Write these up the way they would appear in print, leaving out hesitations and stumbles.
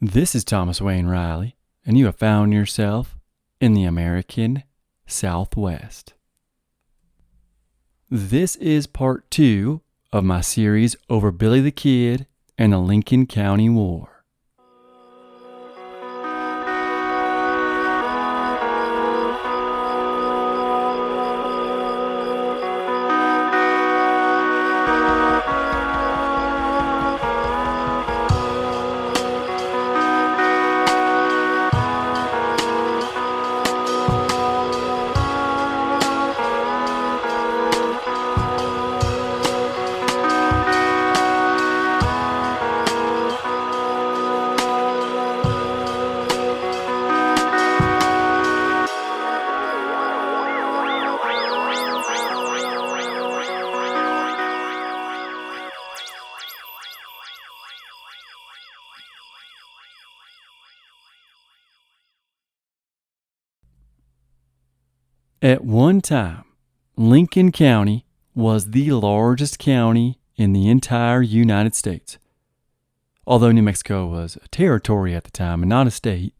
This is Thomas Wayne Riley, and you have found yourself in the American Southwest. This is part 2 of my series over Billy the Kid and the Lincoln County War. At one time, Lincoln County was the largest county in the entire United States. Although New Mexico was a territory at the time and not a state,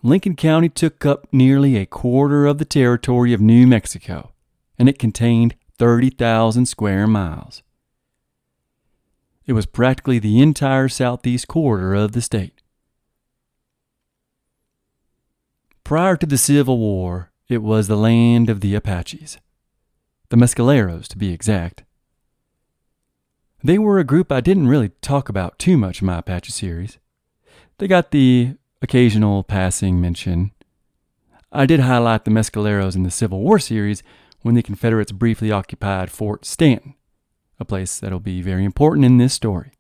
Lincoln County took up nearly a quarter of the territory of New Mexico, and it contained 30,000 square miles. It was practically the entire southeast quarter of the state. Prior to the Civil War, it was the land of the Apaches, the Mescaleros to be exact. They were a group I didn't really talk about too much in my Apache series. They got the occasional passing mention. I did highlight the Mescaleros in the Civil War series when the Confederates briefly occupied Fort Stanton, a place that'll be very important in this story.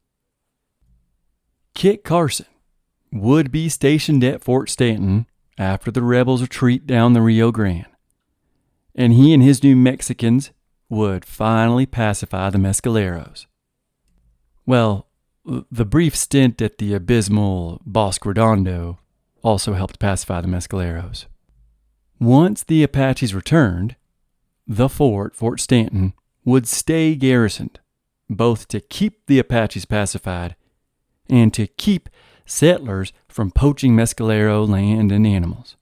Kit Carson would be stationed at Fort Stanton after the rebels' retreat down the Rio Grande, and he and his New Mexicans would finally pacify the Mescaleros. Well, the brief stint at the abysmal Bosque Redondo also helped pacify the Mescaleros. Once the Apaches returned, the Fort Stanton, would stay garrisoned, both to keep the Apaches pacified and to keep settlers from poaching Mescalero land and animals.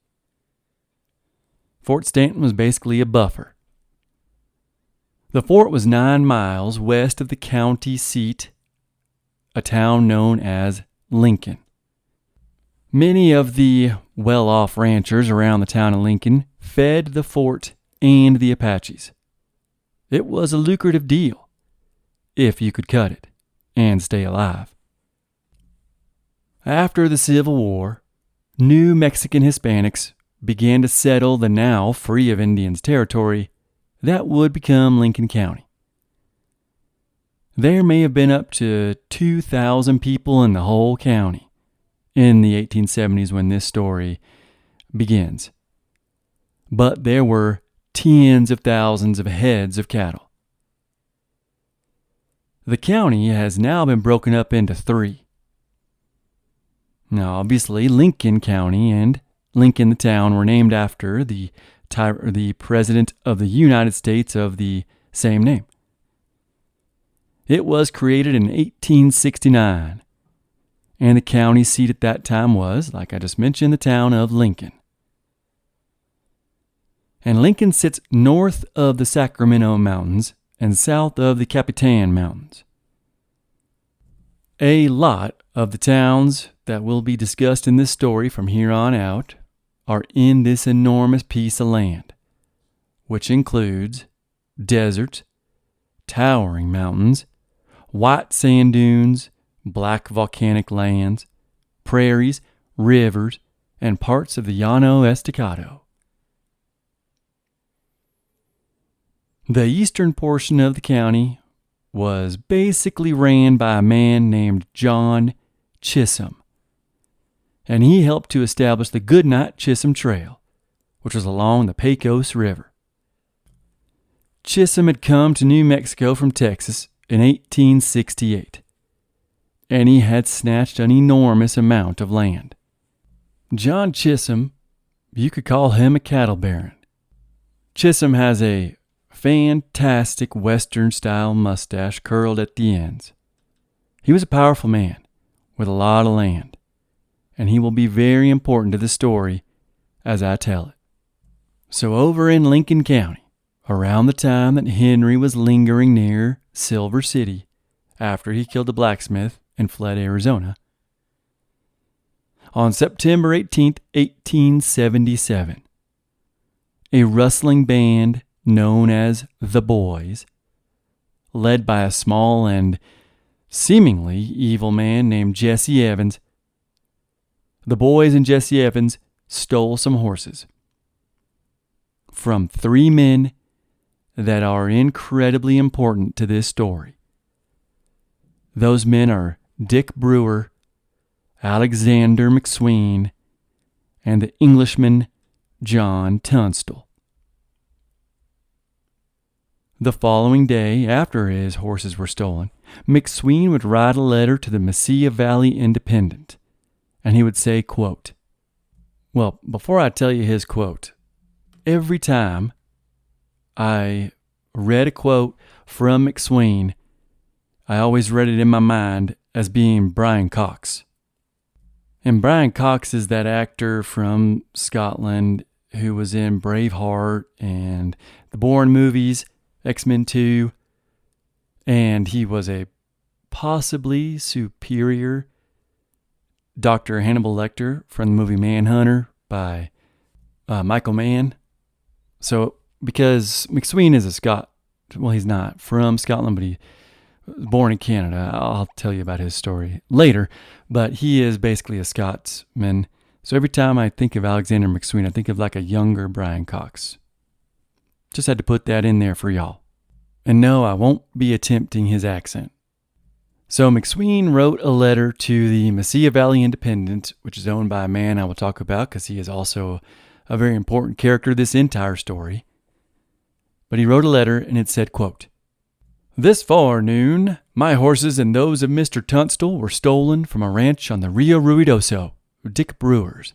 Fort Stanton was basically a buffer. The fort was 9 miles west of the county seat, a town known as Lincoln. Many of the well-off ranchers around the town of Lincoln fed the fort and the Apaches. It was a lucrative deal, if you could cut it and stay alive. After the Civil War, New Mexican Hispanics began to settle the now free of Indians territory that would become Lincoln County. There may have been up to 2,000 people in the whole county in the 1870s when this story begins. But there were tens of thousands of heads of cattle. The county has now been broken up into 3. Now, obviously, Lincoln County and Lincoln the town were named after the President of the United States of the same name. It was created in 1869, and the county seat at that time was, like I just mentioned, the town of Lincoln. And Lincoln sits north of the Sacramento Mountains and south of the Capitan Mountains. A lot of the towns that will be discussed in this story from here on out are in this enormous piece of land, which includes deserts, towering mountains, white sand dunes, black volcanic lands, prairies, rivers, and parts of the Llano Estacado. The eastern portion of the county was basically ran by a man named John Chisholm, and he helped to establish the Goodnight-Chisholm Trail, which was along the Pecos River. Chisholm had come to New Mexico from Texas in 1868, and he had snatched an enormous amount of land. John Chisholm, you could call him a cattle baron. Chisholm has a fantastic Western-style mustache curled at the ends. He was a powerful man, with a lot of land, and he will be very important to the story as I tell it. So over in Lincoln County, around the time that Henry was lingering near Silver City after he killed the blacksmith and fled Arizona, on September 18th, 1877, a rustling band known as the Boys, led by a small and seemingly evil man named Jesse Evans, the Boys and Jesse Evans stole some horses from three men that are incredibly important to this story. Those men are Dick Brewer, Alexander McSween, and the Englishman John Tunstall. The following day, after his horses were stolen, McSween would write a letter to the Mesilla Valley Independent, and he would say, quote, well, before I tell you his quote, every time I read a quote from McSween, I always read it in my mind as being Brian Cox. And Brian Cox is that actor from Scotland who was in Braveheart and the Bourne movies, X-Men 2, and he was a possibly superior Dr. Hannibal Lecter from the movie Manhunter by Michael Mann. So, because McSween is a Scot, well, he's not from Scotland, but he was born in Canada. I'll tell you about his story later, but he is basically a Scotsman. So every time I think of Alexander McSween, I think of like a younger Brian Cox. Just had to put that in there for y'all. And no, I won't be attempting his accent. So McSween wrote a letter to the Mesilla Valley Independent, which is owned by a man I will talk about because he is also a very important character of this entire story. But he wrote a letter and it said, quote, "This forenoon, my horses and those of Mr. Tunstall were stolen from a ranch on the Rio Ruidoso, Dick Brewer's.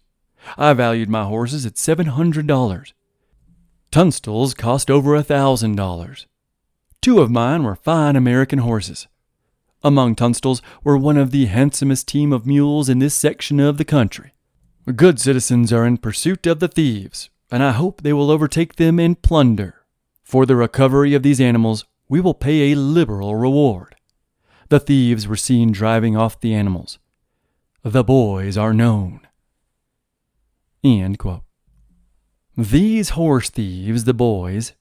I valued my horses at $700. Tunstall's cost over $1,000. Two of mine were fine American horses. Among Tunstall's were one of the handsomest team of mules in this section of the country. Good citizens are in pursuit of the thieves, and I hope they will overtake them and plunder. For the recovery of these animals, we will pay a liberal reward. The thieves were seen driving off the animals. The boys are known." End quote. These horse thieves, the boys,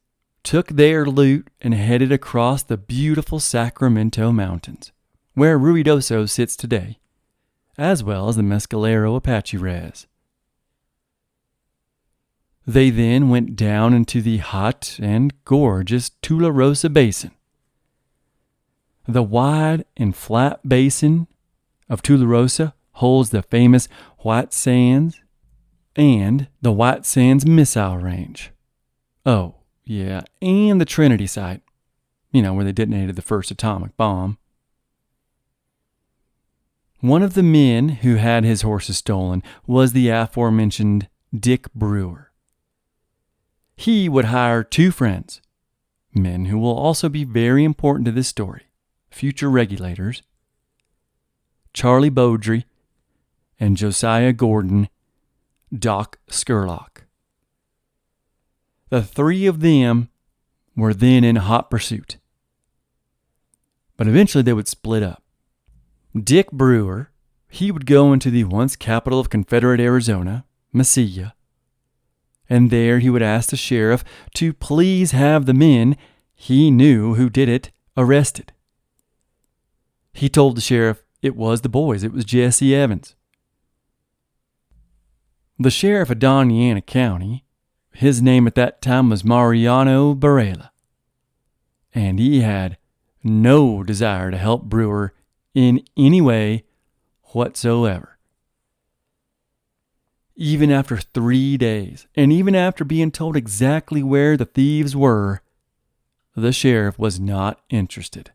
took their loot and headed across the beautiful Sacramento Mountains, where Ruidoso sits today, as well as the Mescalero Apache Res. They then went down into the hot and gorgeous Tularosa Basin. The wide and flat basin of Tularosa holds the famous White Sands and the White Sands Missile Range. Oh, yeah, and the Trinity site, where they detonated the first atomic bomb. One of the men who had his horses stolen was the aforementioned Dick Brewer. He would hire two friends, men who will also be very important to this story, future regulators, Charlie Beaudry and Josiah Gordon, Doc Skurlock. The three of them were then in hot pursuit. But eventually they would split up. Dick Brewer, he would go into the once capital of Confederate Arizona, Mesilla, and there he would ask the sheriff to please have the men he knew who did it arrested. He told the sheriff it was the boys, it was Jesse Evans. The sheriff of Doñana County, his name at that time was Mariano Barela, and he had no desire to help Brewer in any way whatsoever. Even after 3 days, and even after being told exactly where the thieves were, the sheriff was not interested.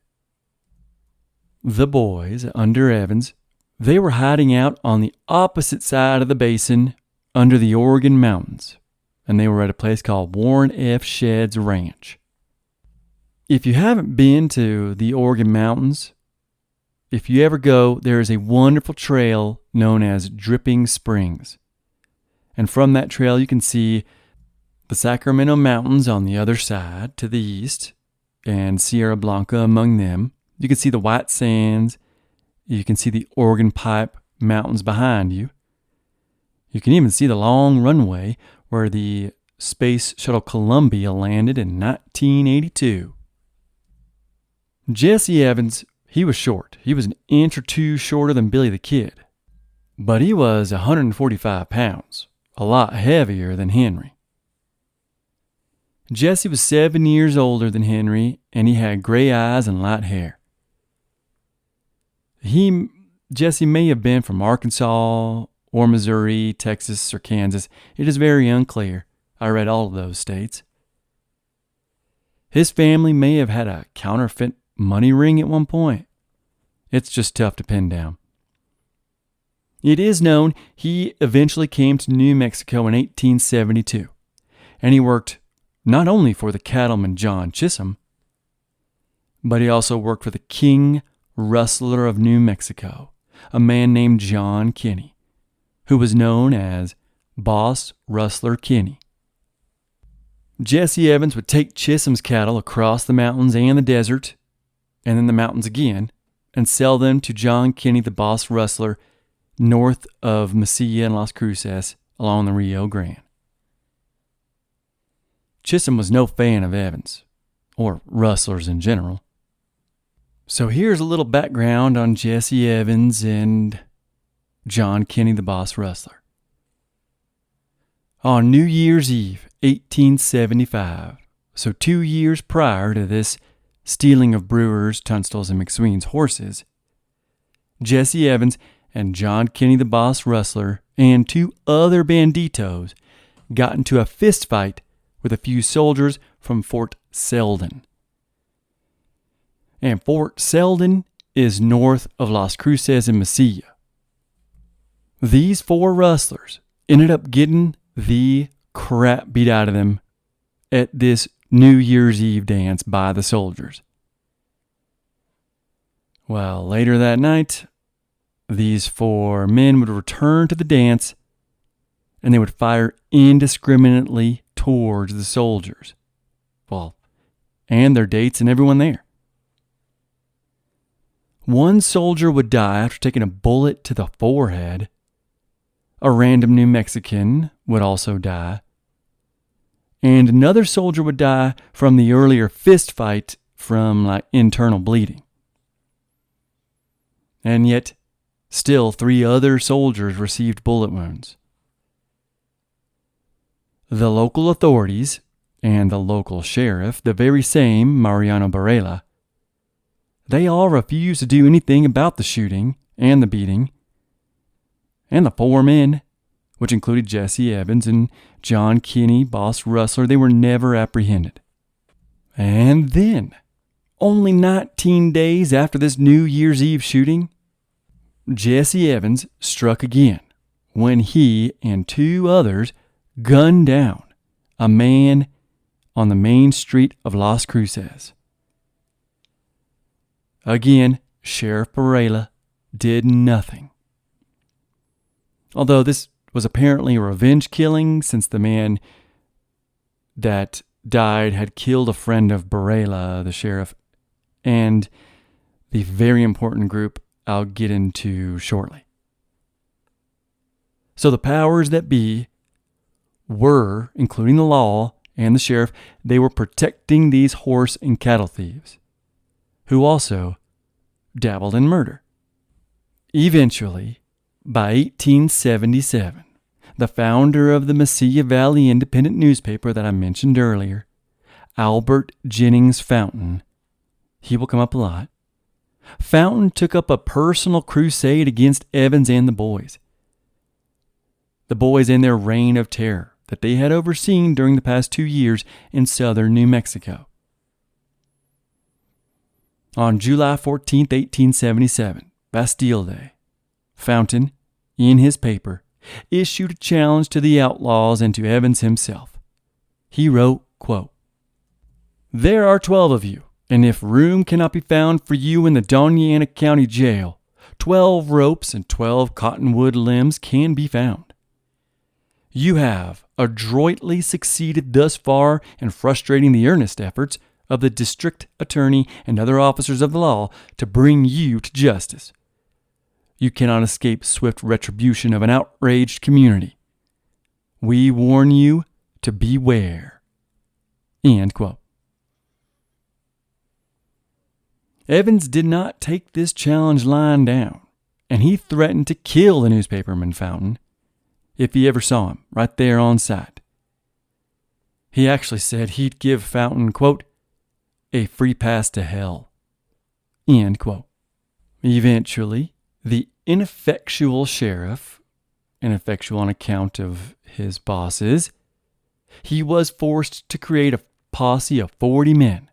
The boys, under Evans, they were hiding out on the opposite side of the basin under the Oregon Mountains, and they were at a place called Warren F. Shedd's Ranch. If you haven't been to the Oregon Mountains, if you ever go, there is a wonderful trail known as Dripping Springs. And from that trail, you can see the Sacramento Mountains on the other side to the east, and Sierra Blanca among them. You can see the White Sands. You can see the Organ Pipe Mountains behind you. You can even see the long runway where the Space Shuttle Columbia landed in 1982. Jesse Evans, he was short. He was an inch or two shorter than Billy the Kid. But he was 145 pounds, a lot heavier than Henry. Jesse was 7 years older than Henry, and he had gray eyes and light hair. Jesse may have been from Arkansas or Missouri, Texas, or Kansas. It is very unclear. I read all of those states. His family may have had a counterfeit money ring at one point. It's just tough to pin down. It is known he eventually came to New Mexico in 1872, and he worked not only for the cattleman John Chisholm, but he also worked for the King Rustler of New Mexico, a man named John Kinney, who was known as Boss Rustler Kinney. Jesse Evans would take Chisholm's cattle across the mountains and the desert, and then the mountains again, and sell them to John Kinney, the Boss Rustler, north of Mesilla and Las Cruces along the Rio Grande. Chisholm was no fan of Evans, or rustlers in general. So here's a little background on Jesse Evans and John Kinney, the Boss Rustler. On New Year's Eve, 1875, so 2 years prior to this stealing of Brewer's, Tunstall's, and McSween's horses, Jesse Evans and John Kinney, the Boss Rustler, and 2 other banditos got into a fist fight with a few soldiers from Fort Selden. And Fort Selden is north of Las Cruces and Mesilla. These 4 rustlers ended up getting the crap beat out of them at this New Year's Eve dance by the soldiers. Well, later that night, these 4 men would return to the dance, and they would fire indiscriminately towards the soldiers. Well, and their dates and everyone there. One soldier would die after taking a bullet to the forehead. A random New Mexican would also die. And another soldier would die from the earlier fist fight from internal bleeding. And yet, still 3 other soldiers received bullet wounds. The local authorities and the local sheriff, the very same Mariano Barela, they all refused to do anything about the shooting and the beating. And the 4 men, which included Jesse Evans and John Kinney, Boss Rustler, they were never apprehended. And then, only 19 days after this New Year's Eve shooting, Jesse Evans struck again when he and 2 others gunned down a man on the main street of Las Cruces. Again, Sheriff Brady did nothing. Although this was apparently a revenge killing, since the man that died had killed a friend of Brady, the sheriff, and the very important group I'll get into shortly. So the powers that be were, including the law and the sheriff, they were protecting these horse and cattle thieves, who also dabbled in murder. Eventually, by 1877, the founder of the Mesilla Valley Independent newspaper that I mentioned earlier, Albert Jennings Fountain, he will come up a lot, Fountain took up a personal crusade against Evans and the boys. The boys in their reign of terror that they had overseen during the past 2 years in southern New Mexico. On July 14, 1877, Bastille Day, Fountain, in his paper, issued a challenge to the outlaws and to Evans himself. He wrote, quote, "There are 12 of you, And if room cannot be found for you in the Doñana County Jail, 12 ropes and 12 cottonwood limbs can be found. You have adroitly succeeded thus far in frustrating the earnest efforts of the district attorney and other officers of the law to bring you to justice. You cannot escape swift retribution of an outraged community. We warn you to beware. End quote. Evans did not take this challenge lying down, and he threatened to kill the newspaperman Fountain if he ever saw him right there on sight. He actually said he'd give Fountain, quote, a free pass to hell. End quote. Eventually, the ineffectual sheriff, ineffectual on account of his bosses, he was forced to create a posse of 40 men,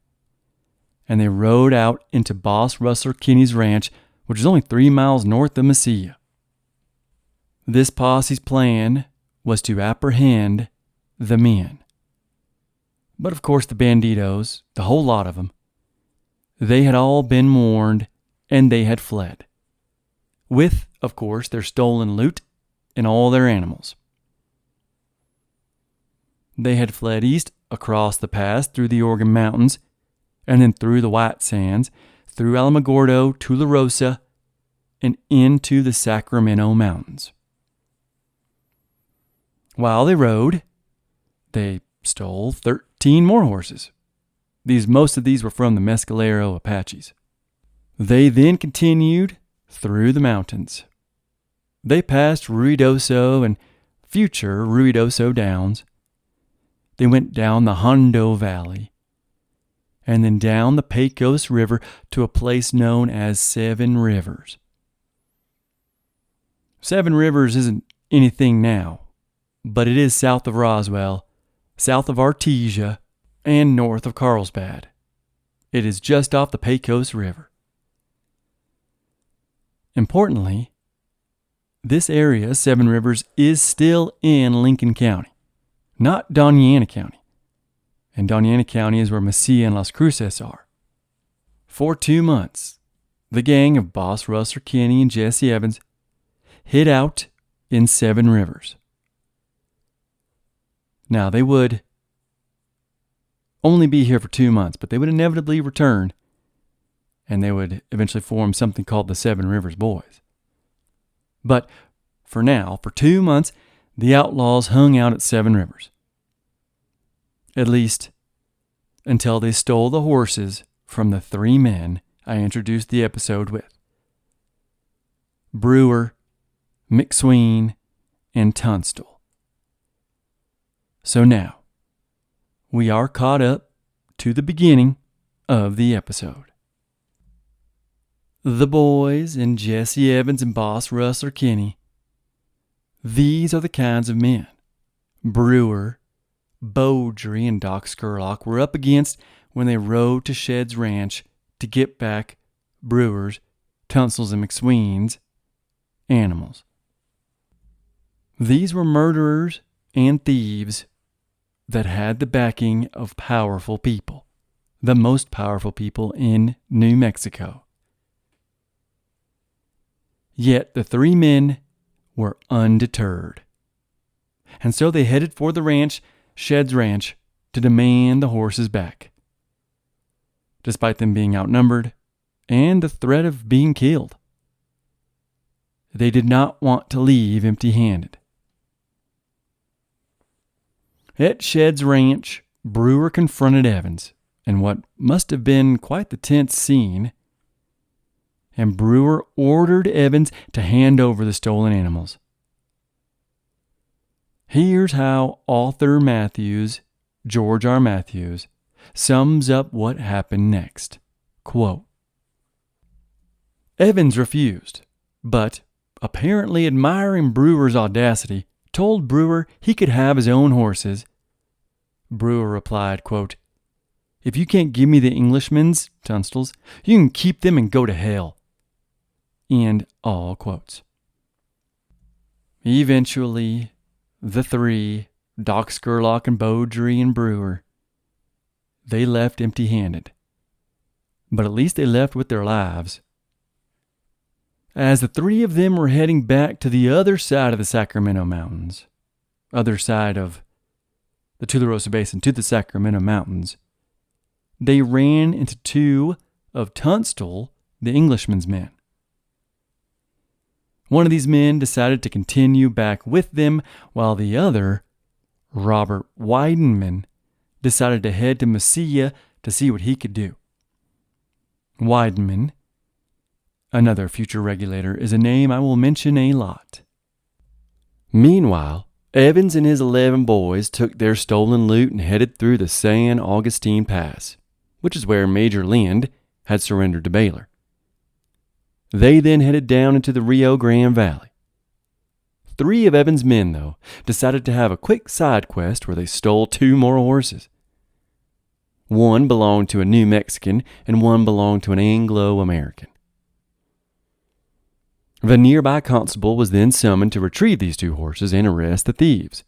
and they rode out into Boss Russell Kinney's ranch, which is only 3 miles north of Mesilla. This posse's plan was to apprehend the men. But of course the banditos, the whole lot of them, they had all been warned and they had fled. With, of course, their stolen loot and all their animals. They had fled east across the pass through the Organ Mountains and then through the White Sands, through Alamogordo to La Rosa, and into the Sacramento Mountains. While they rode, they stole 13 more horses. Most of these were from the Mescalero Apaches. They then continued through the mountains. They passed Ruidoso and future Ruidoso Downs. They went down the Hondo Valley and then down the Pecos River to a place known as Seven Rivers. Seven Rivers isn't anything now, but it is south of Roswell, south of Artesia, and north of Carlsbad. It is just off the Pecos River. Importantly, this area, Seven Rivers, is still in Lincoln County, not Doñana County. And Doñana County is where Mesilla and Las Cruces are. For 2 months, the gang of Boss Russell Kinney and Jesse Evans hid out in Seven Rivers. Now, they would only be here for 2 months, but they would inevitably return, and they would eventually form something called the Seven Rivers Boys. But for now, for 2 months, the outlaws hung out at Seven Rivers. At least until they stole the horses from the 3 men I introduced the episode with: Brewer, McSween, and Tunstall. So now, we are caught up to the beginning of the episode. The boys and Jesse Evans and Boss Russell Kinney. These are the kinds of men Brewer, Beaudry, and Doc Scurlock were up against when they rode to Shed's ranch to get back Brewer's, Tunstall's, and McSween's animals. These were murderers and thieves that had the backing of powerful people, the most powerful people in New Mexico. Yet the 3 men were undeterred. And so they headed for the ranch, Shed's ranch, to demand the horses back. Despite them being outnumbered and the threat of being killed, they did not want to leave empty-handed. At Shed's ranch, Brewer confronted Evans in what must have been quite the tense scene, and Brewer ordered Evans to hand over the stolen animals. Here's how author Matthews, George R. Matthews, sums up what happened next. Quote, Evans refused, but, apparently admiring Brewer's audacity, told Brewer he could have his own horses. Brewer replied, quote, if you can't give me the Englishmen's, Tunstall's, you can keep them and go to hell. End all quotes. Eventually, the 3, Doc Scurlock and Beaudry and Brewer, they left empty-handed. but at least they left with their lives. As the three of them were heading back to the other side of the Sacramento Mountains, other side of the Tularosa Basin to the Sacramento Mountains, they ran into two of Tunstall, the Englishman's men. One of these men decided to continue back with them, while the other, Robert Weidenman, decided to head to Mesilla to see what he could do. Weidenman, another future regulator, is a name I will mention a lot. Meanwhile, Evans and his 11 boys took their stolen loot and headed through the San Augustine Pass, which is where Major Lind had surrendered to Baylor. They then headed down into the Rio Grande Valley. 3 of Evans' men, though, decided to have a quick side quest where they stole 2 more horses. One belonged to a New Mexican and one belonged to an Anglo-American. The nearby constable was then summoned to retrieve these 2 horses and arrest the thieves.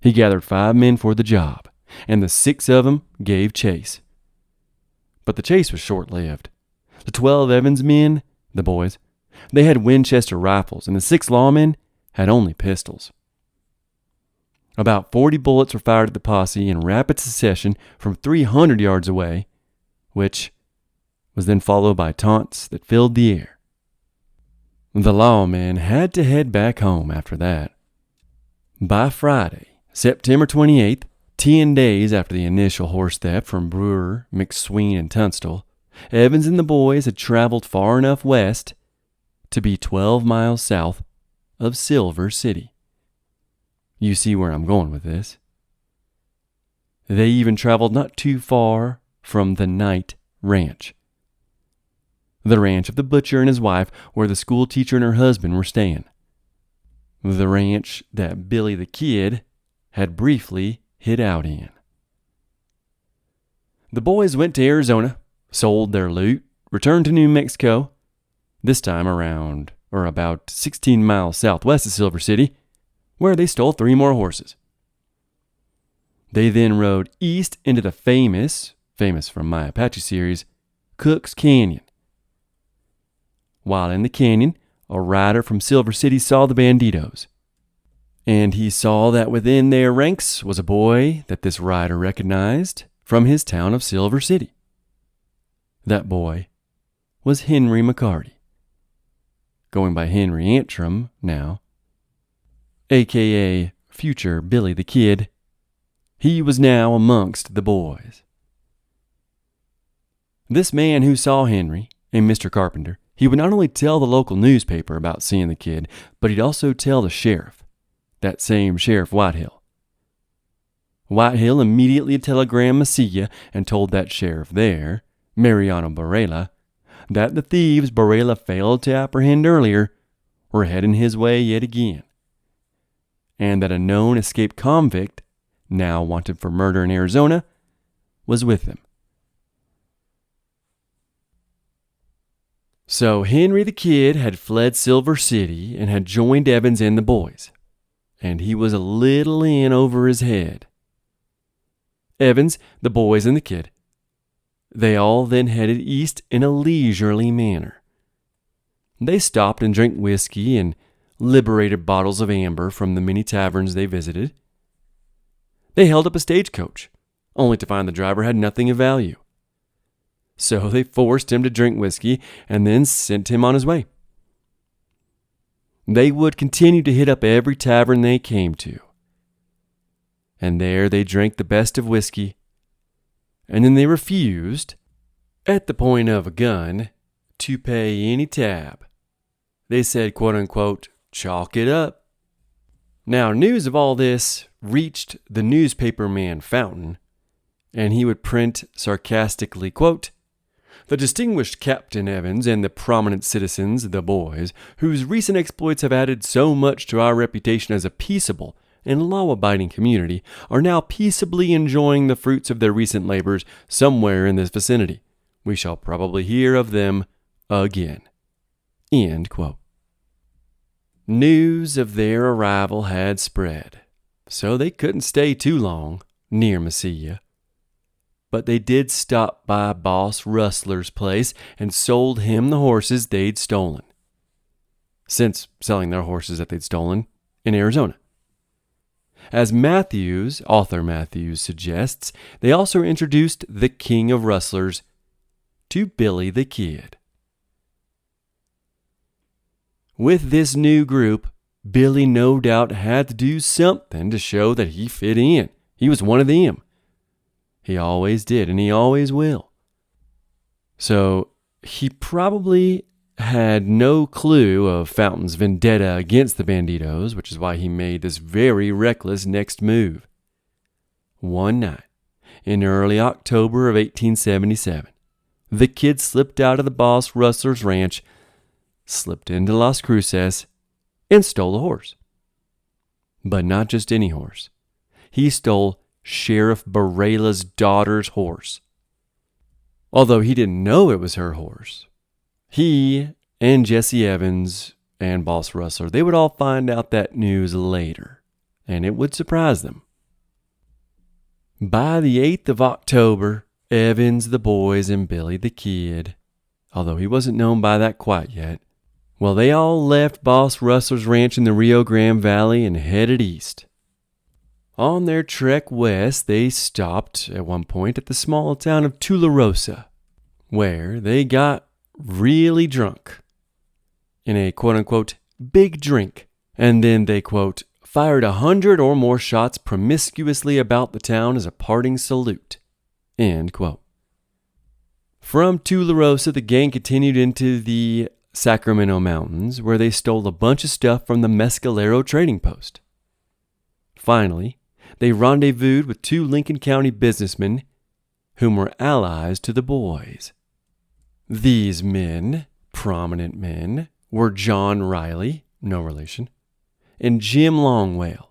He gathered 5 men for the job, and the 6 of them gave chase. But the chase was short-lived. The 12 Evans men, the boys, they had Winchester rifles, and the 6 lawmen had only pistols. About 40 bullets were fired at the posse in rapid succession from 300 yards away, which was then followed by taunts that filled the air. The lawmen had to head back home after that. By Friday, September 28th, 10 days after the initial horse theft from Brewer, McSween, and Tunstall, Evans and the boys had traveled far enough west to be 12 miles south of Silver City. You see where I'm going with this. They even traveled not too far from the Knight Ranch, the ranch of the butcher and his wife, where the school teacher and her husband were staying. The ranch that Billy the Kid had briefly hid out in. The boys went to Arizona, sold their loot, returned to New Mexico, this time around or about 16 miles southwest of Silver City, where they stole 3 more horses. They then rode east into the famous from my Apache series, Cook's Canyon. While in the canyon, a rider from Silver City saw the banditos, and he saw that within their ranks was a boy that this rider recognized from his town of Silver City. That boy was Henry McCarty, going by Henry Antrim now, a.k.a. future Billy the Kid. He was now amongst the boys. This man who saw Henry, a Mr. Carpenter, he would not only tell the local newspaper about seeing the kid, but he'd also tell the sheriff, that same Sheriff Whitehill. Whitehill immediately telegrammed Mesilla and told that sheriff there, Mariano Barela, that the thieves Barela failed to apprehend earlier were heading his way yet again, and that a known escaped convict, now wanted for murder in Arizona, was with them. So Henry the Kid had fled Silver City and had joined Evans and the boys, and he was a little in over his head. Evans, the boys, and the kid, they all then headed east in a leisurely manner. They stopped and drank whiskey and liberated bottles of amber from the many taverns they visited. They held up a stagecoach, only to find the driver had nothing of value. So they forced him to drink whiskey and then sent him on his way. They would continue to hit up every tavern they came to. And there they drank the best of whiskey, and then they refused, at the point of a gun, to pay any tab. They said, quote unquote, chalk it up. Now, news of all this reached the newspaper man Fountain, and he would print sarcastically, quote, the distinguished Captain Evans and the prominent citizens, the boys, whose recent exploits have added so much to our reputation as a peaceable and law-abiding community, are now peaceably enjoying the fruits of their recent labors somewhere in this vicinity. We shall probably hear of them again. End quote. News of their arrival had spread, so they couldn't stay too long near Mesilla. but they did stop by Boss Rustler's place and sold him the horses they'd stolen, since selling their horses that they'd stolen in Arizona. As author Matthews suggests, they also introduced the King of Rustlers to Billy the Kid. With this new group, Billy no doubt had to do something to show that he fit in. He was one of them. He always did, and he always will. So he probably had no clue of Fountain's vendetta against the Banditos, which is why he made this very reckless next move. One night, in early October of 1877, the Kid slipped out of the Boss Rustler's ranch, slipped into Las Cruces, and stole a horse. But not just any horse. He stole Sheriff Barela's daughter's horse. Although he didn't know it was her horse, he and Jesse Evans and Boss Rustler, they would all find out that news later, and it would surprise them. By the 8th of October, Evans, the boys, and Billy the Kid, although he wasn't known by that quite yet, well, they all left Boss Rustler's ranch in the Rio Grande Valley and headed east. On their trek west, they stopped at one point at the small town of Tularosa, where they got really drunk in a quote-unquote big drink, and then they, quote, fired 100 or more shots promiscuously about the town as a parting salute, end quote. From Tularosa, the gang continued into the Sacramento Mountains, where they stole a bunch of stuff from the Mescalero trading post. Finally, they rendezvoused with 2 Lincoln County businessmen whom were allies to the boys. These men, prominent men, were John Riley, no relation, and Jim Longwell.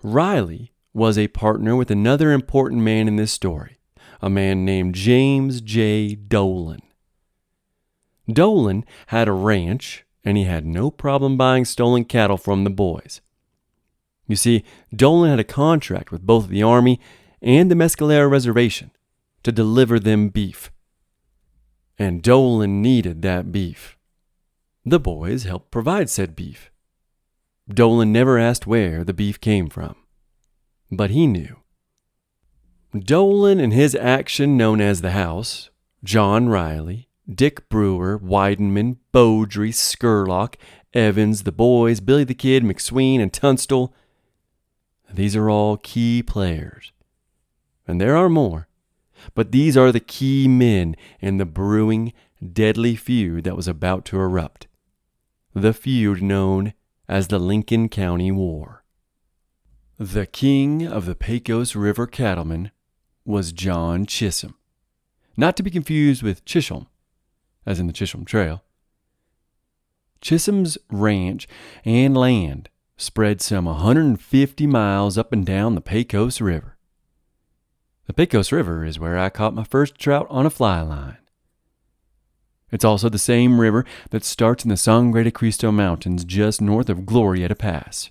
Riley was a partner with another important man in this story, a man named James J. Dolan. Dolan had a ranch, and he had no problem buying stolen cattle from the boys. You see, Dolan had a contract with both the Army and the Mescalero Reservation to deliver them beef. And Dolan needed that beef. The boys helped provide said beef. Dolan never asked where the beef came from, but he knew. Dolan and his action known as the House, John Riley, Dick Brewer, Weidenman, Beaudry, Skurlock, Evans, the boys, Billy the Kid, McSween, and Tunstall, these are all key players. And there are more, but these are the key men in the brewing, deadly feud that was about to erupt. The feud known as the Lincoln County War. The king of the Pecos River cattlemen was John Chisholm, not to be confused with Chisholm, as in the Chisholm Trail. Chisholm's ranch and land spread some 150 miles up and down the Pecos River. The Pecos River is where I caught my first trout on a fly line. It's also the same river that starts in the Sangre de Cristo Mountains just north of Glorieta Pass.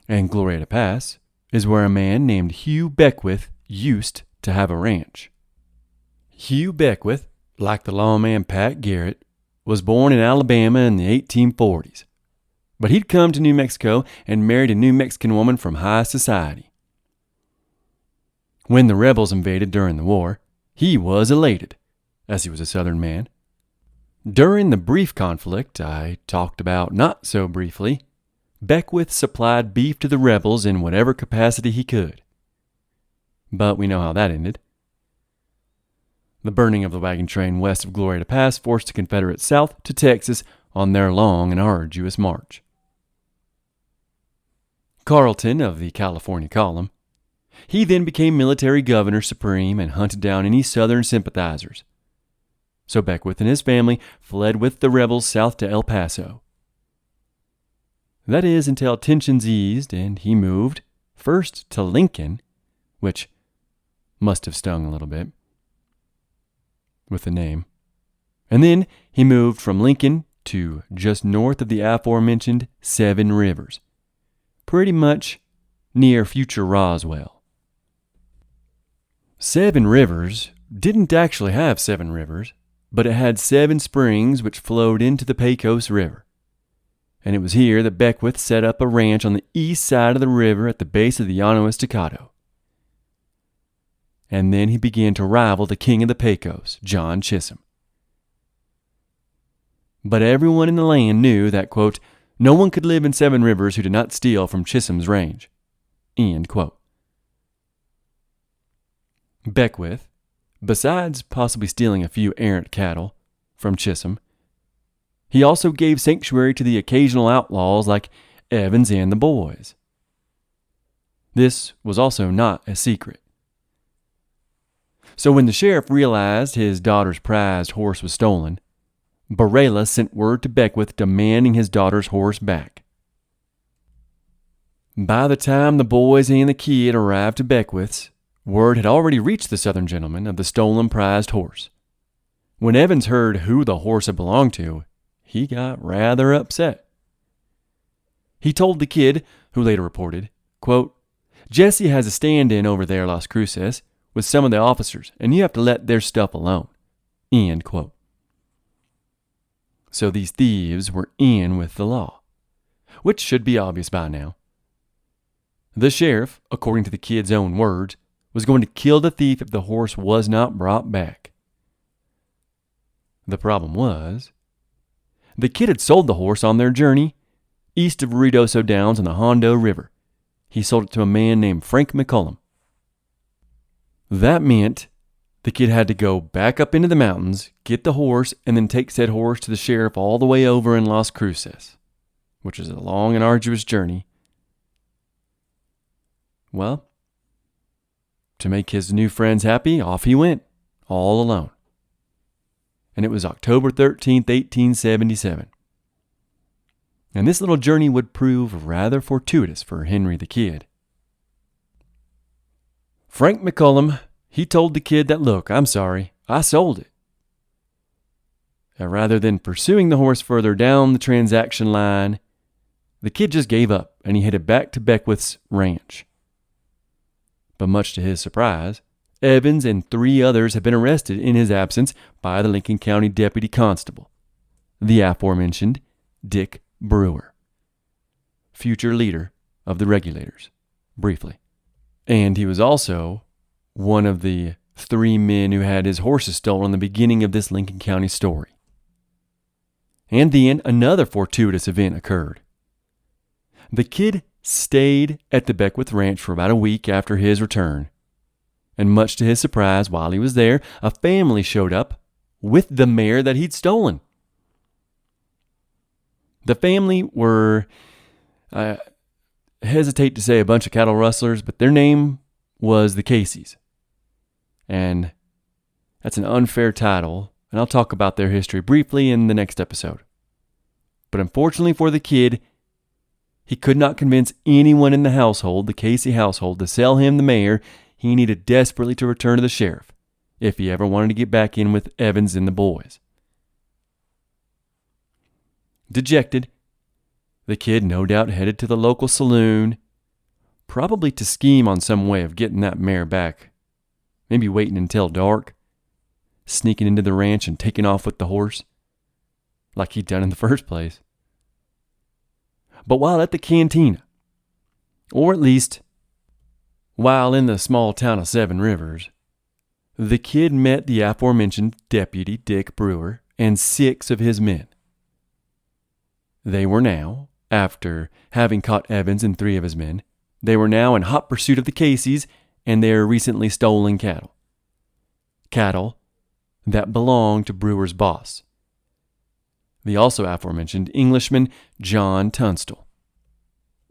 And Glorieta Pass is where a man named Hugh Beckwith used to have a ranch. Hugh Beckwith, like the lawman Pat Garrett, was born in Alabama in the 1840s. But he'd come to New Mexico and married a New Mexican woman from high society. When the rebels invaded during the war, he was elated, as he was a Southern man. During the brief conflict I talked about not so briefly, Beckwith supplied beef to the rebels in whatever capacity he could. But we know how that ended. The burning of the wagon train west of Glorieta Pass forced the Confederates south to Texas on their long and arduous march. Carleton of the California Column, he then became military governor supreme and hunted down any Southern sympathizers. So Beckwith and his family fled with the rebels south to El Paso. That is until tensions eased and he moved first to Lincoln, which must have stung a little bit with the name. And then he moved from Lincoln to just north of the aforementioned Seven Rivers, pretty much near future Roswell. Seven Rivers didn't actually have seven rivers, but it had seven springs which flowed into the Pecos River. And it was here that Beckwith set up a ranch on the east side of the river at the base of the Llano Estacado. And then he began to rival the king of the Pecos, John Chisholm. But everyone in the land knew that, quote, no one could live in Seven Rivers who did not steal from Chisholm's range, end quote. Beckwith, besides possibly stealing a few errant cattle from Chisholm, he also gave sanctuary to the occasional outlaws like Evans and the boys. This was also not a secret. So when the sheriff realized his daughter's prized horse was stolen, Barela sent word to Beckwith demanding his daughter's horse back. By the time the boys and the kid arrived to Beckwith's, word had already reached the southern gentleman of the stolen prized horse. When Evans heard who the horse had belonged to, he got rather upset. He told the kid, who later reported, quote, Jesse has a stand-in over there, Las Cruces, with some of the officers, and you have to let their stuff alone, end quote. So these thieves were in with the law, which should be obvious by now. The sheriff, according to the kid's own words, was going to kill the thief if the horse was not brought back. The problem was, the kid had sold the horse on their journey east of Ruidoso Downs on the Hondo River. He sold it to a man named Frank McCullum. That meant the kid had to go back up into the mountains, get the horse, and then take said horse to the sheriff all the way over in Las Cruces, which is a long and arduous journey. Well, to make his new friends happy, off he went, all alone. And it was October 13th, 1877. And this little journey would prove rather fortuitous for Henry the Kid. Frank McCullum, he told the kid that, look, I'm sorry, I sold it. And rather than pursuing the horse further down the transaction line, the kid just gave up and he headed back to Beckwith's ranch. But much to his surprise, Evans and 3 others had been arrested in his absence by the Lincoln County Deputy Constable, the aforementioned Dick Brewer, future leader of the Regulators, briefly. And he was also one of the 3 men who had his horses stolen in the beginning of this Lincoln County story. And then another fortuitous event occurred. The kid stayed at the Beckwith Ranch for about a week after his return. And much to his surprise, while he was there, a family showed up with the mare that he'd stolen. The family were, I hesitate to say a bunch of cattle rustlers, but their name was the Caseys. And that's an unfair title, and I'll talk about their history briefly in the next episode. But unfortunately for the kid, he could not convince anyone in the household, the Casey household, to sell him the mare he needed desperately to return to the sheriff if he ever wanted to get back in with Evans and the boys. Dejected, the kid no doubt headed to the local saloon, probably to scheme on some way of getting that mare back, maybe waiting until dark, sneaking into the ranch and taking off with the horse, like he'd done in the first place. But while at the cantina, or at least while in the small town of Seven Rivers, the kid met the aforementioned Deputy Dick Brewer and 6 of his men. They were now, after having caught Evans and 3 of his men, they were now in hot pursuit of the Caseys and their recently stolen cattle. Cattle that belonged to Brewer's boss, the also aforementioned Englishman John Tunstall.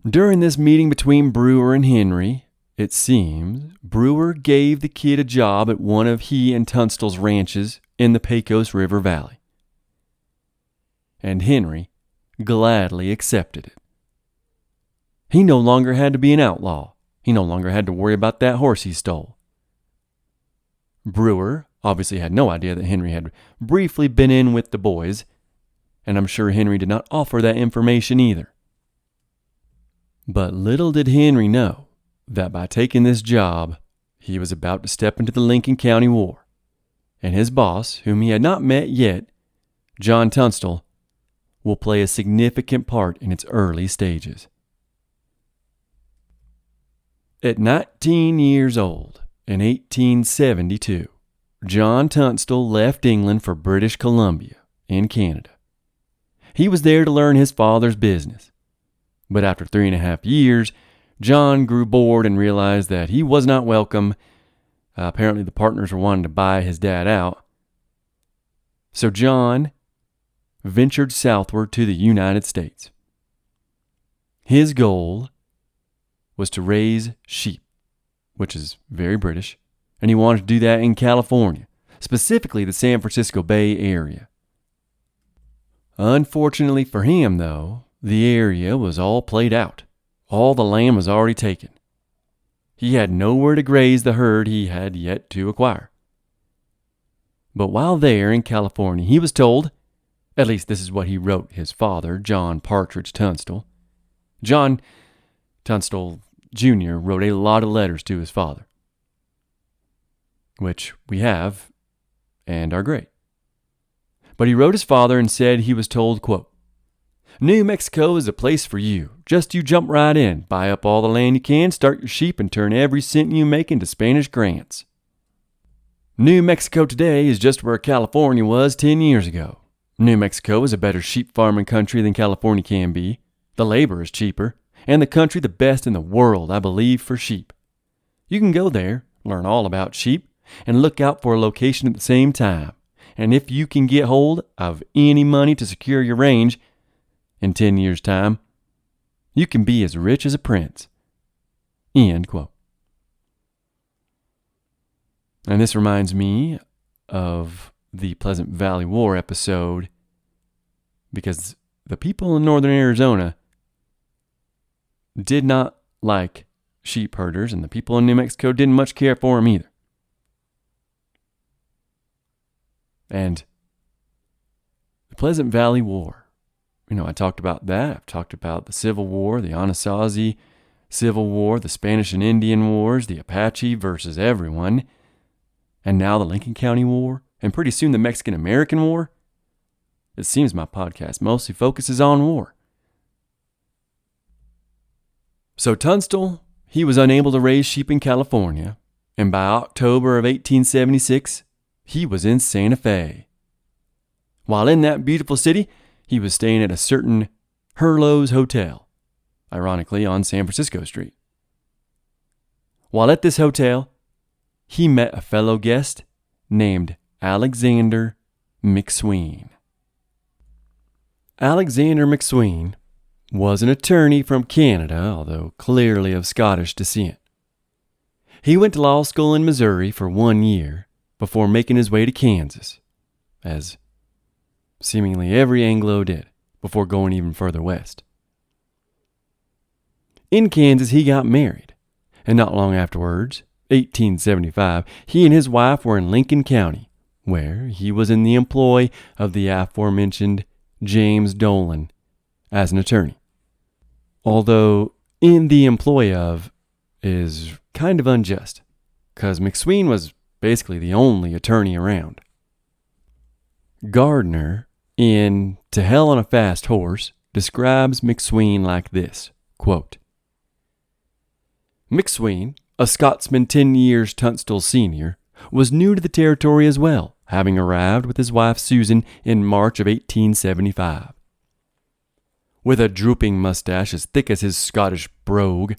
During this meeting between Brewer and Henry, it seems Brewer gave the kid a job at one of he and Tunstall's ranches in the Pecos River Valley. And Henry gladly accepted it. He no longer had to be an outlaw. He no longer had to worry about that horse he stole. Brewer obviously had no idea that Henry had briefly been in with the boys, and I'm sure Henry did not offer that information either. But little did Henry know that by taking this job, he was about to step into the Lincoln County War, and his boss, whom he had not met yet, John Tunstall, will play a significant part in its early stages. At 19 years old, in 1872, John Tunstall left England for British Columbia in Canada. He was there to learn his father's business, but after 3.5 years, John grew bored and realized that he was not welcome. Apparently the partners were wanting to buy his dad out. So John ventured southward to the United States. His goal was to raise sheep, which is very British, and he wanted to do that in California, specifically the San Francisco Bay Area. Unfortunately for him, though, the area was all played out. All the land was already taken. He had nowhere to graze the herd he had yet to acquire. But while there in California, he was told, at least this is what he wrote his father, John Partridge Tunstall. John Tunstall Jr. wrote a lot of letters to his father, which we have and are great. But he wrote his father and said he was told, quote, "New Mexico is a place for you. Just you jump right in, buy up all the land you can, start your sheep, and turn every cent you make into Spanish grants. New Mexico today is just where California was 10 years ago. New Mexico is a better sheep farming country than California can be. The labor is cheaper, and the country the best in the world, I believe, for sheep. You can go there, learn all about sheep, and look out for a location at the same time. And if you can get hold of any money to secure your range, in 10 years' time, you can be as rich as a prince." End quote. And this reminds me of the Pleasant Valley War episode, because the people in northern Arizona did not like sheep herders, and the people in New Mexico didn't much care for them either. And the Pleasant Valley War, I talked about that. I've talked about the Civil War, the Anasazi Civil War, the Spanish and Indian Wars, the Apache versus everyone, and now the Lincoln County War, and pretty soon the Mexican-American War. It seems my podcast mostly focuses on war. So Tunstall, he was unable to raise sheep in California, and by October of 1876, he was in Santa Fe. While in that beautiful city, he was staying at a certain Hurlow's Hotel, ironically on San Francisco Street. While at this hotel, he met a fellow guest named Alexander McSween. Alexander McSween was an attorney from Canada, although clearly of Scottish descent. He went to law school in Missouri for 1 year before making his way to Kansas, as seemingly every Anglo did, before going even further west. In Kansas, he got married, and not long afterwards, 1875, he and his wife were in Lincoln County, where he was in the employ of the aforementioned James Dolan as an attorney. Although in the employ of is kind of unjust, because McSween was basically the only attorney around. Gardner, in To Hell on a Fast Horse, describes McSween like this, quote, "McSween, a Scotsman 10 years Tunstall senior, was new to the territory as well, having arrived with his wife Susan in March of 1875. With a drooping mustache as thick as his Scottish brogue,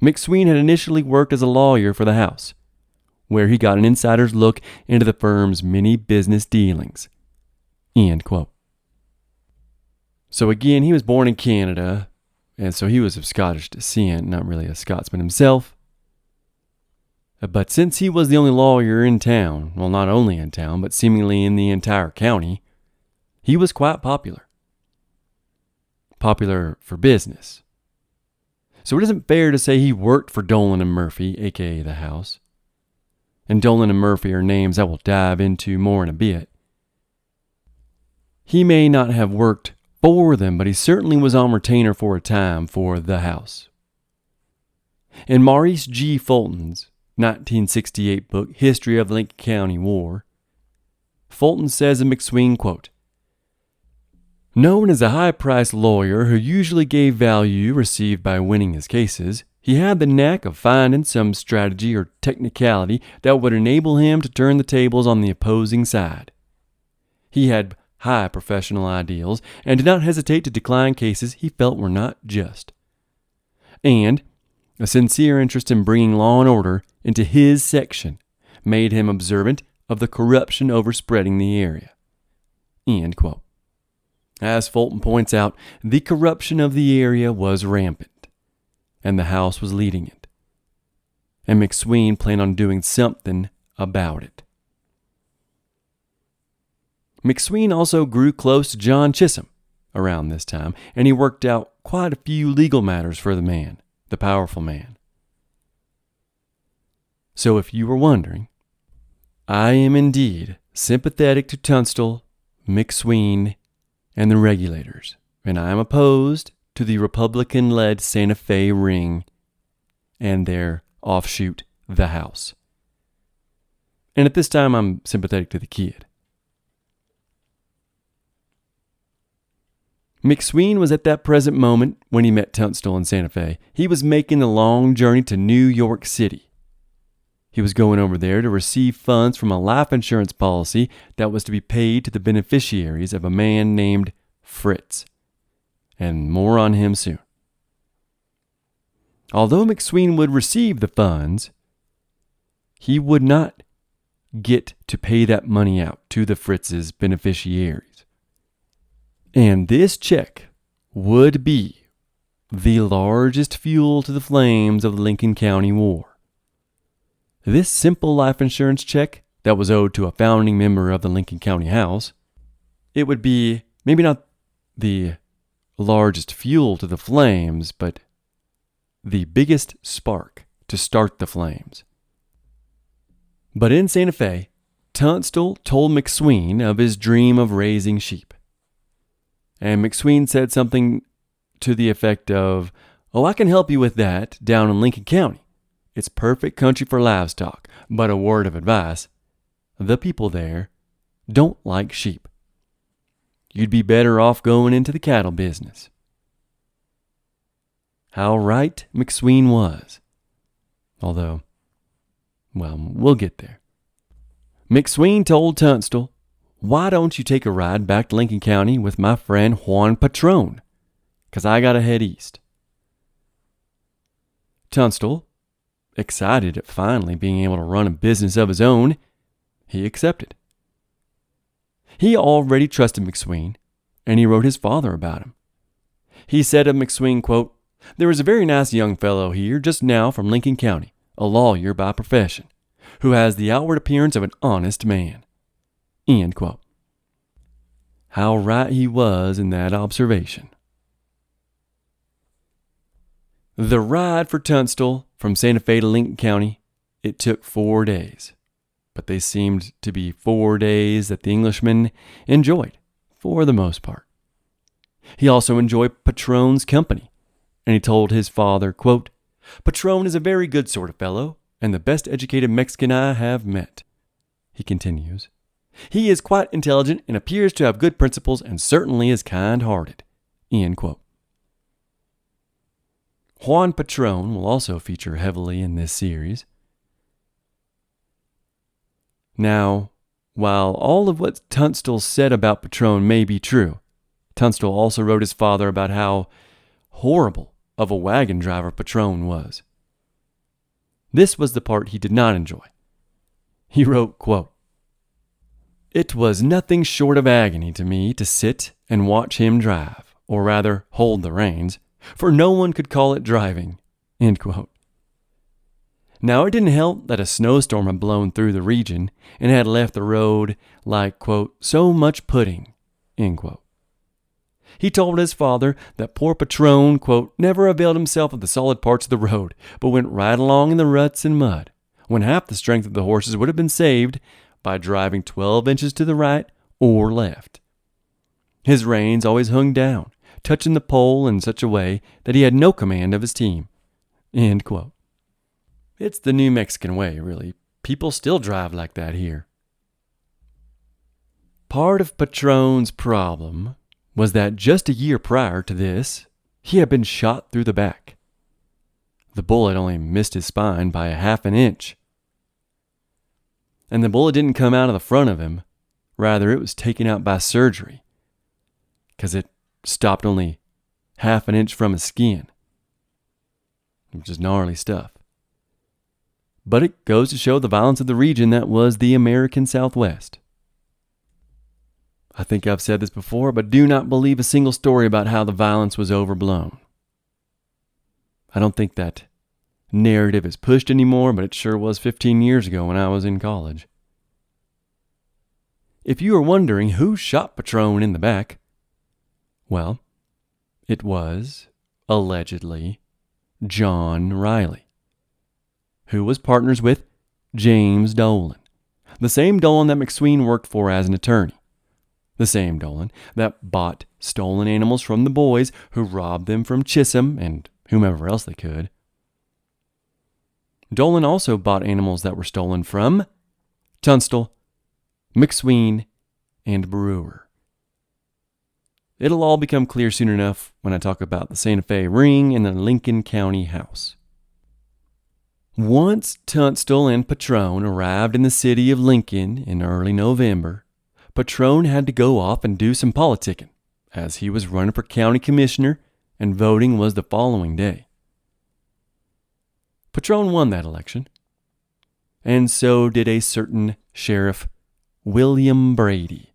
McSween had initially worked as a lawyer for the house, where he got an insider's look into the firm's many business dealings." End quote. So again, he was born in Canada, and so he was of Scottish descent, not really a Scotsman himself. But since he was the only lawyer in town, well, not only in town, but seemingly in the entire county, he was quite popular. Popular for business. So it isn't fair to say he worked for Dolan and Murphy, aka the house. And Dolan and Murphy are names I will dive into more in a bit. He may not have worked for them, but he certainly was on retainer for a time for the house. In Maurice G. Fulton's 1968 book, History of the Lincoln County War, Fulton says of McSween, quote, known as a high-priced lawyer who usually gave value received by winning his cases, he had the knack of finding some strategy or technicality that would enable him to turn the tables on the opposing side. He had high professional ideals and did not hesitate to decline cases he felt were not just. And a sincere interest in bringing law and order into his section made him observant of the corruption overspreading the area. End quote. As Fulton points out, the corruption of the area was rampant, and the House was leading it. And McSween planned on doing something about it. McSween also grew close to John Chisholm around this time, and he worked out quite a few legal matters for the man, the powerful man. So if you were wondering, I am indeed sympathetic to Tunstall, McSween, and the regulators, and I am opposed to the Republican-led Santa Fe Ring and their offshoot, the House. And at this time, I'm sympathetic to the kid. McSween was at that present moment when he met Tunstall in Santa Fe. He was making the long journey to New York City. He was going over there to receive funds from a life insurance policy that was to be paid to the beneficiaries of a man named Fritz. And more on him soon. Although McSween would receive the funds, he would not get to pay that money out to the Fritz's beneficiaries. And this check would be the largest fuel to the flames of the Lincoln County War. This simple life insurance check that was owed to a founding member of the Lincoln County House, it would be maybe not the largest fuel to the flames, but the biggest spark to start the flames. But in Santa Fe, Tunstall told McSween of his dream of raising sheep. And McSween said something to the effect of, "Oh, I can help you with that down in Lincoln County. It's perfect country for livestock, but a word of advice, the people there don't like sheep. You'd be better off going into the cattle business." How right McSween was. Although, well, we'll get there. McSween told Tunstall, "Why don't you take a ride back to Lincoln County with my friend Juan Patron? 'Cause I gotta head east." Tunstall, excited at finally being able to run a business of his own, he accepted. He already trusted McSween, and he wrote his father about him. He said of McSween, quote, "There is a very nice young fellow here just now from Lincoln County, a lawyer by profession, who has the outward appearance of an honest man." End quote. How right he was in that observation. The ride for Tunstall from Santa Fe to Lincoln County, it took 4 days. But they seemed to be 4 days that the Englishman enjoyed, for the most part. He also enjoyed Patron's company, and he told his father, quote, "Patron is a very good sort of fellow, and the best educated Mexican I have met." He continues, "He is quite intelligent and appears to have good principles and certainly is kind-hearted." End quote. Juan Patron will also feature heavily in this series. Now, while all of what Tunstall said about Patron may be true, Tunstall also wrote his father about how horrible of a wagon driver Patron was. This was the part he did not enjoy. He wrote, quote, "It was nothing short of agony to me to sit and watch him drive, or rather hold the reins, for no one could call it driving." End quote. Now, it didn't help that a snowstorm had blown through the region and had left the road like, quote, "so much pudding." End quote. He told his father that poor Patron, quote, "never availed himself of the solid parts of the road, but went right along in the ruts and mud, when half the strength of the horses would have been saved by driving 12 inches to the right or left. His reins always hung down, touching the pole in such a way that he had no command of his team." End quote. It's the New Mexican way, really. People still drive like that here. Part of Patron's problem was that just a year prior to this, he had been shot through the back. The bullet only missed his spine by a half an inch. And the bullet didn't come out of the front of him. Rather, it was taken out by surgery, because it stopped only half an inch from his skin, which is gnarly stuff. But it goes to show the violence of the region that was the American Southwest. I think I've said this before, but do not believe a single story about how the violence was overblown. I don't think that narrative is pushed anymore, but it sure was 15 years ago when I was in college. If you are wondering who shot Patron in the back, well, it was, allegedly, John Riley, who was partners with James Dolan, the same Dolan that McSween worked for as an attorney, the same Dolan that bought stolen animals from the boys who robbed them from Chisholm and whomever else they could. Dolan also bought animals that were stolen from Tunstall, McSween, and Brewer. It'll all become clear soon enough when I talk about the Santa Fe ring and the Lincoln County house. Once Tunstall and Patron arrived in the city of Lincoln in early November, Patron had to go off and do some politicking, as he was running for county commissioner and voting was the following day. Patron won that election, and so did a certain Sheriff William Brady.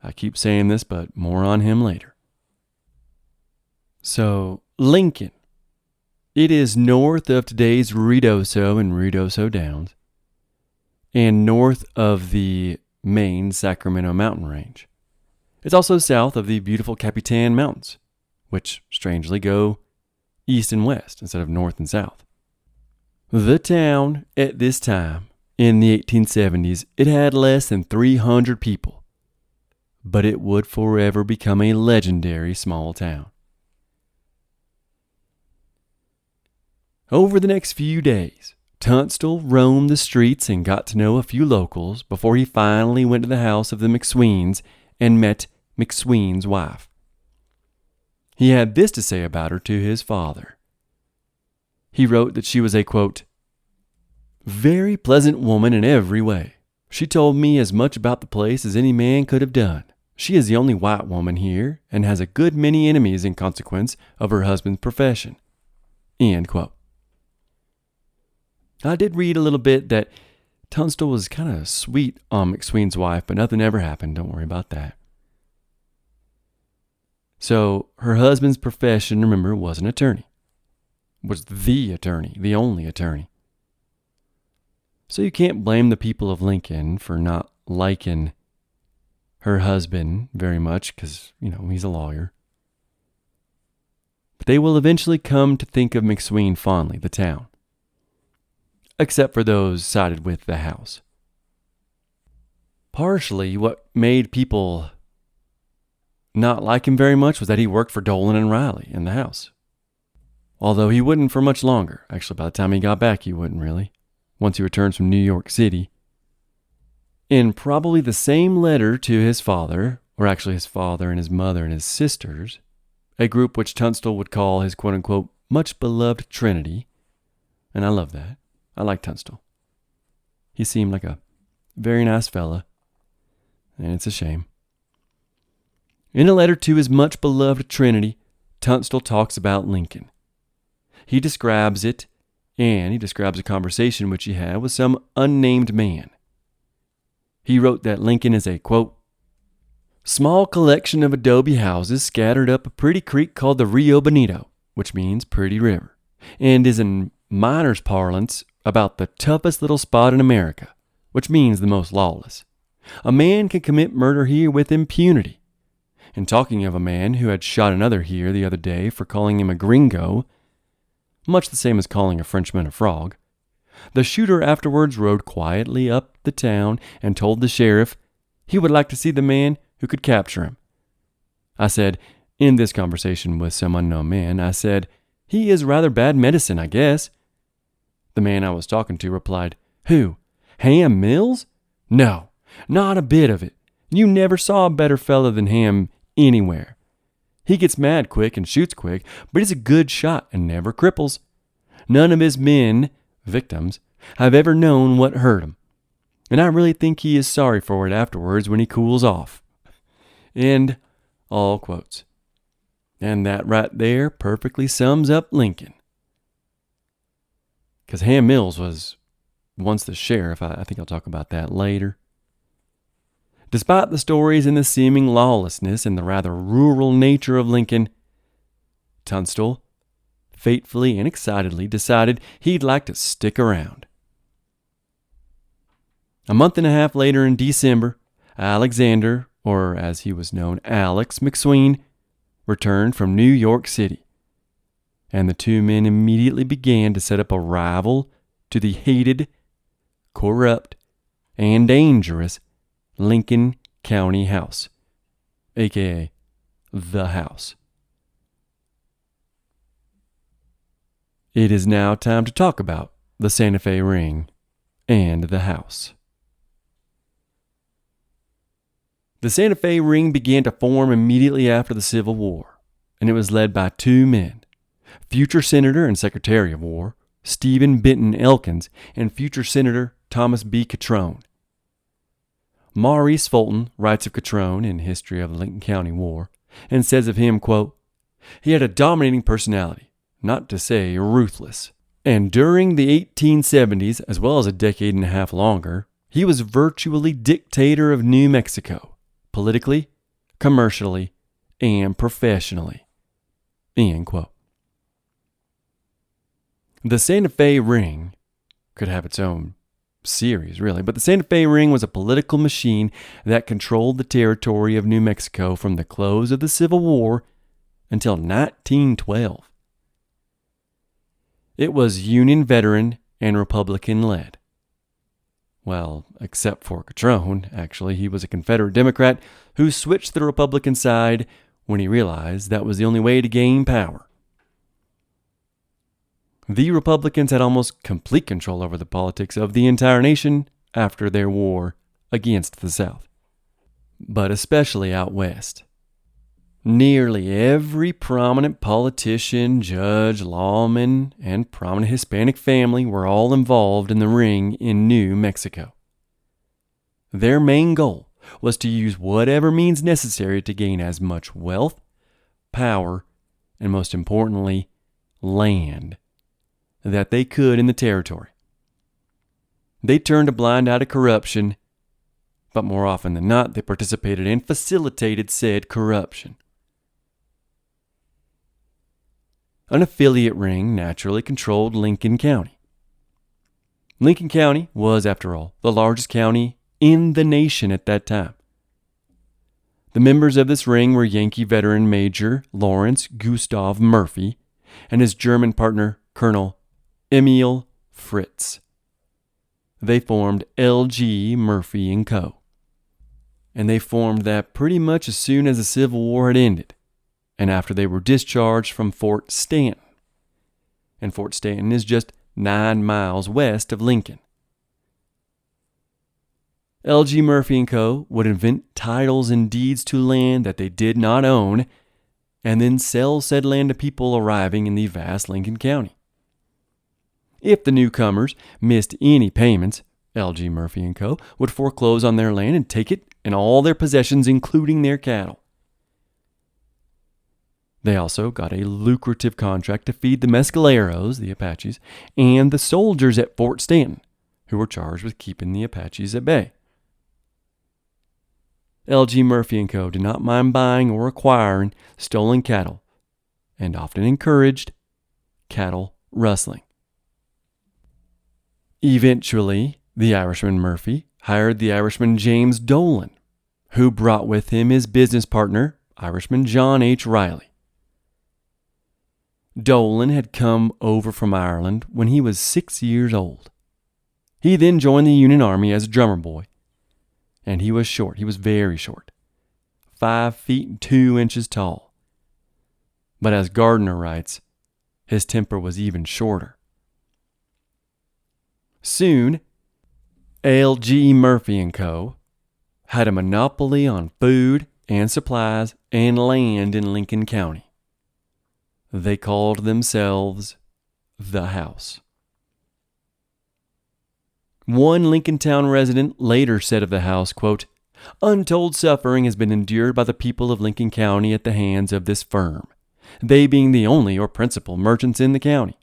I keep saying this, but more on him later. So, Lincoln. It is north of today's Ruidoso and Ruidoso Downs, and north of the main Sacramento mountain range. It's also south of the beautiful Capitan Mountains, which strangely go east and west instead of north and south. The town, at this time, in the 1870s, it had less than 300 people, but it would forever become a legendary small town. Over the next few days, Tunstall roamed the streets and got to know a few locals before he finally went to the house of the McSweens and met McSween's wife. He had this to say about her to his father. He wrote that she was a, quote, very pleasant woman in every way. She told me as much about the place as any man could have done. She is the only white woman here and has a good many enemies in consequence of her husband's profession. End quote. I did read a little bit that Tunstall was kind of sweet on McSween's wife, but nothing ever happened. Don't worry about that. So her husband's profession, remember, was an attorney. Was the attorney, the only attorney. So you can't blame the people of Lincoln for not liking her husband very much because, he's a lawyer. But they will eventually come to think of McSween fondly, the town. Except for those sided with the house. Partially, what made people not like him very much was that he worked for Dolan and Riley in the house. Although he wouldn't for much longer. Actually, by the time he got back, he wouldn't really. Once he returns from New York City. In probably the same letter to his father, or actually his father and his mother and his sisters, a group which Tunstall would call his quote-unquote much-beloved Trinity. And I love that. I like Tunstall. He seemed like a very nice fella, and it's a shame. In a letter to his much-beloved Trinity, Tunstall talks about Lincoln. He describes it, and he describes a conversation which he had with some unnamed man. He wrote that Lincoln is a, quote, small collection of adobe houses scattered up a pretty creek called the Rio Bonito, which means pretty river, and is in miners' parlance about the toughest little spot in America, which means the most lawless. A man can commit murder here with impunity. And talking of a man who had shot another here the other day for calling him a gringo, much the same as calling a Frenchman a frog, the shooter afterwards rode quietly up the town and told the sheriff he would like to see the man who could capture him. I said, in this conversation with some unknown man, I said, he is rather bad medicine, I guess. The man I was talking to replied, "Who? Ham Mills? No, not a bit of it. You never saw a better fellow than Ham anywhere. He gets mad quick and shoots quick, but he's a good shot and never cripples. None of his men, victims, have ever known what hurt him. And I really think he is sorry for it afterwards when he cools off." End all quotes. And that right there perfectly sums up Lincoln. Because Ham Mills was once the sheriff. I think I'll talk about that later. Despite the stories and the seeming lawlessness and the rather rural nature of Lincoln, Tunstall fatefully and excitedly decided he'd like to stick around. A month and a half later in December, Alexander, or as he was known, Alex McSween, returned from New York City, and the two men immediately began to set up a rival to the hated, corrupt, and dangerous Lincoln County House, aka the House. It is now time to talk about the Santa Fe Ring and the House. The Santa Fe Ring began to form immediately after the Civil War, and it was led by two men, future Senator and Secretary of War Stephen Benton Elkins and future Senator Thomas B. Catrone. Maurice Fulton writes of Catrone in History of the Lincoln County War and says of him, quote, "He had a dominating personality, not to say ruthless. And during the 1870s, as well as a decade and a half longer, he was virtually dictator of New Mexico, politically, commercially, and professionally." End quote. The Santa Fe Ring could have its own series, really, but the Santa Fe Ring was a political machine that controlled the territory of New Mexico from the close of the Civil War until 1912. It was Union veteran and Republican led. Well, except for Catrone, actually. He was a Confederate Democrat who switched to the Republican side when he realized that was the only way to gain power. The Republicans had almost complete control over the politics of the entire nation after their war against the South, but especially out west. Nearly every prominent politician, judge, lawman, and prominent Hispanic family were all involved in the ring in New Mexico. Their main goal was to use whatever means necessary to gain as much wealth, power, and most importantly, land that they could in the territory. They turned a blind eye to corruption, but more often than not, they participated and facilitated said corruption. An affiliate ring naturally controlled Lincoln County. Lincoln County was, after all, the largest county in the nation at that time. The members of this ring were Yankee veteran Major Lawrence Gustav Murphy and his German partner, Colonel Emil Fritz. They formed L.G. Murphy & Co. And they formed that pretty much as soon as the Civil War had ended, and after they were discharged from Fort Stanton. And Fort Stanton is just 9 miles west of Lincoln. L.G. Murphy & Co. would invent titles and deeds to land that they did not own, and then sell said land to people arriving in the vast Lincoln County. If the newcomers missed any payments, L.G. Murphy & Co. would foreclose on their land and take it and all their possessions, including their cattle. They also got a lucrative contract to feed the Mescaleros, the Apaches, and the soldiers at Fort Stanton, who were charged with keeping the Apaches at bay. L.G. Murphy & Co. did not mind buying or acquiring stolen cattle, and often encouraged cattle rustling. Eventually, the Irishman Murphy hired the Irishman James Dolan, who brought with him his business partner, Irishman John H. Riley. Dolan had come over from Ireland when he was 6 years old. He then joined the Union Army as a drummer boy, and he was short. He was very short, 5 feet and 2 inches tall. But as Gardner writes, his temper was even shorter. Soon, L.G. Murphy & Co. had a monopoly on food and supplies and land in Lincoln County. They called themselves the House. One Lincoln Town resident later said of the House, quote, "Untold suffering has been endured by the people of Lincoln County at the hands of this firm, they being the only or principal merchants in the county.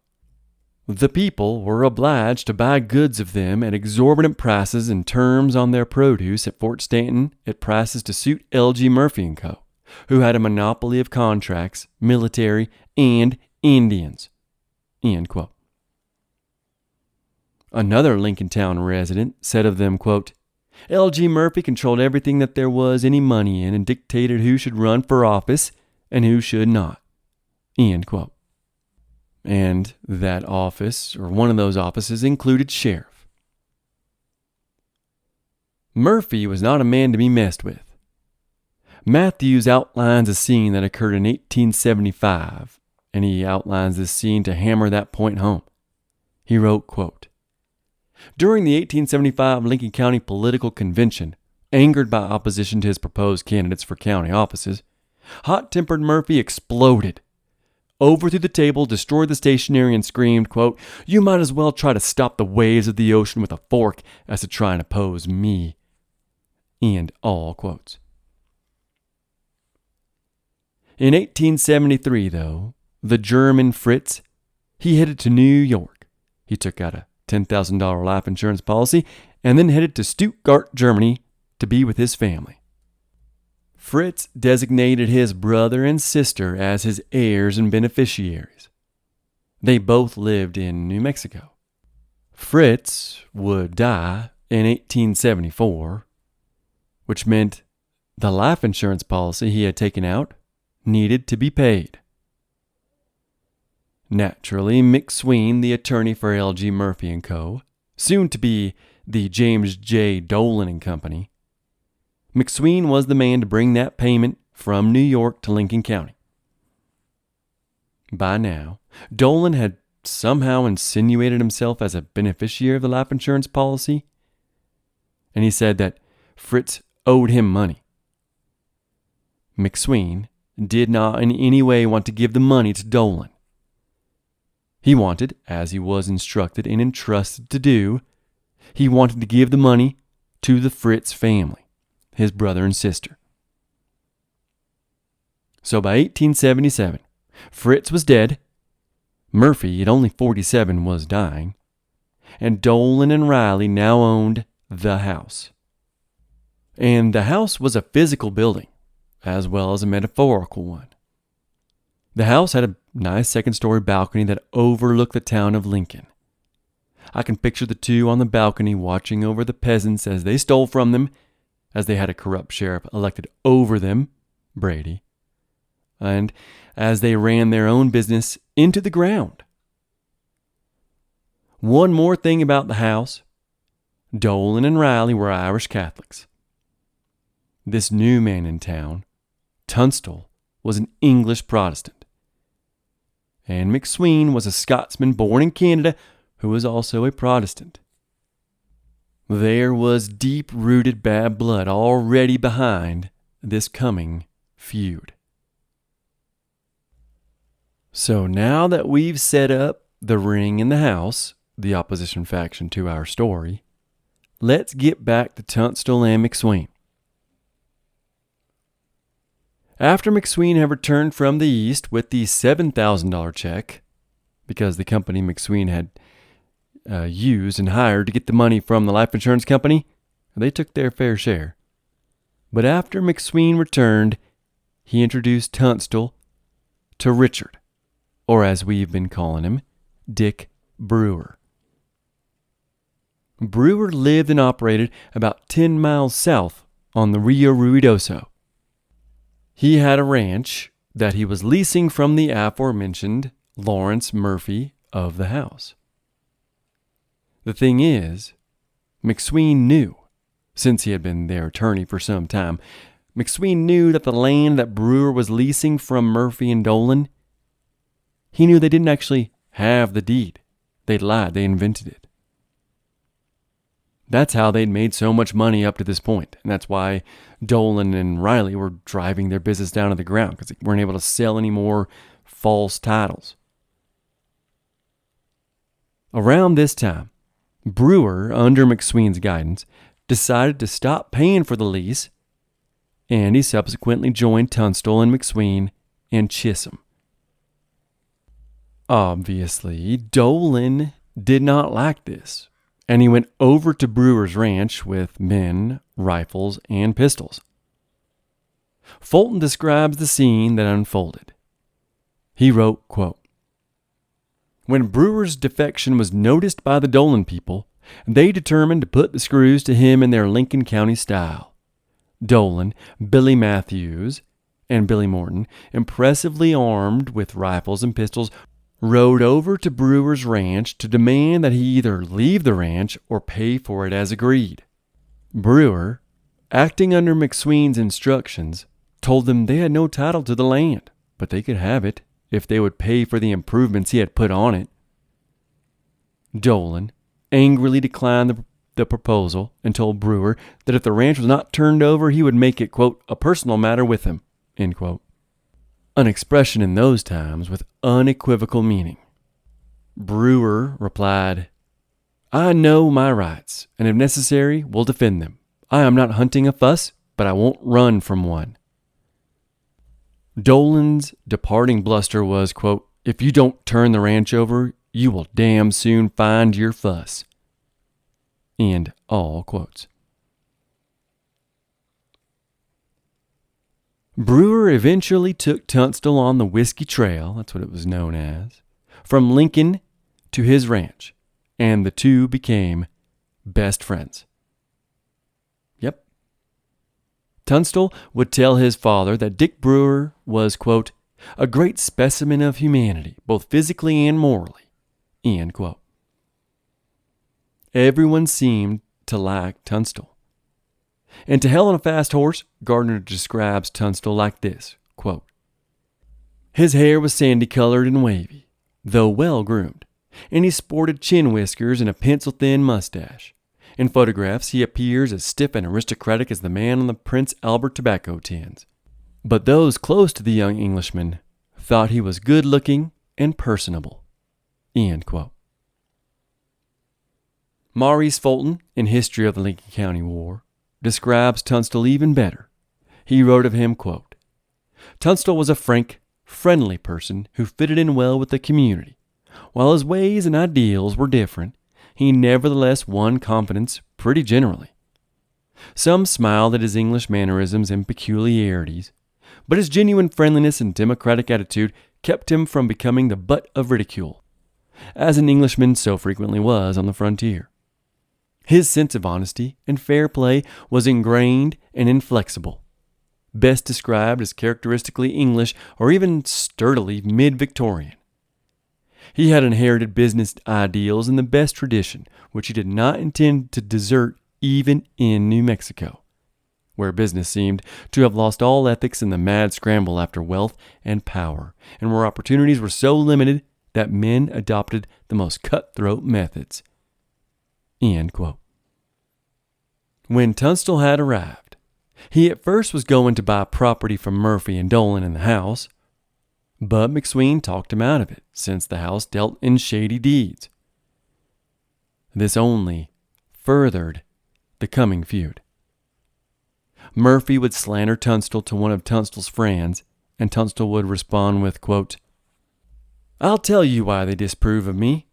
The people were obliged to buy goods of them at exorbitant prices and terms on their produce at Fort Stanton at prices to suit L.G. Murphy & Co., who had a monopoly of contracts, military, and Indians." End quote. Another Lincoln Town resident said of them, quote, "L.G. Murphy controlled everything that there was any money in and dictated who should run for office and who should not." End quote. And that office, or one of those offices, included sheriff. Murphy was not a man to be messed with. Matthews outlines a scene that occurred in 1875, and he outlines this scene to hammer that point home. He wrote, quote, "During the 1875 Lincoln County political convention, angered by opposition to his proposed candidates for county offices, hot-tempered Murphy exploded, overthrew the table, destroyed the stationery, and screamed, quote, 'You might as well try to stop the waves of the ocean with a fork as to try and oppose me.' End all quotes. In 1873, though, the German Fritz, he headed to New York. He took out a $10,000 life insurance policy and then headed to Stuttgart, Germany, to be with his family. Fritz designated his brother and sister as his heirs and beneficiaries. They both lived in New Mexico. Fritz would die in 1874, which meant the life insurance policy he had taken out needed to be paid. Naturally, McSween, the attorney for L.G. Murphy & Co., soon to be the James J. Dolan & Company, McSween was the man to bring that payment from New York to Lincoln County. By now, Dolan had somehow insinuated himself as a beneficiary of the life insurance policy, and he said that Fritz owed him money. McSween did not in any way want to give the money to Dolan. He wanted, as he was instructed and entrusted to do, he wanted to give the money to the Fritz family, his brother and sister. So by 1877, Fritz was dead, Murphy, at only 47, was dying, and Dolan and Riley now owned the house. And the house was a physical building, as well as a metaphorical one. The house had a nice second-story balcony that overlooked the town of Lincoln. I can picture the two on the balcony watching over the peasants as they stole from them, as they had a corrupt sheriff elected over them, Brady, and as they ran their own business into the ground. One more thing about the house. Dolan and Riley were Irish Catholics. This new man in town, Tunstall, was an English Protestant. And McSween was a Scotsman born in Canada who was also a Protestant. There was deep-rooted bad blood already behind this coming feud. So now that we've set up the ring in the house, the opposition faction to our story, let's get back to Tunstall and McSween. After McSween had returned from the East with the $7,000 check, because the company McSween had used and hired to get the money from the life insurance company, they took their fair share. But after McSween returned, he introduced Tunstall to Richard, or as we've been calling him, Dick Brewer. Brewer lived and operated about 10 miles south on the Rio Ruidoso. He had a ranch that he was leasing from the aforementioned Lawrence Murphy of the house. The thing is, McSween knew, since he had been their attorney for some time, McSween knew that the land that Brewer was leasing from Murphy and Dolan, he knew they didn't actually have the deed. They lied, they invented it. That's how they'd made so much money up to this point, and that's why Dolan and Riley were driving their business down to the ground, because they weren't able to sell any more false titles. Around this time, Brewer, under McSween's guidance, decided to stop paying for the lease, and he subsequently joined Tunstall and McSween in Chisholm. Obviously, Dolan did not like this, and he went over to Brewer's ranch with men, rifles, and pistols. Fulton describes the scene that unfolded. He wrote, quote, "When Brewer's defection was noticed by the Dolan people, they determined to put the screws to him in their Lincoln County style. Dolan, Billy Matthews, and Billy Morton, impressively armed with rifles and pistols, rode over to Brewer's ranch to demand that he either leave the ranch or pay for it as agreed. Brewer, acting under McSween's instructions, told them they had no title to the land, but they could have it if they would pay for the improvements he had put on it. Dolan angrily declined the proposal and told Brewer that if the ranch was not turned over, he would make it, quote, a personal matter with him, end quote. An expression in those times with unequivocal meaning. Brewer replied, "I know my rights, and if necessary, will defend them. I am not hunting a fuss, but I won't run from one." Dolan's departing bluster was, quote, "If you don't turn the ranch over, you will damn soon find your fuss." End all quotes. Brewer eventually took Tunstall on the Whiskey Trail, that's what it was known as, from Lincoln to his ranch, and the two became best friends. Yep. Tunstall would tell his father that Dick Brewer was, quote, "a great specimen of humanity, both physically and morally," end quote. Everyone seemed to like Tunstall. And to hell on a fast horse, Gardner describes Tunstall like this, quote, "His hair was sandy-colored and wavy, though well-groomed, and he sported chin whiskers and a pencil-thin mustache. In photographs, he appears as stiff and aristocratic as the man on the Prince Albert tobacco tins. But those close to the young Englishman thought he was good-looking and personable," end quote. Maurice Fulton, in History of the Lincoln County War, describes Tunstall even better. He wrote of him, quote, "Tunstall was a frank, friendly person who fitted in well with the community. While his ways and ideals were different, he nevertheless won confidence pretty generally. Some smiled at his English mannerisms and peculiarities, but his genuine friendliness and democratic attitude kept him from becoming the butt of ridicule, as an Englishman so frequently was on the frontier. His sense of honesty and fair play was ingrained and inflexible, best described as characteristically English or even sturdily mid-Victorian. He had inherited business ideals in the best tradition, which he did not intend to desert even in New Mexico, where business seemed to have lost all ethics in the mad scramble after wealth and power, and where opportunities were so limited that men adopted the most cutthroat methods." End quote. When Tunstall had arrived, he at first was going to buy property from Murphy and Dolan in the house, but McSween talked him out of it, since the house dealt in shady deeds. This only furthered the coming feud. Murphy would slander Tunstall to one of Tunstall's friends, and Tunstall would respond with, quote, "I'll tell you why they disapprove of me.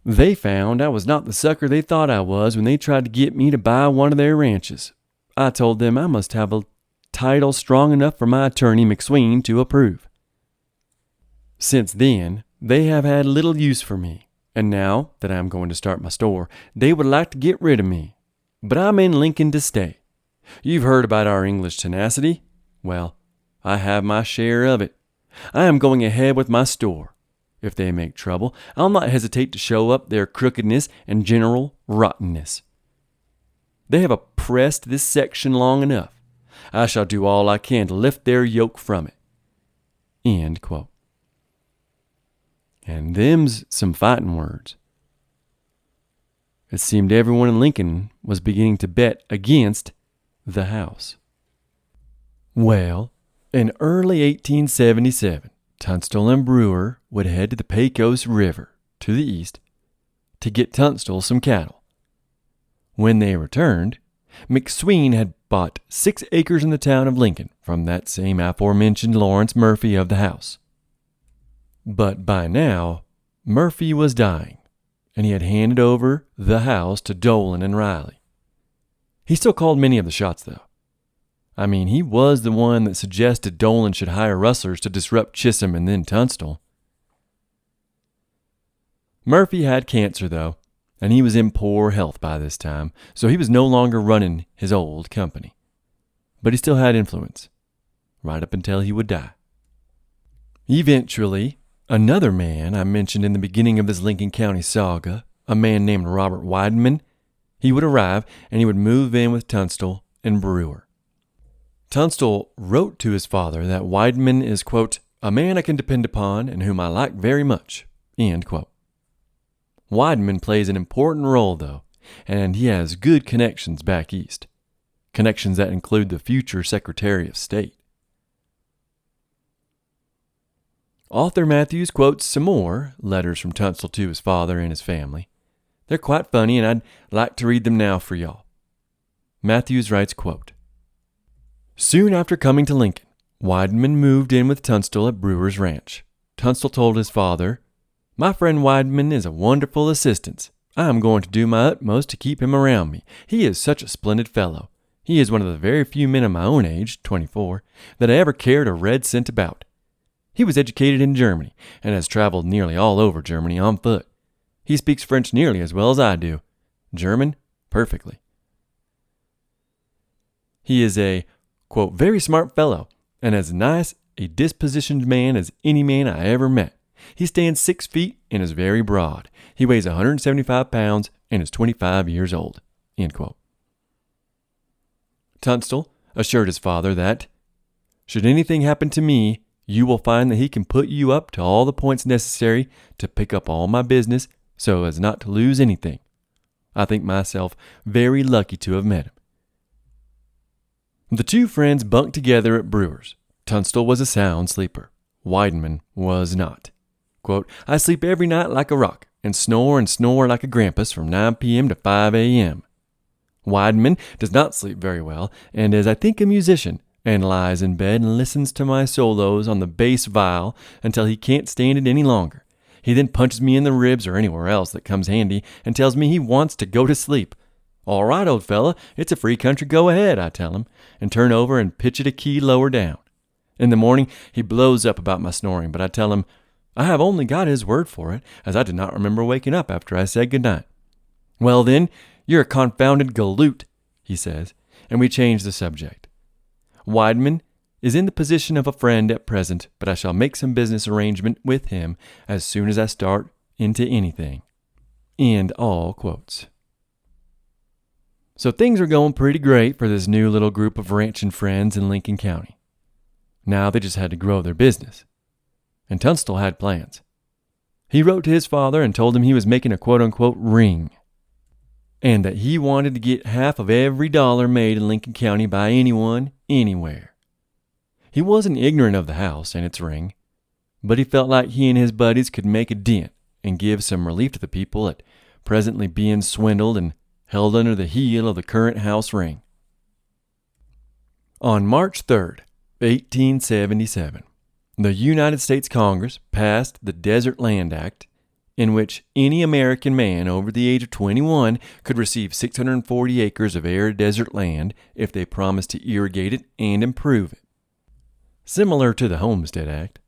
They found I was not the sucker they thought I was when they tried to get me to buy one of their ranches. I told them I must have a title strong enough for my attorney, McSween, to approve. Since then, they have had little use for me, and now that I am going to start my store, they would like to get rid of me. But I'm in Lincoln to stay. You've heard about our English tenacity? Well, I have my share of it. I am going ahead with my store. If they make trouble, I'll not hesitate to show up their crookedness and general rottenness. They have oppressed this section long enough. I shall do all I can to lift their yoke from it." End quote. And them's some fighting words. It seemed everyone in Lincoln was beginning to bet against the house. Well, in early 1877, Tunstall and Brewer would head to the Pecos River to the east to get Tunstall some cattle. When they returned, McSween had bought 6 acres in the town of Lincoln from that same aforementioned Lawrence Murphy of the house. But by now, Murphy was dying, and he had handed over the house to Dolan and Riley. He still called many of the shots, though. I mean, he was the one that suggested Dolan should hire rustlers to disrupt Chisholm and then Tunstall. Murphy had cancer, though, and he was in poor health by this time, so he was no longer running his old company. But he still had influence, right up until he would die. Eventually, another man I mentioned in the beginning of this Lincoln County saga, a man named Robert Wideman, he would arrive and he would move in with Tunstall and Brewer. Tunstall wrote to his father that Wideman is, quote, a man I can depend upon and whom I like very much, end quote. Wideman plays an important role, though, and he has good connections back east. Connections that include the future Secretary of State. Author Matthews quotes some more letters from Tunstall to his father and his family. They're quite funny, and I'd like to read them now for y'all. Matthews writes, quote, soon after coming to Lincoln, Wideman moved in with Tunstall at Brewer's Ranch. Tunstall told his father, my friend Wideman is a wonderful assistance. I am going to do my utmost to keep him around me. He is such a splendid fellow. He is one of the very few men of my own age, 24, that I ever cared a red cent about. He was educated in Germany and has traveled nearly all over Germany on foot. He speaks French nearly as well as I do. German, perfectly. He is a, quote, very smart fellow and as nice a dispositioned man as any man I ever met. He stands 6 feet and is very broad. He weighs 175 pounds and is 25 years old, end quote. Tunstall assured his father that, should anything happen to me, you will find that he can put you up to all the points necessary to pick up all my business so as not to lose anything. I think myself very lucky to have met him. The two friends bunked together at Brewer's. Tunstall was a sound sleeper. Wideman was not. Quote, I sleep every night like a rock and snore like a grampus from 9 p.m. to 5 a.m. Wideman does not sleep very well and is, I think, a musician and lies in bed and listens to my solos on the bass viol until he can't stand it any longer. He then punches me in the ribs or anywhere else that comes handy and tells me he wants to go to sleep. All right, old fella, it's a free country, go ahead, I tell him, and turn over and pitch it a key lower down. In the morning, he blows up about my snoring, but I tell him I have only got his word for it, as I did not remember waking up after I said good night. Well then, you're a confounded galoot, he says, and we change the subject. Wideman is in the position of a friend at present, but I shall make some business arrangement with him as soon as I start into anything. End all quotes. So things are going pretty great for this new little group of ranching friends in Lincoln County. Now they just had to grow their business. And Tunstall had plans. He wrote to his father and told him he was making a quote-unquote ring, and that he wanted to get half of every dollar made in Lincoln County by anyone, anywhere. He wasn't ignorant of the house and its ring, but he felt like he and his buddies could make a dent and give some relief to the people at presently being swindled and held under the heel of the current house ring. On March 3rd, 1877, the United States Congress passed the Desert Land Act, in which any American man over the age of 21 could receive 640 acres of arid desert land if they promised to irrigate it and improve it. Similar to the Homestead Act.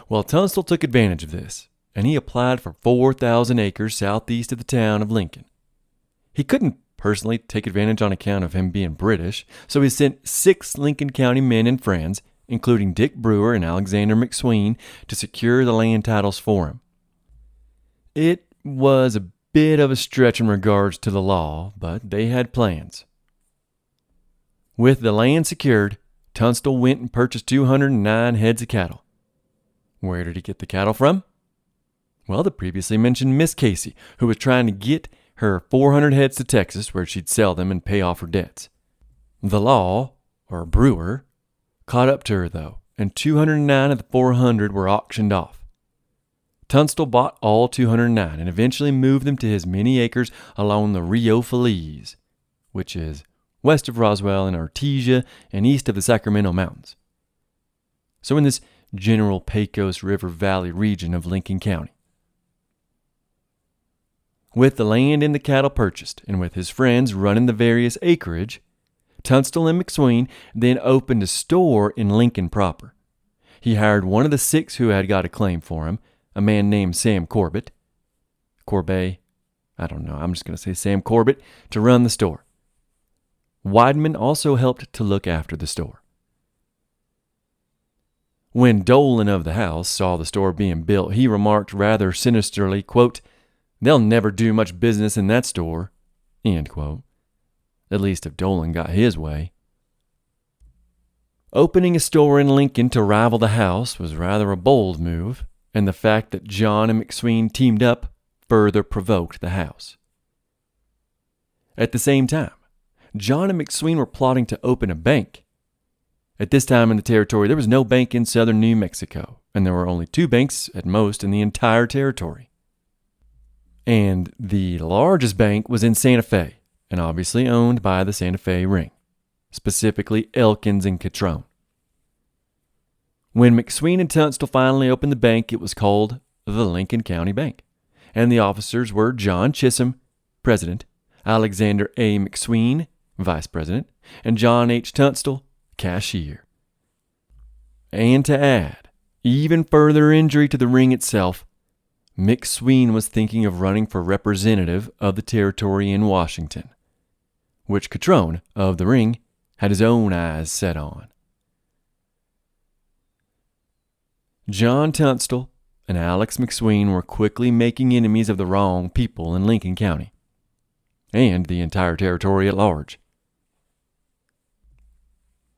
Well, Tunstall took advantage of this, and he applied for 4,000 acres southeast of the town of Lincoln. He couldn't personally take advantage on account of him being British, so he sent 6 Lincoln County men and friends, including Dick Brewer and Alexander McSween, to secure the land titles for him. It was a bit of a stretch in regards to the law, but they had plans. With the land secured, Tunstall went and purchased 209 heads of cattle. Where did he get the cattle from? Well, the previously mentioned Miss Casey, who was trying to get her 400 heads to Texas, where she'd sell them and pay off her debts. The law, or brewer, caught up to her, though, and 209 of the 400 were auctioned off. Tunstall bought all 209 and eventually moved them to his many acres along the Rio Feliz, which is west of Roswell and Artesia and east of the Sacramento Mountains. So in this general Pecos River Valley region of Lincoln County. With the land and the cattle purchased, and with his friends running the various acreage, Tunstall and McSween then opened a store in Lincoln proper. He hired one of the 6 who had got a claim for him, a man named Sam Corbett, I don't know, I'm just going to say Sam Corbett, to run the store. Weidman also helped to look after the store. When Dolan of the house saw the store being built, he remarked rather sinisterly, quote, "They'll never do much business in that store," end quote. At least if Dolan got his way. Opening a store in Lincoln to rival the house was rather a bold move, and the fact that John and McSween teamed up further provoked the house. At the same time, John and McSween were plotting to open a bank. At this time in the territory, there was no bank in southern New Mexico, and there were only 2 banks at most in the entire territory. And the largest bank was in Santa Fe, and obviously owned by the Santa Fe ring, specifically Elkins and Catrone. When McSween and Tunstall finally opened the bank, it was called the Lincoln County Bank, and the officers were John Chisholm, president, Alexander A. McSween, vice president, and John H. Tunstall, cashier. And to add even further injury to the ring itself, McSween was thinking of running for representative of the territory in Washington, which Catrone of the ring had his own eyes set on. John Tunstall and Alex McSween were quickly making enemies of the wrong people in Lincoln County, and the entire territory at large.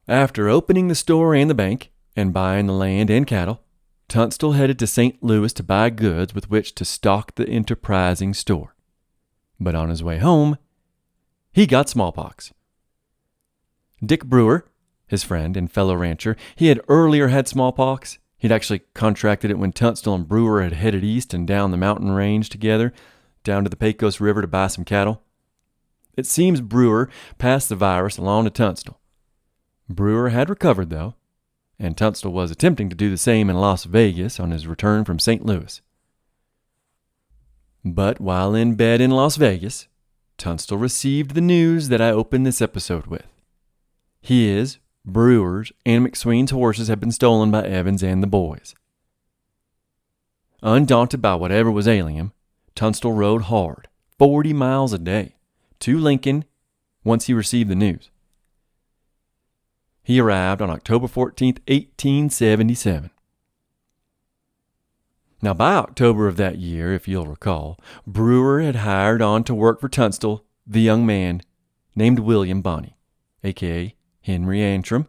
After opening the store and the bank, and buying the land and cattle, Tunstall headed to St. Louis to buy goods with which to stock the enterprising store. But on his way home, he got smallpox. Dick Brewer, his friend and fellow rancher, he had earlier had smallpox. He'd actually contracted it when Tunstall and Brewer had headed east and down the mountain range together, down to the Pecos River to buy some cattle. It seems Brewer passed the virus along to Tunstall. Brewer had recovered, though, and Tunstall was attempting to do the same in Las Vegas on his return from St. Louis. But while in bed in Las Vegas, Tunstall received the news that I opened this episode with. His, Brewer's, and McSween's horses had been stolen by Evans and the boys. Undaunted by whatever was ailing him, Tunstall rode hard, 40 miles a day, to Lincoln once he received the news. He arrived on October 14th, 1877. Now, by October of that year, if you'll recall, Brewer had hired on to work for Tunstall the young man named William Bonney, a.k.a. Henry Antrim,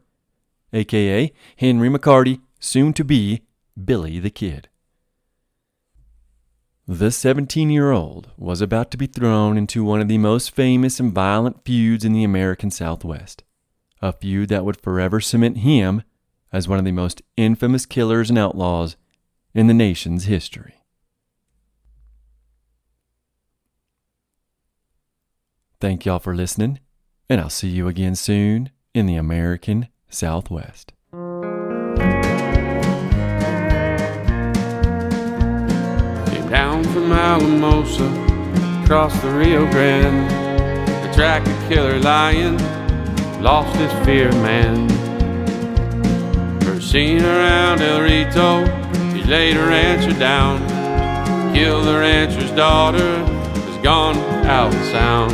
a.k.a. Henry McCarty, soon to be Billy the Kid. The 17-year-old was about to be thrown into one of the most famous and violent feuds in the American Southwest. A feud that would forever cement him as one of the most infamous killers and outlaws in the nation's history. Thank y'all for listening, and I'll see you again soon in the American Southwest. Came down from Alamosa, across the Rio Grande, to track a killer lion. Lost his fear of man. First seen around El Rito, he laid a rancher down. Killed the rancher's daughter, has gone out of sound.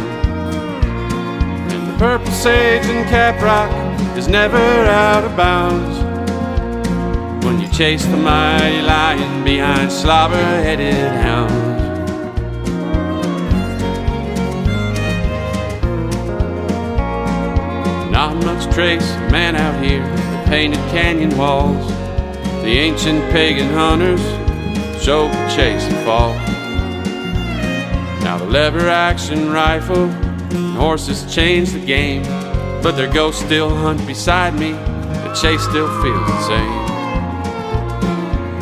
And the purple sage and caprock is never out of bounds when you chase the mighty lion behind slobber-headed hounds. Not much trace of man out here, the painted canyon walls. The ancient pagan hunters, so chase and fall. Now the lever action rifle and horses change the game, but their ghosts still hunt beside me. The chase still feels the same.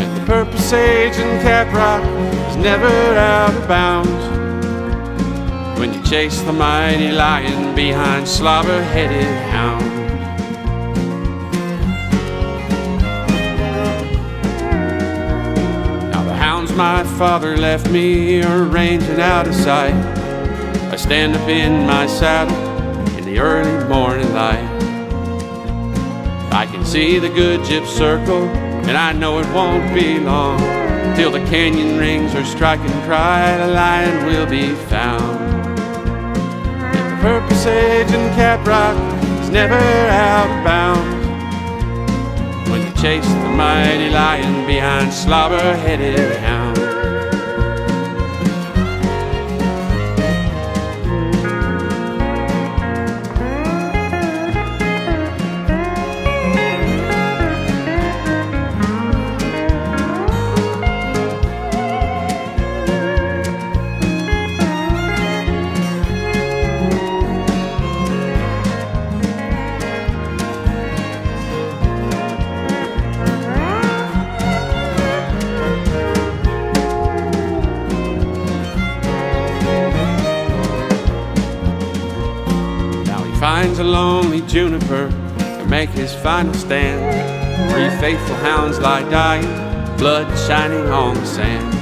And the purple sage and caprock is never out of bounds when you chase the mighty lion behind slobber-headed hounds. Now the hounds my father left me are ranging out of sight. I stand up in my saddle in the early morning light. I can see the good gyp circle, and I know it won't be long till the canyon rings are striking cry, the lion will be found. And the purple sage and caprock is never out of bounds when you chase the mighty lion behind slobber-headed hounds. Finds a lonely juniper to make his final stand. 3 faithful hounds lie dying, blood shining on the sand.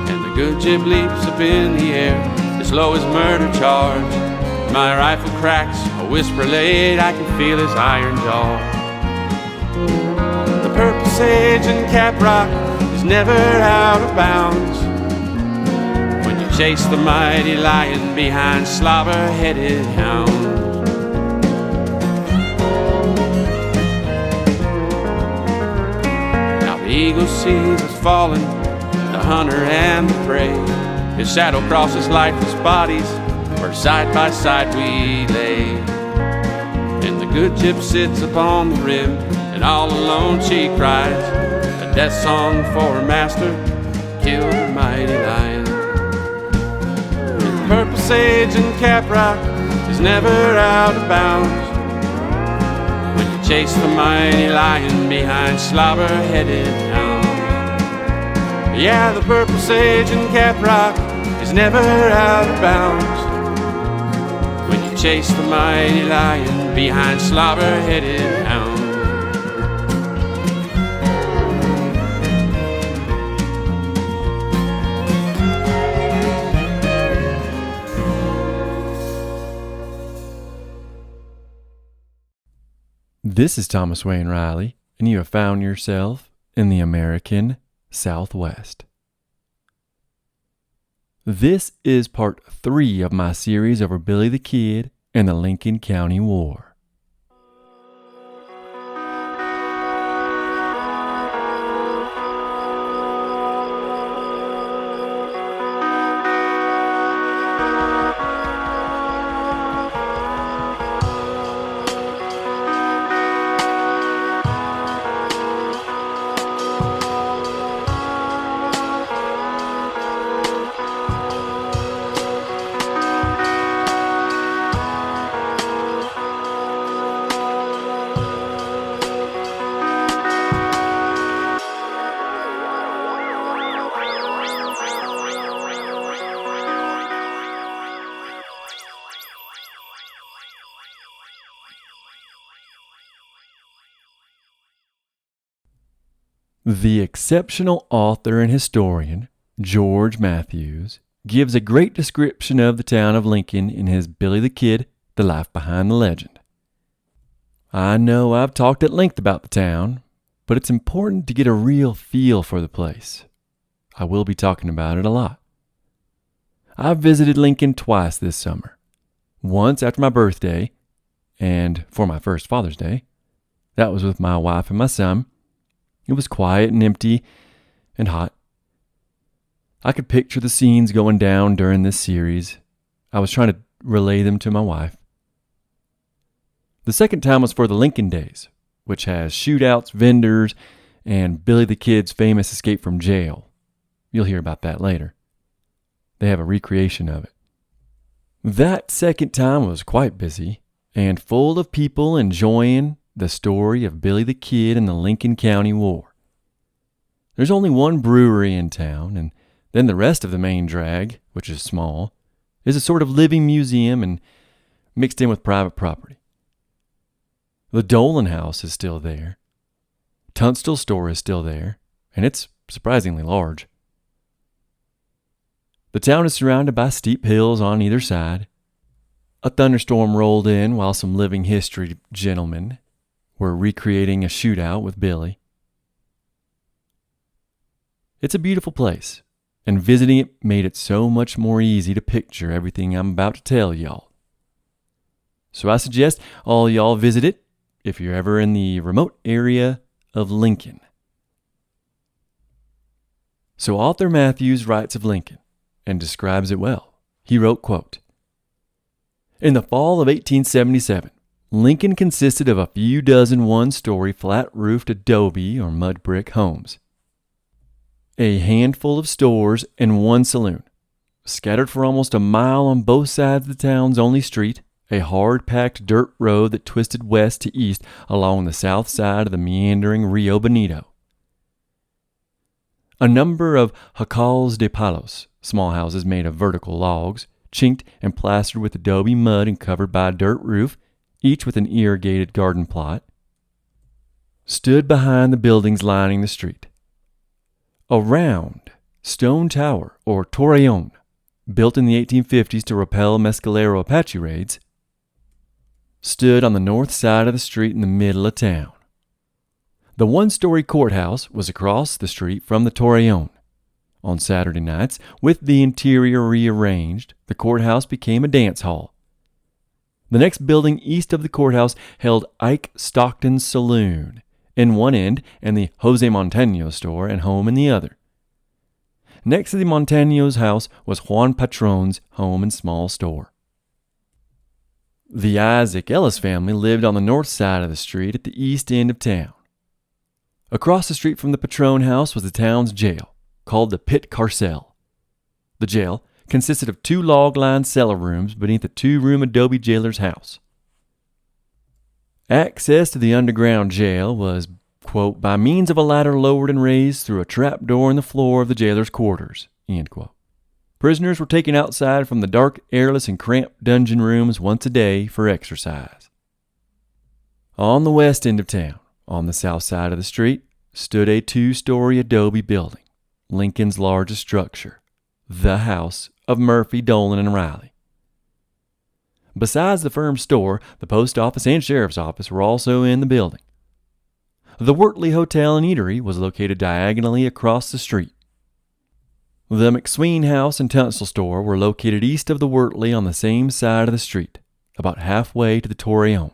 And the good gyp leaps up in the air, as low as murder charge. My rifle cracks, a whisper late, I can feel his iron jaw. The purple sage and caprock is never out of bounds when you chase the mighty lion behind slobber-headed hounds. Now the eagle sees us falling, the hunter and the prey. His shadow crosses lifeless bodies, where side by side we lay. And the good gyp sits upon the rim, and all alone she cries a death song for her master, killed the mighty lion. Purple sage and caprock is never out of bounds when you chase the mighty lion behind slobber-headed hounds. Yeah, the purple sage and caprock is never out of bounds when you chase the mighty lion behind slobber-headed hounds. This is Thomas Wayne Riley, and you have found yourself in the American Southwest. This is part 3 of my series over Billy the Kid and the Lincoln County War. The exceptional author and historian, George Matthews, gives a great description of the town of Lincoln in his Billy the Kid, The Life Behind the Legend. I know I've talked at length about the town, but it's important to get a real feel for the place. I will be talking about it a lot. I've visited Lincoln twice this summer. Once after my birthday, and for my first Father's Day. That was with my wife and my son. It was quiet and empty and hot. I could picture the scenes going down during this series. I was trying to relay them to my wife. The second time was for the Lincoln Days, which has shootouts, vendors, and Billy the Kid's famous escape from jail. You'll hear about that later. they have a recreation of it. That second time was quite busy and full of people enjoying the story of Billy the Kid and the Lincoln County War. There's only one brewery in town, and then the rest of the main drag, which is small, is a sort of living museum and mixed in with private property. The Dolan House is still there. Tunstall store is still there, and it's surprisingly large. The town is surrounded by steep hills on either side. A thunderstorm rolled in while some living history gentlemen were recreating a shootout with Billy. It's a beautiful place, and visiting it made it so much more easy to picture everything I'm about to tell y'all. So I suggest all y'all visit it if you're ever in the remote area of Lincoln. So author Matthews writes of Lincoln and describes it well. He wrote, quote, "In the fall of 1877, Lincoln consisted of a few dozen one-story flat-roofed adobe or mud brick homes, a handful of stores, and one saloon. Scattered for almost a mile on both sides of the town's only street, a hard-packed dirt road that twisted west to east along the south side of the meandering Rio Bonito. A number of jacals de palos, small houses made of vertical logs, chinked and plastered with adobe mud and covered by a dirt roof, each with an irrigated garden plot, stood behind the buildings lining the street. A round stone tower, or torreon, built in the 1850s to repel Mescalero Apache raids, stood on the north side of the street in the middle of town. The one-story courthouse was across the street from the torreon. On Saturday nights, with the interior rearranged, the courthouse became a dance hall. The next building east of the courthouse held Ike Stockton's saloon in one end and the Jose Montano store and home in the other. Next to the Montano's house was Juan Patron's home and small store. The Isaac Ellis family lived on the north side of the street at the east end of town. Across the street from the Patron house was the town's jail, called the Pit Carcel. The jail consisted of 2 log-lined cellar rooms beneath a 2-room adobe jailer's house. Access to the underground jail was, quote, by means of a ladder lowered and raised through a trapdoor in the floor of the jailer's quarters, end quote. Prisoners were taken outside from the dark, airless, and cramped dungeon rooms once a day for exercise. On the west end of town, on the south side of the street, stood a 2-story adobe building, Lincoln's largest structure, the house of Murphy, Dolan, and Riley. Besides the firm's store, the post office and sheriff's office were also in the building. The Wortley Hotel and Eatery was located diagonally across the street. The McSween house and Tunstall store were located east of the Wortley on the same side of the street, about halfway to the torreon.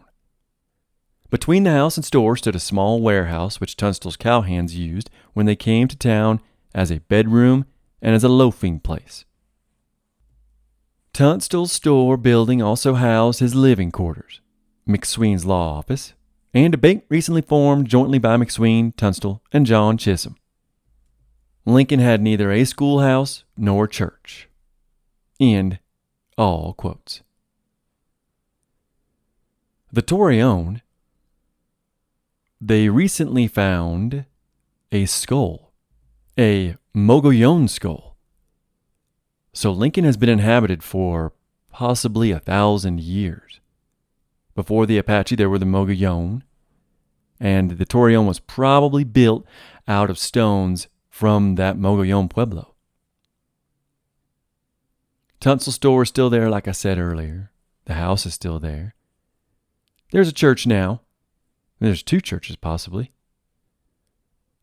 Between the house and store stood a small warehouse which Tunstall's cowhands used when they came to town as a bedroom and as a loafing place. Tunstall's store building also housed his living quarters, McSween's law office, and a bank recently formed jointly by McSween, Tunstall, and John Chisholm. Lincoln had neither a schoolhouse nor church. End all quotes. The torreon, they recently found a skull, a Mogollon skull. So Lincoln has been inhabited for possibly 1,000 years. Before the Apache, there were the Mogollon, and the torreon was probably built out of stones from that Mogollon Pueblo. Tunstall store is still there, like I said earlier. The house is still there. There's a church now. There's 2 churches, possibly.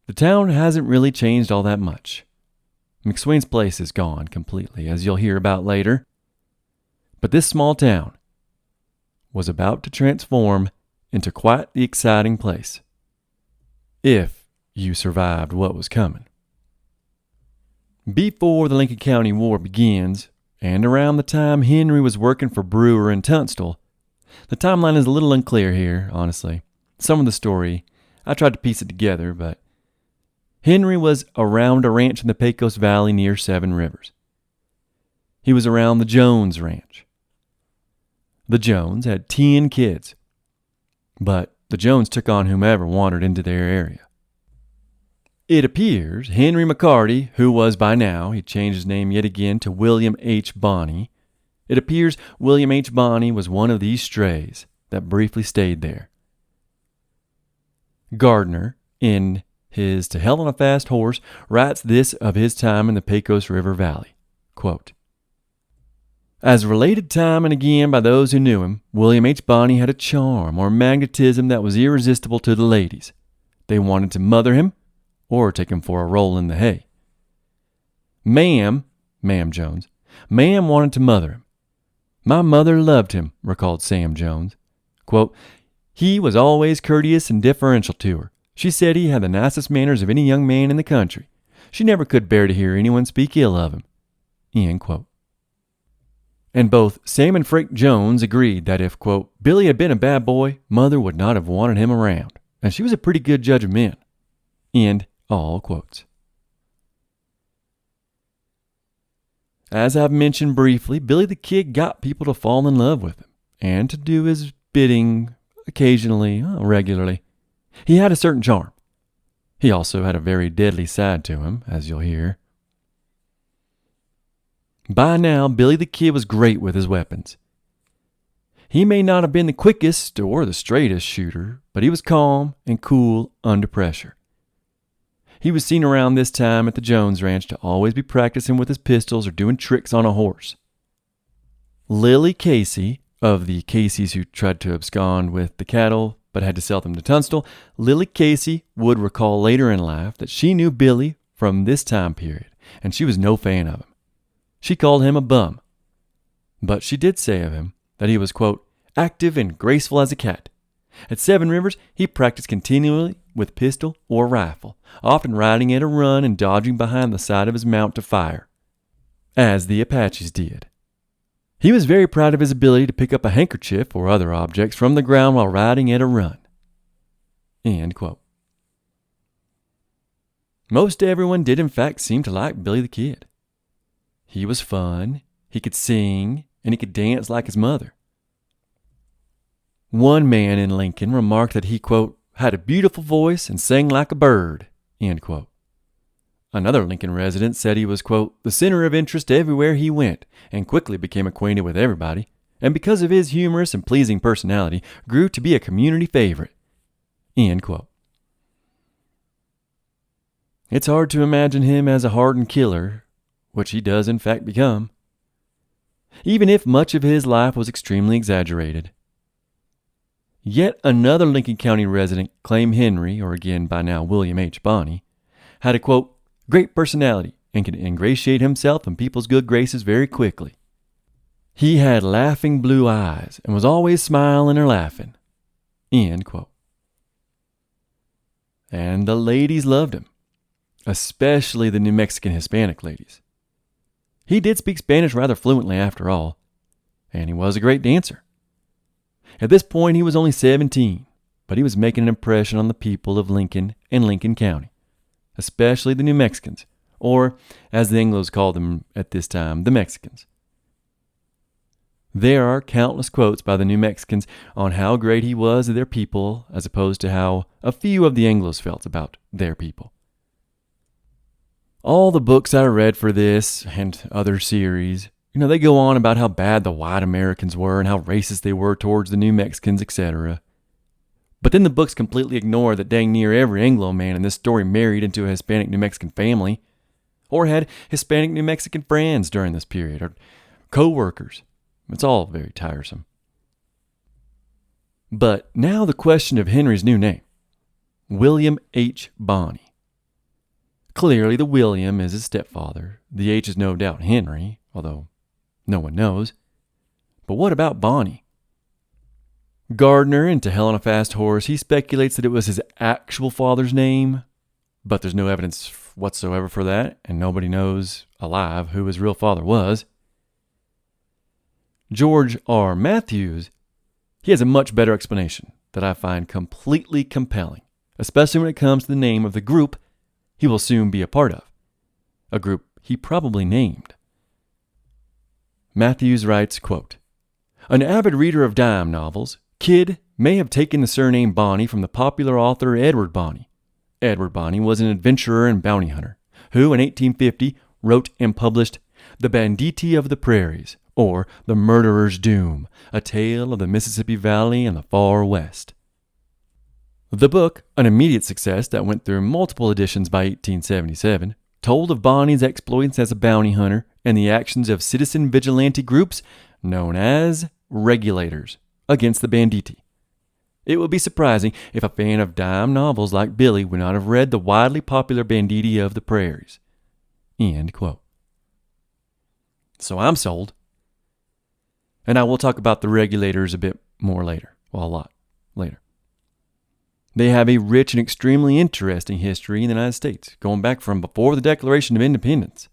The town hasn't really changed all that much. McSween's place is gone completely, as you'll hear about later. But this small town was about to transform into quite the exciting place, if you survived what was coming. Before the Lincoln County War begins, and around the time Henry was working for Brewer in Tunstall, the timeline is a little unclear here, honestly. Some of the story, I tried to piece it together, but Henry was around a ranch in the Pecos Valley near 7 Rivers. he was around the Jones Ranch. The Jones had 10 kids, but the Jones took on whomever wandered into their area. It appears Henry McCarty, who was by now, he changed his name yet again to William H. Bonney. It appears William H. Bonney was one of these strays that briefly stayed there. Gardner, in his To Hell on a Fast Horse, writes this of his time in the Pecos River Valley. Quote, as related time and again by those who knew him, William H. Bonney had a charm or magnetism that was irresistible to the ladies. They wanted to mother him or take him for a roll in the hay. Ma'am Jones, Ma'am wanted to mother him. My mother loved him, recalled Sam Jones. Quote, he was always courteous and deferential to her. She said he had the nicest manners of any young man in the country. She never could bear to hear anyone speak ill of him. End quote. And both Sam and Frank Jones agreed that if, quote, Billy had been a bad boy, Mother would not have wanted him around, and she was a pretty good judge of men. End all quotes. As I've mentioned briefly, Billy the Kid got people to fall in love with him and to do his bidding occasionally, regularly. He had a certain charm. He also had a very deadly side to him, as you'll hear. By now, Billy the Kid was great with his weapons. He may not have been the quickest or the straightest shooter, but he was calm and cool under pressure. He was seen around this time at the Jones Ranch to always be practicing with his pistols or doing tricks on a horse. Lily Casey, of the Caseys who tried to abscond with the cattle but had to sell them to Tunstall, Lily Casey would recall later in life that she knew Billy from this time period, and she was no fan of him. She called him a bum, but she did say of him that he was, quote, active and graceful as a cat. At Seven Rivers, he practiced continually with pistol or rifle, often riding at a run and dodging behind the side of his mount to fire, as the Apaches did. He was very proud of his ability to pick up a handkerchief or other objects from the ground while riding at a run. End quote. Most everyone did in fact seem to like Billy the Kid. He was fun, he could sing, and he could dance like his mother. One man in Lincoln remarked that he, quote, had a beautiful voice and sang like a bird, end quote. Another Lincoln resident said he was, quote, the center of interest everywhere he went and quickly became acquainted with everybody, and because of his humorous and pleasing personality, grew to be a community favorite, end quote. It's hard to imagine him as a hardened killer, which he does in fact become, even if much of his life was extremely exaggerated. Yet another Lincoln County resident claimed Henry, or again by now William H. Bonney, had a, quote, great personality and could ingratiate himself in people's good graces very quickly. He had laughing blue eyes and was always smiling or laughing, end quote. And the ladies loved him, especially the New Mexican Hispanic ladies. He did speak Spanish rather fluently after all, and he was a great dancer. At this point, he was only 17, but he was making an impression on the people of Lincoln and Lincoln County, especially the New Mexicans, or as the Anglos called them at this time, the Mexicans. There are countless quotes by the New Mexicans on how great he was to their people, as opposed to how a few of the Anglos felt about their people. All the books I read for this and other series, they go on about how bad the white Americans were and how racist they were towards the New Mexicans, etc. But then the books completely ignore that dang near every Anglo man in this story married into a Hispanic New Mexican family, or had Hispanic New Mexican friends during this period, or co-workers. It's all very tiresome. But now the question of Henry's new name, William H. Bonney. Clearly the William is his stepfather. The H is no doubt Henry, although no one knows. But what about Bonney? Gardner, in To Hell on a Fast Horse, he speculates that it was his actual father's name, but there's no evidence whatsoever for that, and nobody knows alive who his real father was. George R. Matthews, he has a much better explanation that I find completely compelling, especially when it comes to the name of the group he will soon be a part of, a group he probably named. Matthews writes, quote, "An avid reader of dime novels, Kidd may have taken the surname Bonney from the popular author Edward Bonney. Edward Bonney was an adventurer and bounty hunter who, in 1850, wrote and published The Banditti of the Prairies, or The Murderer's Doom, a tale of the Mississippi Valley and the Far West." The book, an immediate success that went through multiple editions by 1877, told of Bonney's exploits as a bounty hunter and the actions of citizen vigilante groups known as regulators against the banditti. It would be surprising if a fan of dime novels like Billy would not have read the widely popular Banditti of the Prairies. End quote. So I'm sold. And I will talk about the regulators a bit more later. Well, a lot later. They have a rich and extremely interesting history in the United States, going back from before the Declaration of Independence.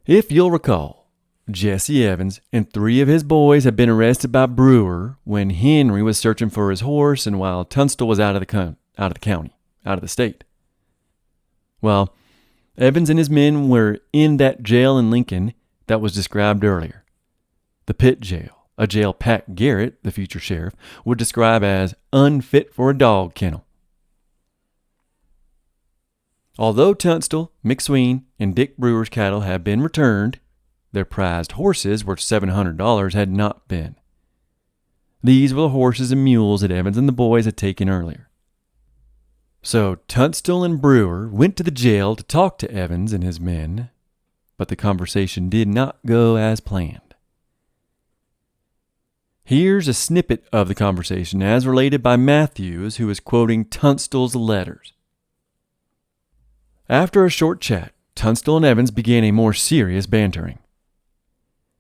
If you'll recall, Jesse Evans and 3 of his boys had been arrested by Brewer when Henry was searching for his horse and while Tunstall was out of the state. Well, Evans and his men were in that jail in Lincoln that was described earlier, the pit jail. A jail Pat Garrett, the future sheriff, would describe as unfit for a dog kennel. Although Tunstall, McSween, and Dick Brewer's cattle had been returned, their prized horses, worth $700, had not been. These were the horses and mules that Evans and the boys had taken earlier. So Tunstall and Brewer went to the jail to talk to Evans and his men, but the conversation did not go as planned. Here's a snippet of the conversation as related by Matthews, who is quoting Tunstall's letters. After a short chat, Tunstall and Evans began a more serious bantering.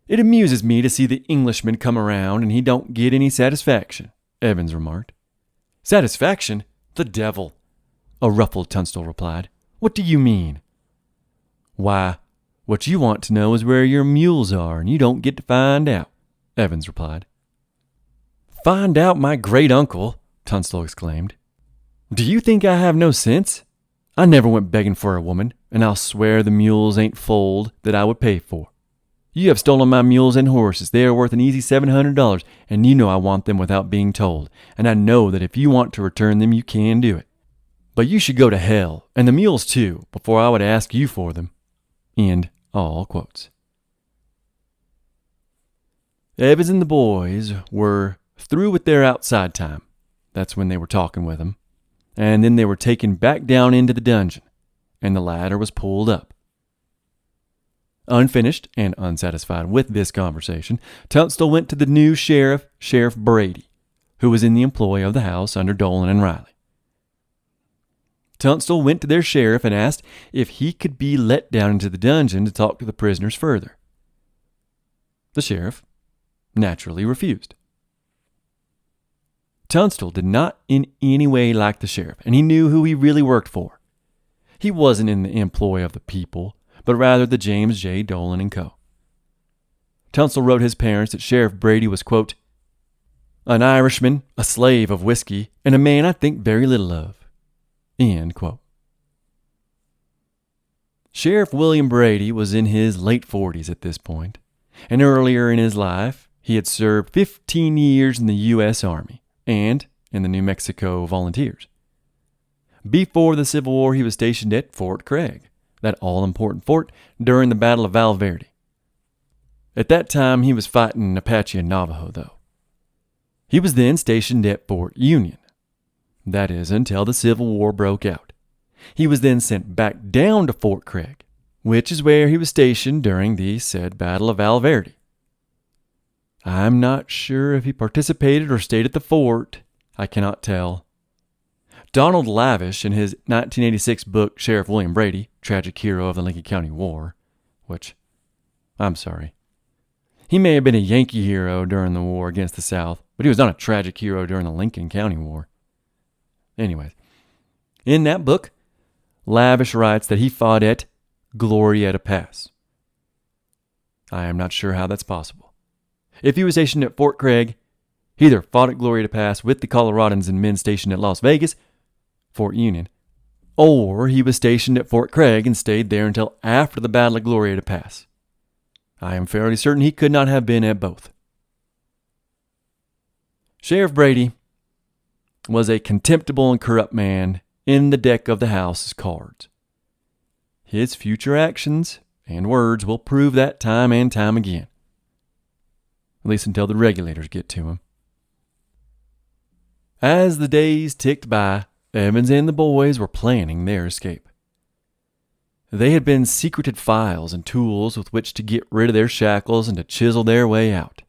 "It amuses me to see the Englishman come around and he don't get any satisfaction," Evans remarked. "Satisfaction? The devil!" a ruffled Tunstall replied. "What do you mean?" "Why, what you want to know is where your mules are, and you don't get to find out," Evans replied. "Find out my great-uncle!" Tunstall exclaimed. "Do you think I have no sense? I never went begging for a woman, and I'll swear the mules ain't foaled that I would pay for. You have stolen my mules and horses. They are worth an easy $700, and you know I want them without being told, and I know that if you want to return them, you can do it. But you should go to hell, and the mules too, before I would ask you for them." End all quotes. Evans and the boys were through with their outside time. That's when they were talking with him. And then they were taken back down into the dungeon, and the ladder was pulled up. Unfinished and unsatisfied with this conversation, Tunstall went to the new sheriff, Sheriff Brady, who was in the employ of the house under Dolan and Riley. Tunstall went to their sheriff and asked if he could be let down into the dungeon to talk to the prisoners further. The sheriff naturally refused. Tunstall did not in any way like the sheriff, and he knew who he really worked for. He wasn't in the employ of the people, but rather the James J. Dolan and Co. Tunstall wrote his parents that Sheriff Brady was, quote, "an Irishman, a slave of whiskey, and a man I think very little of." End quote. Sheriff William Brady was in his late 40s at this point, and earlier in his life, he had served 15 years in the U.S. Army and in the New Mexico Volunteers. Before the Civil War, he was stationed at Fort Craig, that all-important fort during the Battle of Val Verde. At that time, he was fighting Apache and Navajo, though. He was then stationed at Fort Union. That is, until the Civil War broke out. He was then sent back down to Fort Craig, which is where he was stationed during the said Battle of Val Verde. I'm not sure if he participated or stayed at the fort. I cannot tell. Donald Lavish, in his 1986 book, Sheriff William Brady, Tragic Hero of the Lincoln County War, which, I'm sorry. He may have been a Yankee hero during the war against the South, but he was not a tragic hero during the Lincoln County War. Anyways, in that book, Lavish writes that he fought at Glorieta Pass. I am not sure how that's possible. If he was stationed at Fort Craig, he either fought at Glorieta Pass with the Coloradans and men stationed at Las Vegas, Fort Union, or he was stationed at Fort Craig and stayed there until after the Battle of Glorieta Pass, I am fairly certain he could not have been at both. Sheriff Brady was a contemptible and corrupt man in the deck of the House's cards. His future actions and words will prove that time and time again, at least until the regulators get to him. As the days ticked by, Evans and the boys were planning their escape. They had been secreted files and tools with which to get rid of their shackles and to chisel their way out.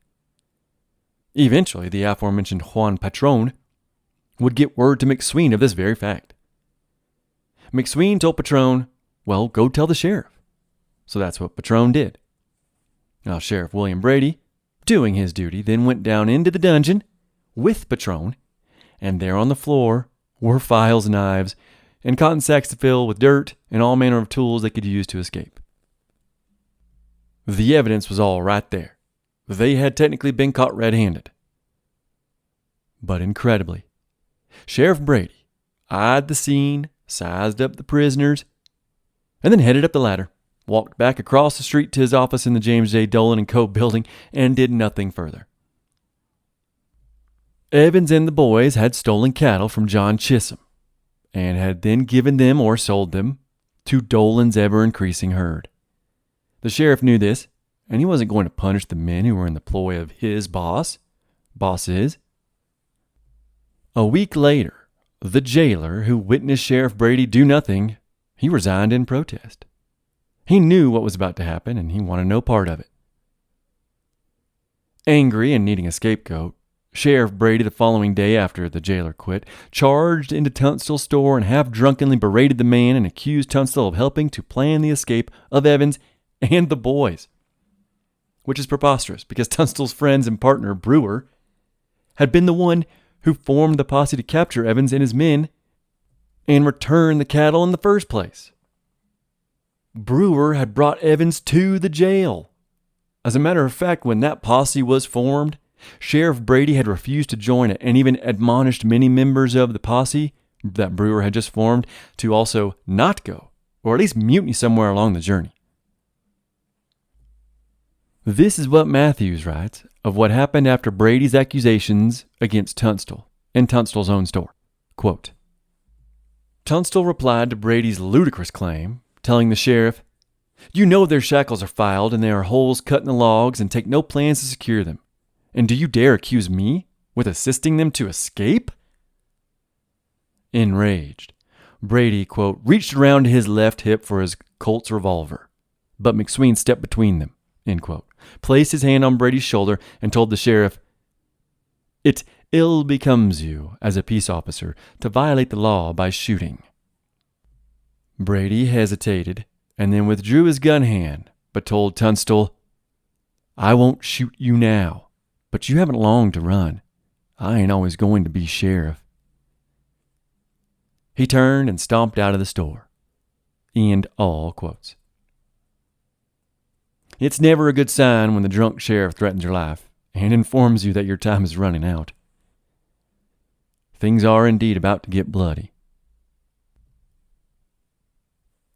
Eventually, the aforementioned Juan Patron would get word to McSween of this very fact. McSween told Patron, well, go tell the sheriff. So that's what Patron did. Now, Sheriff William Brady, doing his duty, then went down into the dungeon with Patron, and there on the floor were files, knives, and cotton sacks to fill with dirt and all manner of tools they could use to escape. The evidence was all right there. They had technically been caught red-handed. But incredibly, Sheriff Brady eyed the scene, sized up the prisoners, and then headed up the ladder, walked back across the street to his office in the James J. Dolan & Co. building, and did nothing further. Evans and the boys had stolen cattle from John Chisholm and had then given them or sold them to Dolan's ever-increasing herd. The sheriff knew this, and he wasn't going to punish the men who were in the ploy of his bosses. A week later, the jailer who witnessed Sheriff Brady do nothing, he resigned in protest. He knew what was about to happen, and he wanted no part of it. Angry and needing a scapegoat, Sheriff Brady, the following day after the jailer quit, charged into Tunstall's store and half-drunkenly berated the man and accused Tunstall of helping to plan the escape of Evans and the boys. Which is preposterous, because Tunstall's friends and partner, Brewer, had been the one who formed the posse to capture Evans and his men and return the cattle in the first place. Brewer had brought Evans to the jail. As a matter of fact, when that posse was formed, Sheriff Brady had refused to join it and even admonished many members of the posse that Brewer had just formed to also not go, or at least mutiny somewhere along the journey. This is what Matthews writes of what happened after Brady's accusations against Tunstall in Tunstall's own store. Quote, Tunstall replied to Brady's ludicrous claim, telling the sheriff, "You know their shackles are filed and there are holes cut in the logs and take no plans to secure them. And do you dare accuse me with assisting them to escape?" Enraged, Brady, quote, reached around to his left hip for his Colt's revolver, but McSween stepped between them, end quote, placed his hand on Brady's shoulder and told the sheriff, "It ill becomes you, as a peace officer, to violate the law by shooting." Brady hesitated and then withdrew his gun hand, but told Tunstall, "I won't shoot you now, but you haven't long to run. I ain't always going to be sheriff." He turned and stomped out of the store. End all quotes. It's never a good sign when the drunk sheriff threatens your life and informs you that your time is running out. Things are indeed about to get bloody.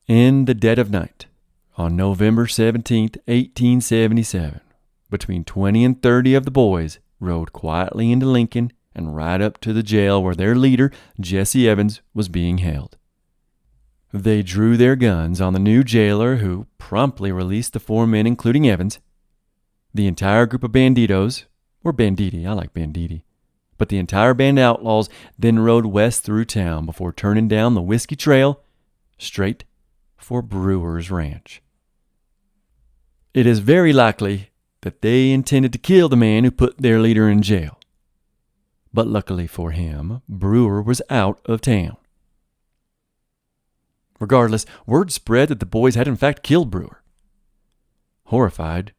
In the dead of night, on November 17th, 1877, between 20 and 30 of the boys rode quietly into Lincoln and right up to the jail where their leader, Jesse Evans, was being held. They drew their guns on the new jailer, who promptly released the 4 men, including Evans. The entire group of banditos, or banditti, I like banditti, but the entire band of outlaws then rode west through town before turning down the Whiskey Trail straight for Brewer's Ranch. It is very likely that they intended to kill the man who put their leader in jail. But luckily for him, Brewer was out of town. Regardless, word spread that the boys had in fact killed Brewer. Horrified,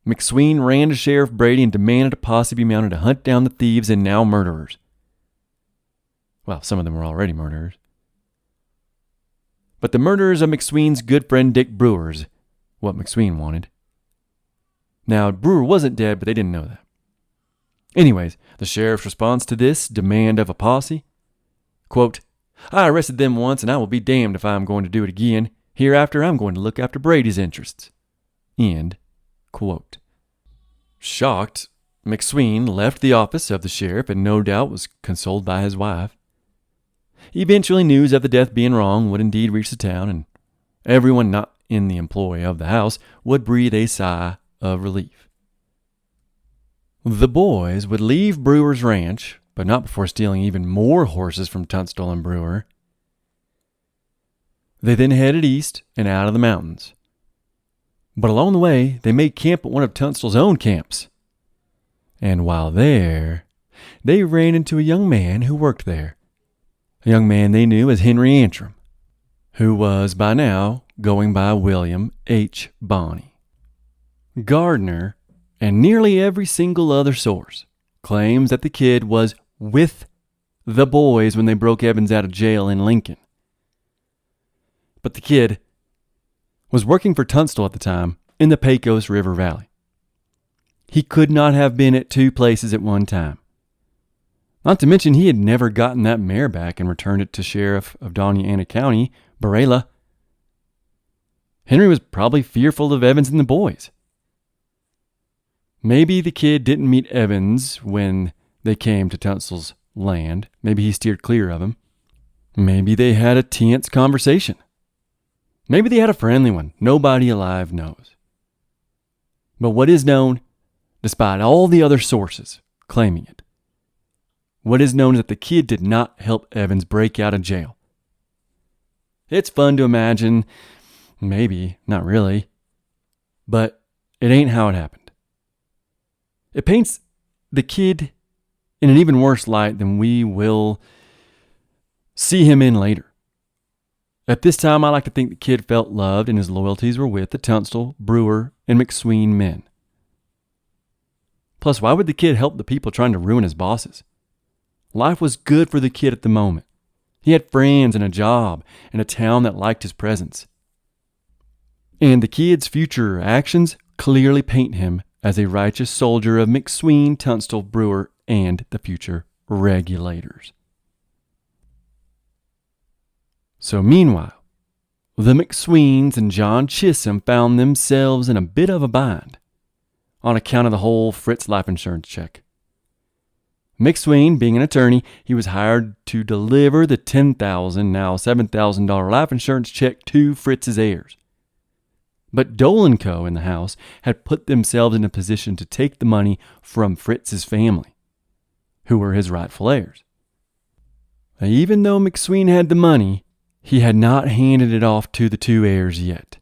McSween ran to Sheriff Brady and demanded a posse be mounted to hunt down the thieves and now murderers. Well, some of them were already murderers. But the murderers of McSween's good friend Dick Brewer's what McSween wanted. Now, Brewer wasn't dead, but they didn't know that. Anyways, the sheriff's response to this demand of a posse, quote, "I arrested them once, and I will be damned if I am going to do it again. Hereafter, I'm going to look after Brady's interests." End Quote, shocked, McSween left the office of the sheriff and no doubt was consoled by his wife. Eventually news of the death being wrong would indeed reach the town, and everyone not in the employ of the house would breathe a sigh of relief. The boys would leave Brewer's ranch, but not before stealing even more horses from Tunstall and Brewer. They then headed east and out of the mountains. But along the way, they made camp at one of Tunstall's own camps. And while there, they ran into a young man who worked there. A young man they knew as Henry Antrim, who was by now going by William H. Bonney. Gardner, and nearly every single other source, claims that the kid was with the boys when they broke Evans out of jail in Lincoln. But the kid was working for Tunstall at the time in the Pecos River Valley. He could not have been at two places at one time. Not to mention he had never gotten that mare back and returned it to Sheriff of Doña County, Barela. Henry was probably fearful of Evans and the boys. Maybe the kid didn't meet Evans when they came to Tunstall's land. Maybe he steered clear of him. Maybe they had a tense conversation. Maybe they had a friendly one. Nobody alive knows. But what is known, despite all the other sources claiming it, what is known is that the kid did not help Evans break out of jail. It's fun to imagine, maybe, not really, but it ain't how it happened. It paints the kid in an even worse light than we will see him in later. At this time, I like to think the kid felt loved and his loyalties were with the Tunstall, Brewer, and McSween men. Plus, why would the kid help the people trying to ruin his bosses? Life was good for the kid at the moment. He had friends and a job and a town that liked his presence. And the kid's future actions clearly paint him as a righteous soldier of McSween, Tunstall, Brewer, and the future regulators. So meanwhile, the McSweens and John Chisholm found themselves in a bit of a bind on account of the whole Fritz life insurance check. McSween, being an attorney, he was hired to deliver the $10,000, now $7,000 life insurance check to Fritz's heirs. But Dole & Co. in the house had put themselves in a position to take the money from Fritz's family, who were his rightful heirs. Even though McSween had the money, he had not handed it off to the two heirs yet.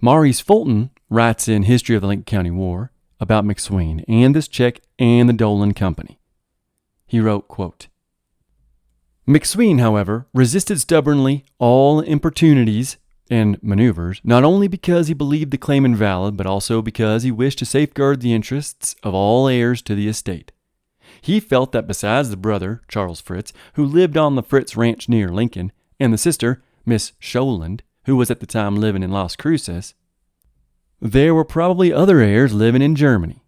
Maurice Fulton writes in History of the Lincoln County War about McSween and this check and the Dole & Company. He wrote, quote, McSween, however, resisted stubbornly all importunities and maneuvers, not only because he believed the claim invalid, but also because he wished to safeguard the interests of all heirs to the estate. He felt that besides the brother, Charles Fritz, who lived on the Fritz Ranch near Lincoln, and the sister, Miss Sholand, who was at the time living in Las Cruces, there were probably other heirs living in Germany.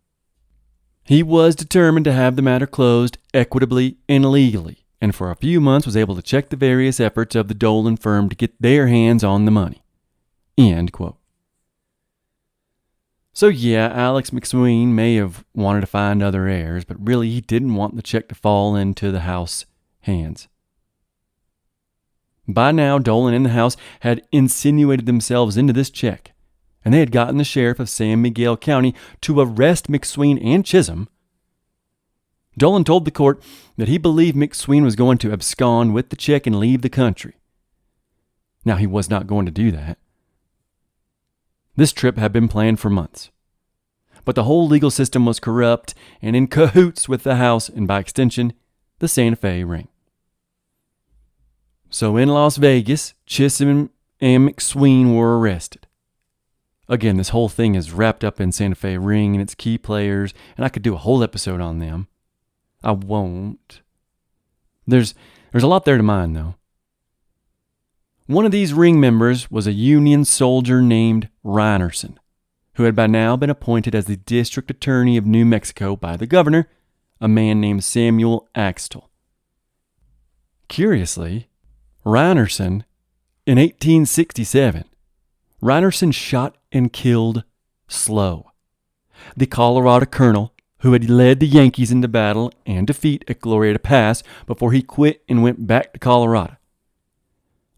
He was determined to have the matter closed equitably and legally, and for a few months was able to check the various efforts of the Dolan firm to get their hands on the money. End quote. So yeah, Alex McSween may have wanted to find other heirs, but really he didn't want the check to fall into the house hands. By now, Dolan and the house had insinuated themselves into this check, and they had gotten the sheriff of San Miguel County to arrest McSween and Chisholm. Dolan told the court that he believed McSween was going to abscond with the check and leave the country. Now, he was not going to do that. This trip had been planned for months. But the whole legal system was corrupt and in cahoots with the house and, by extension, the Santa Fe ring. So in Las Vegas, Chisholm and McSween were arrested. Again, this whole thing is wrapped up in Santa Fe ring and its key players, and I could do a whole episode on them. I won't. There's a lot there to mine, though. One of these ring members was a Union soldier named Reinerson, who had by now been appointed as the district attorney of New Mexico by the governor, a man named Samuel Axtell. Curiously, Reinerson, in 1867, Reinerson shot and killed Slow, the Colorado colonel who had led the Yankees into battle and defeat at Glorieta Pass before he quit and went back to Colorado.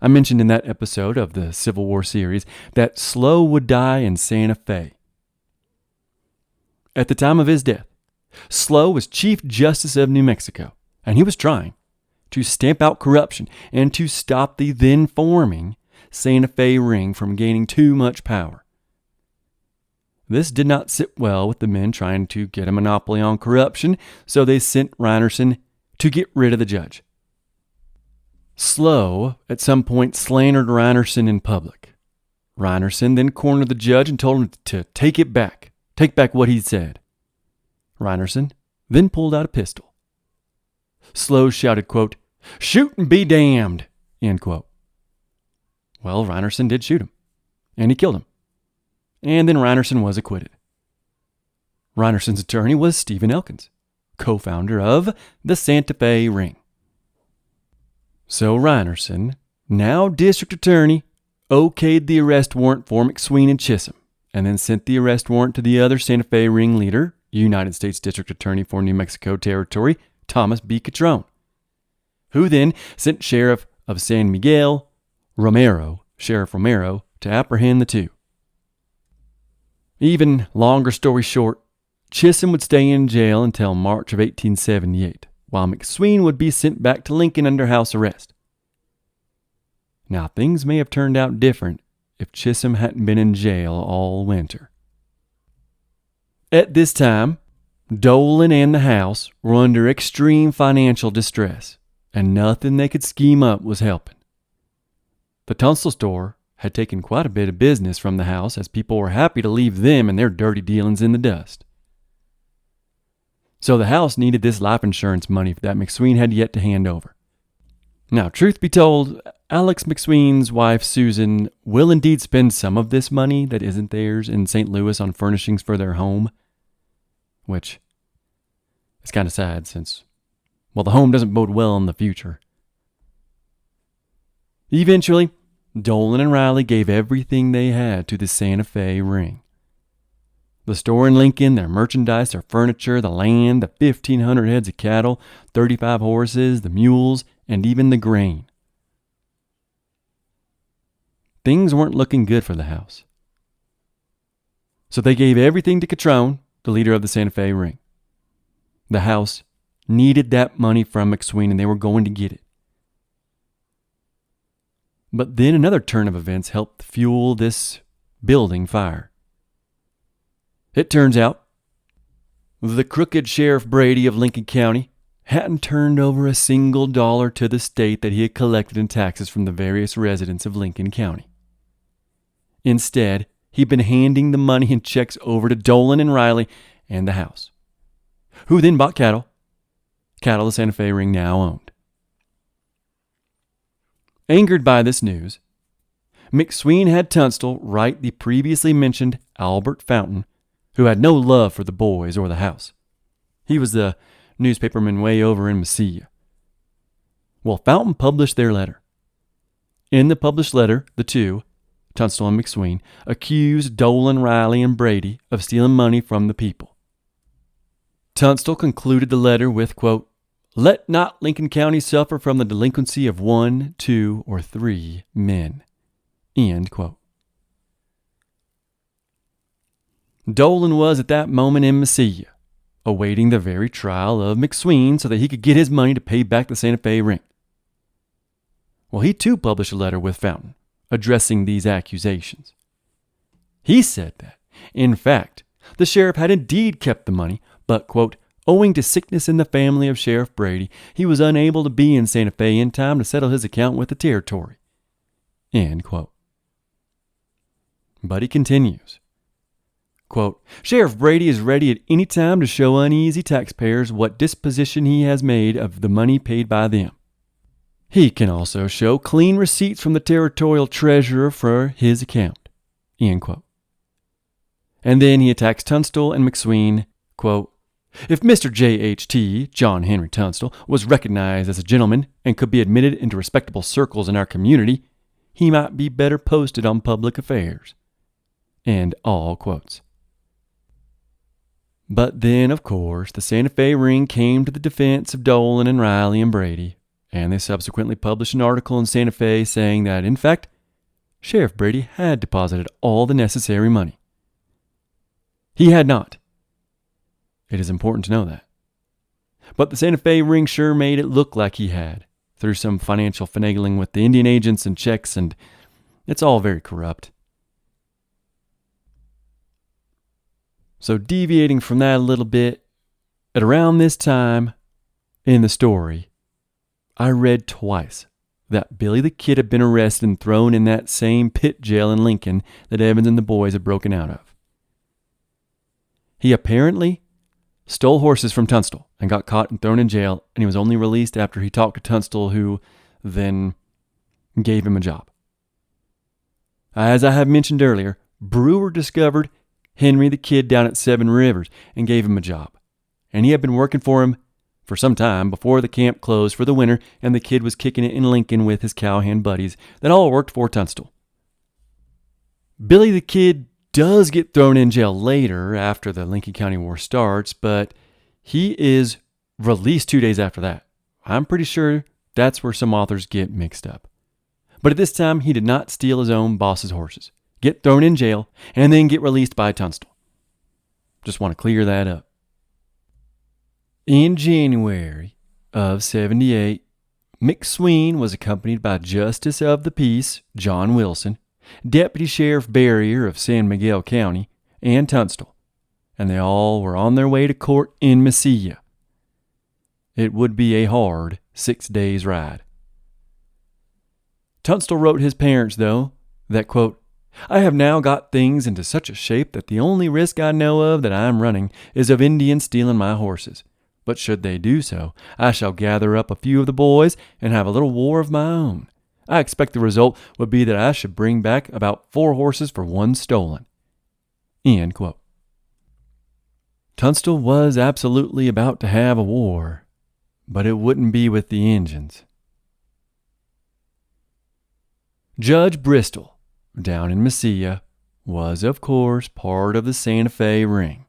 I mentioned in that episode of the Civil War series that Slow would die in Santa Fe. At the time of his death, Slow was Chief Justice of New Mexico, and he was trying to stamp out corruption and to stop the then forming Santa Fe ring from gaining too much power. This did not sit well with the men trying to get a monopoly on corruption, so they sent Reinerson to get rid of the judge. Slow, at some point, slandered Reinerson in public. Reinerson then cornered the judge and told him to take back what he'd said. Reinerson then pulled out a pistol. Slow shouted, quote, "Shoot and be damned," end quote. Well, Reinerson did shoot him, and he killed him. And then Reinerson was acquitted. Reinerson's attorney was Stephen Elkins, co-founder of the Santa Fe Ring. So Reinerson, now district attorney, okayed the arrest warrant for McSween and Chisholm, and then sent the arrest warrant to the other Santa Fe Ring leader, United States District Attorney for New Mexico Territory, Thomas B. Catrone, who then sent Sheriff of San Miguel, Sheriff Romero, to apprehend the two. Even longer story short, Chisholm would stay in jail until March of 1878, while McSween would be sent back to Lincoln under house arrest. Now, things may have turned out different if Chisholm hadn't been in jail all winter. At this time, Dolan and the house were under extreme financial distress, and nothing they could scheme up was helping. The Tunstall store had taken quite a bit of business from the house, as people were happy to leave them and their dirty dealings in the dust. So the house needed this life insurance money that McSween had yet to hand over. Now, truth be told, Alex McSween's wife, Susan, will indeed spend some of this money that isn't theirs in St. Louis on furnishings for their home, which is kind of sad since, well, the home doesn't bode well in the future. Eventually, Dolan and Riley gave everything they had to the Santa Fe Ring. The store in Lincoln, their merchandise, their furniture, the land, the 1,500 heads of cattle, 35 horses, the mules, and even the grain. Things weren't looking good for the house. So they gave everything to Catrone, the leader of the Santa Fe Ring. The house needed that money from McSween, and they were going to get it. But then another turn of events helped fuel this building fire. It turns out the crooked Sheriff Brady of Lincoln County hadn't turned over a single dollar to the state that he had collected in taxes from the various residents of Lincoln County. Instead, he'd been handing the money and checks over to Dolan and Riley and the house, who then bought cattle the Santa Fe Ring now owned. Angered by this news, McSween had Tunstall write the previously mentioned Albert Fountain, who had no love for the boys or the house. He was the newspaperman way over in Mesilla. Well, Fountain published their letter. In the published letter, the two, Tunstall and McSween, accused Dolan, Riley, and Brady of stealing money from the people. Tunstall concluded the letter with, quote, "Let not Lincoln County suffer from the delinquency of 1, 2, or 3 men." End quote. Dolan was at that moment in Mesilla, awaiting the very trial of McSween so that he could get his money to pay back the Santa Fe Ring. Well, he too published a letter with Fountain, addressing these accusations. He said that, in fact, the sheriff had indeed kept the money, but, quote, owing to sickness in the family of Sheriff Brady, he was unable to be in Santa Fe in time to settle his account with the territory. End quote. But he continues, quote, "Sheriff Brady is ready at any time to show uneasy taxpayers what disposition he has made of the money paid by them. He can also show clean receipts from the territorial treasurer for his account." End quote. And then he attacks Tunstall and McSween, quote, "If Mr. J.H.T., John Henry Tunstall, was recognized as a gentleman and could be admitted into respectable circles in our community, he might be better posted on public affairs." End all quotes. But then, of course, the Santa Fe ring came to the defense of Dolan and Riley and Brady, and they subsequently published an article in Santa Fe saying that, in fact, Sheriff Brady had deposited all the necessary money. He had not. It is important to know that. But the Santa Fe ring sure made it look like he had, through some financial finagling with the Indian agents and checks, and it's all very corrupt. So deviating from that a little bit, at around this time in the story, I read twice that Billy the Kid had been arrested and thrown in that same pit jail in Lincoln that Evans and the boys had broken out of. He apparently stole horses from Tunstall and got caught and thrown in jail, and he was only released after he talked to Tunstall, who then gave him a job. As I have mentioned earlier, Brewer discovered Henry the Kid down at Seven Rivers and gave him a job. And he had been working for him for some time before the camp closed for the winter, and the Kid was kicking it in Lincoln with his cowhand buddies that all worked for Tunstall. Billy the Kid does get thrown in jail later after the Lincoln County War starts, but he is released 2 days after that. I'm pretty sure that's where some authors get mixed up. But at this time, he did not steal his own boss's horses, get thrown in jail, and then get released by Tunstall. Just want to clear that up. In January of 78, McSween was accompanied by Justice of the Peace John Wilson, Deputy Sheriff Barrier of San Miguel County, and Tunstall, and they all were on their way to court in Mesilla. It would be a hard 6 days' ride. Tunstall wrote his parents, though, that, quote, "I have now got things into such a shape that the only risk I know of that I am running is of Indians stealing my horses. But should they do so, I shall gather up a few of the boys and have a little war of my own. I expect the result would be that I should bring back about 4 horses for 1 stolen." End quote. Tunstall was absolutely about to have a war, but it wouldn't be with the Injuns. Judge Bristol, down in Mesilla, was, of course, part of the Santa Fe ring.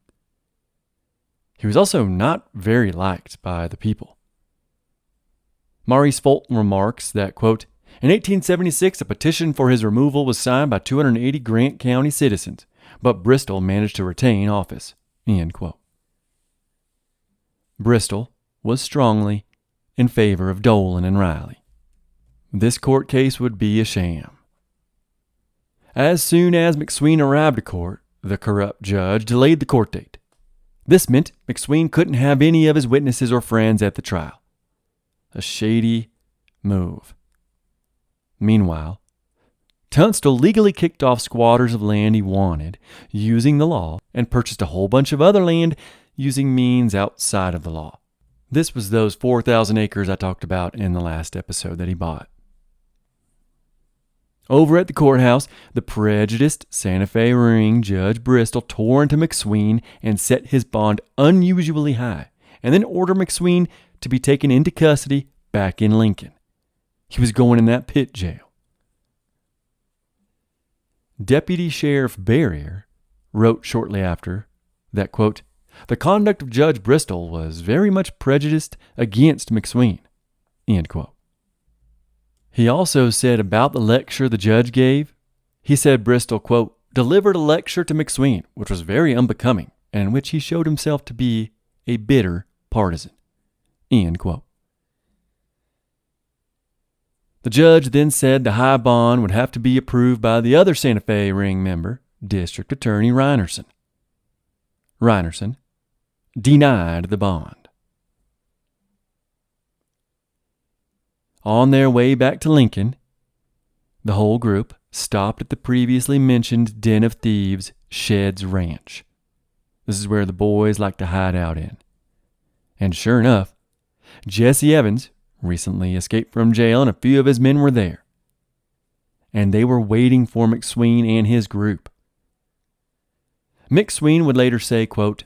He was also not very liked by the people. Maurice Fulton remarks that, quote, "In 1876, a petition for his removal was signed by 280 Grant County citizens, but Bristol managed to retain office." End quote. Bristol was strongly in favor of Dolan and Riley. This court case would be a sham. As soon as McSween arrived to court, the corrupt judge delayed the court date. This meant McSween couldn't have any of his witnesses or friends at the trial. A shady move. Meanwhile, Tunstall legally kicked off squatters of land he wanted using the law and purchased a whole bunch of other land using means outside of the law. This was those 4,000 acres I talked about in the last episode that he bought. Over at the courthouse, the prejudiced Santa Fe ring Judge Bristol tore into McSween and set his bond unusually high, and then ordered McSween to be taken into custody back in Lincoln. He was going in that pit jail. Deputy Sheriff Barrier wrote shortly after that, quote, "The conduct of Judge Bristol was very much prejudiced against McSween." End quote. He also said about the lecture the judge gave, he said Bristol, quote, "delivered a lecture to McSween, which was very unbecoming, and in which he showed himself to be a bitter partisan." End quote. The judge then said the high bond would have to be approved by the other Santa Fe ring member, District Attorney Reinerson. Reinerson denied the bond. On their way back to Lincoln, the whole group stopped at the previously mentioned Den of Thieves, Shed's Ranch. This is where the boys like to hide out in. And sure enough, Jesse Evans recently escaped from jail and a few of his men were there. And they were waiting for McSween and his group. McSween would later say, quote,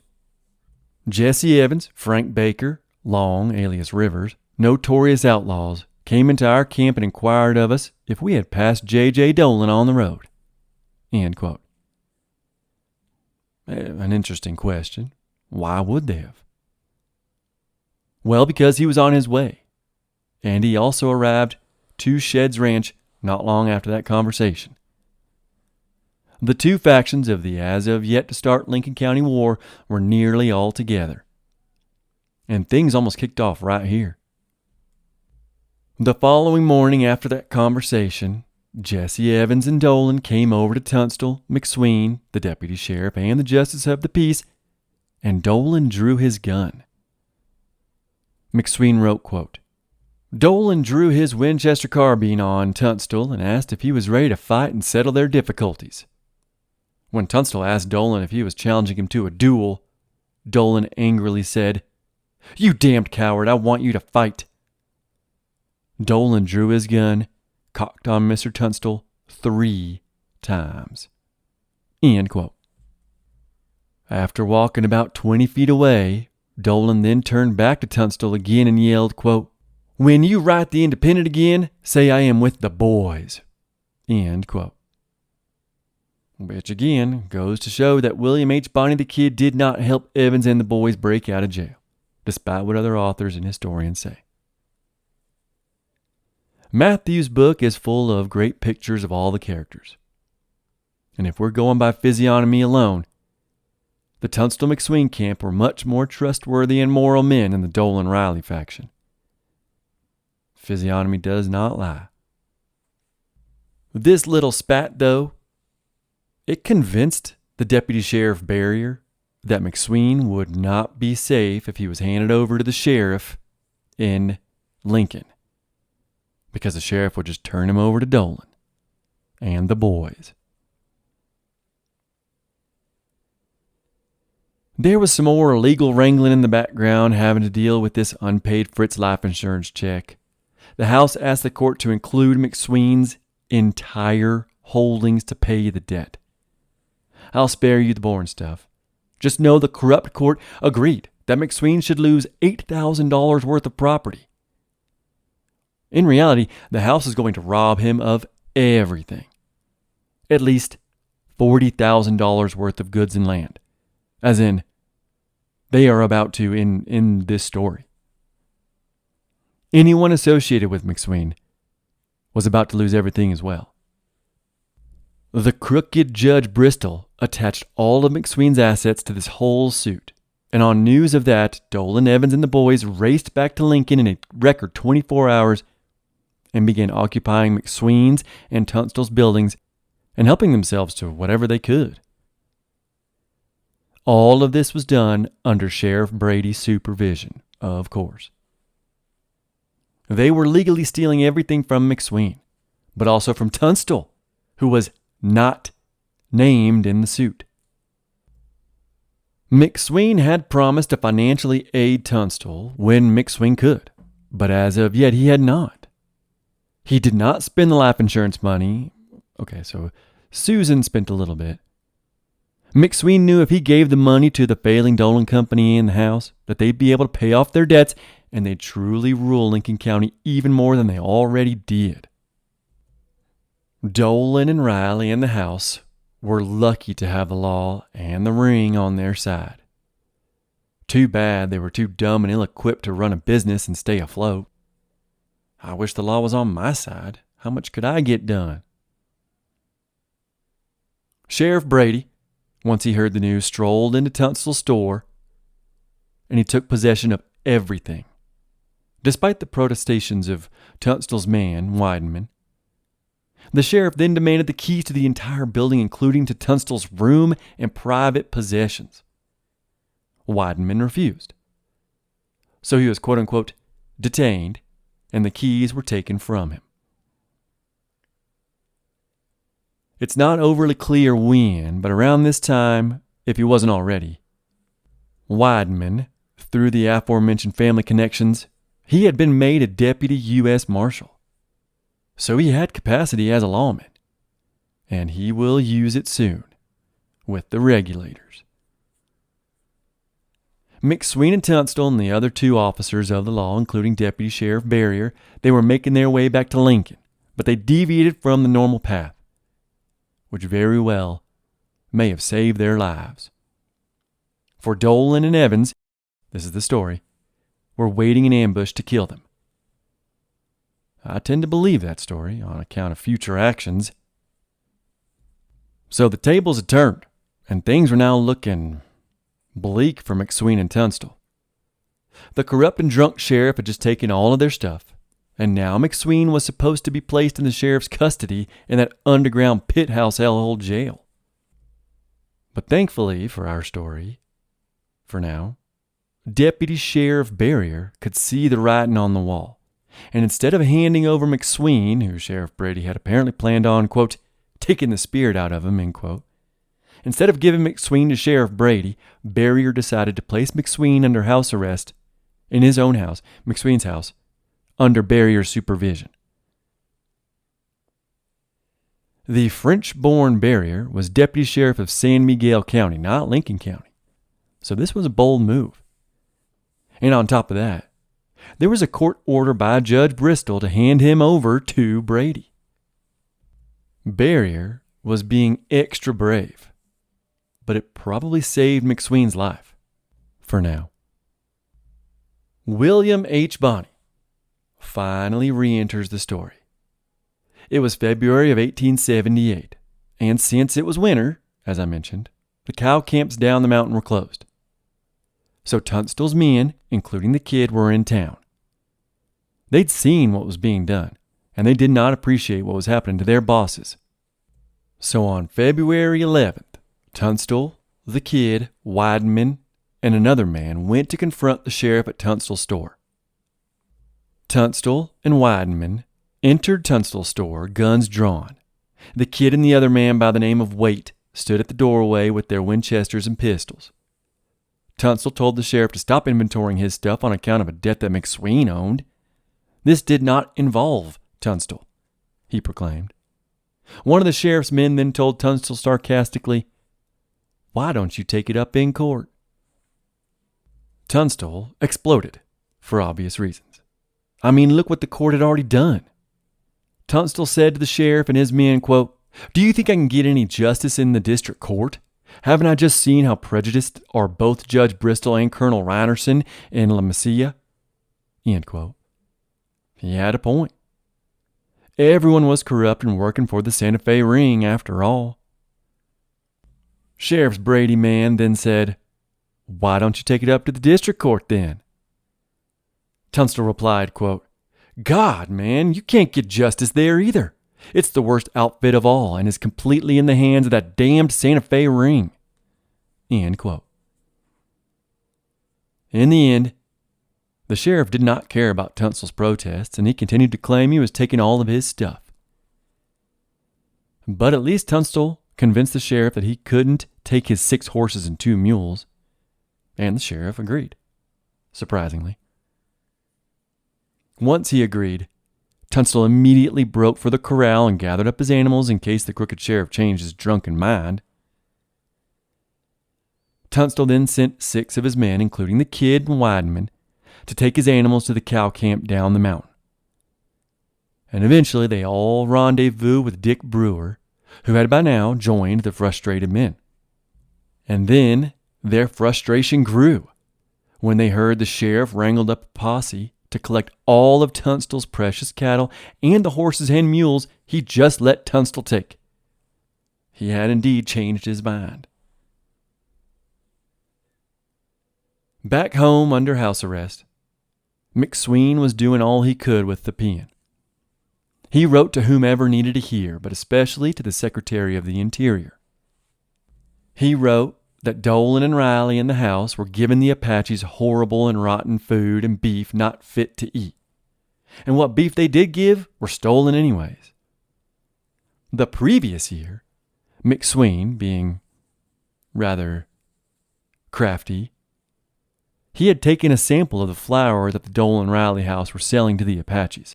"Jesse Evans, Frank Baker, Long, alias Rivers, notorious outlaws, came into our camp and inquired of us if we had passed J.J. Dolan on the road." End quote. An interesting question. Why would they have? Well, because he was on his way. And he also arrived to Shed's Ranch not long after that conversation. The two factions of the as-of-yet-to-start Lincoln County War were nearly all together. And things almost kicked off right here. The following morning after that conversation, Jesse Evans and Dolan came over to Tunstall, McSween, the deputy sheriff, and the justice of the peace, and Dolan drew his gun. McSween wrote, quote, Dolan drew his Winchester carbine on Tunstall and asked if he was ready to fight and settle their difficulties. When Tunstall asked Dolan if he was challenging him to a duel, Dolan angrily said, You damned coward, I want you to fight. Dolan drew his gun, cocked on Mr. Tunstall 3 times. End quote. After walking about 20 feet away, Dolan then turned back to Tunstall again and yelled, quote, When you write the Independent again, say I am with the boys. End quote. Which again goes to show that William H. Bonney the Kid did not help Evans and the boys break out of jail, despite what other authors and historians say. Matthew's book is full of great pictures of all the characters. And if we're going by physiognomy alone, the Tunstall-McSween camp were much more trustworthy and moral men than the Dolan-Riley faction. Physiognomy does not lie. This little spat, though, it convinced the deputy sheriff Barrier that McSween would not be safe if he was handed over to the sheriff in Lincoln, because the sheriff would just turn him over to Dolan and the boys. There was some more illegal wrangling in the background, having to deal with this unpaid Fritz life insurance check. The House asked the court to include McSween's entire holdings to pay the debt. I'll spare you the boring stuff. Just know the corrupt court agreed that McSween should lose $8,000 worth of property. In reality, the House is going to rob him of everything. At least $40,000 worth of goods and land. As in, they are about to in this story. Anyone associated with McSween was about to lose everything as well. The crooked Judge Bristol attached all of McSween's assets to this whole suit, and on news of that, Dolan, Evans, and the boys raced back to Lincoln in a record 24 hours and began occupying McSween's and Tunstall's buildings and helping themselves to whatever they could. All of this was done under Sheriff Brady's supervision, of course. They were legally stealing everything from McSween, but also from Tunstall, who was not named in the suit. McSween had promised to financially aid Tunstall when McSween could, but as of yet he had not. He did not spend the life insurance money. Okay, so Susan spent a little bit. McSween knew if he gave the money to the failing Dolan Company and the House, that they'd be able to pay off their debts and they'd truly rule Lincoln County even more than they already did. Dolan and Riley and the House were lucky to have the law and the ring on their side. Too bad they were too dumb and ill-equipped to run a business and stay afloat. I wish the law was on my side. How much could I get done? Sheriff Brady, once he heard the news, strolled into Tunstall's store and he took possession of everything. Despite the protestations of Tunstall's man, Weidenman, the sheriff then demanded the keys to the entire building, including to Tunstall's room and private possessions. Weidenman refused. So he was quote-unquote detained, and the keys were taken from him. It's not overly clear when, but around this time, if he wasn't already, Weidenman, through the aforementioned family connections, he had been made a deputy U.S. Marshal. So he had capacity as a lawman, and he will use it soon with the regulators. McSween and Tunstall and the other two officers of the law, including Deputy Sheriff Barrier, they were making their way back to Lincoln, but they deviated from the normal path, which very well may have saved their lives. for Dolan and Evans, this is the story, were waiting in ambush to kill them. I tend to believe that story on account of future actions. So the tables had turned, and things were now looking bleak for McSween and Tunstall. The corrupt and drunk sheriff had just taken all of their stuff, and now McSween was supposed to be placed in the sheriff's custody in that underground pit house hellhole jail. But thankfully for our story, for now, Deputy Sheriff Barrier could see the writing on the wall, and instead of handing over McSween, who Sheriff Brady had apparently planned on, quote, taking the spirit out of him, end quote, instead of giving McSween to Sheriff Brady, Barrier decided to place McSween under house arrest in his own house, McSween's house, under Barrier's supervision. The French-born Barrier was Deputy Sheriff of San Miguel County, not Lincoln County. So this was a bold move. And on top of that, there was a court order by Judge Bristol to hand him over to Brady. Barrier was being extra brave, but it probably saved McSween's life, for now. William H. Bonney finally re-enters the story. It was February of 1878, and since it was winter, as I mentioned, the cow camps down the mountain were closed. So Tunstall's men, including the kid, were in town. They'd seen what was being done, and they did not appreciate what was happening to their bosses. So on February 11th, Tunstall, the kid, Wideman, and another man went to confront the sheriff at Tunstall's store. Tunstall and Wideman entered Tunstall's store, guns drawn. The kid and the other man by the name of Waite stood at the doorway with their Winchesters and pistols. Tunstall told the sheriff to stop inventorying his stuff on account of a debt that McSween owned. This did not involve Tunstall, he proclaimed. One of the sheriff's men then told Tunstall sarcastically, "Why don't you take it up in court?" Tunstall exploded, for obvious reasons. I mean, look what the court had already done. Tunstall said to the sheriff and his men, quote, "Do you think I can get any justice in the district court? Haven't I just seen how prejudiced are both Judge Bristol and Colonel Reinerson in La Mesilla?" End quote. He had a point. Everyone was corrupt and working for the Santa Fe ring after all. Sheriff Brady man then said, "Why don't you take it up to the district court then?" Tunstall replied, quote, "God, man, you can't get justice there either. It's the worst outfit of all and is completely in the hands of that damned Santa Fe ring." End quote. In the end, the sheriff did not care about Tunstall's protests, and he continued to claim he was taking all of his stuff. But at least Tunstall convinced the sheriff that he couldn't take his 6 horses and 2 mules, and the sheriff agreed, surprisingly. Once he agreed, Tunstall immediately broke for the corral and gathered up his animals in case the crooked sheriff changed his drunken mind. Tunstall then sent 6 of his men, including the kid and Wideman, to take his animals to the cow camp down the mountain. And eventually they all rendezvoused with Dick Brewer, who had by now joined the frustrated men. And then their frustration grew when they heard the sheriff wrangled up a posse to collect all of Tunstall's precious cattle and the horses and mules he just let Tunstall take. He had indeed changed his mind. Back home under house arrest, McSween was doing all he could with the pen. He wrote to whomever needed to hear, but especially to the Secretary of the Interior. He wrote that Dolan and Riley in the house were giving the Apaches horrible and rotten food and beef not fit to eat. And what beef they did give were stolen anyways. The previous year, McSween, being rather crafty, he had taken a sample of the flour that the Dolan Riley house were selling to the Apaches.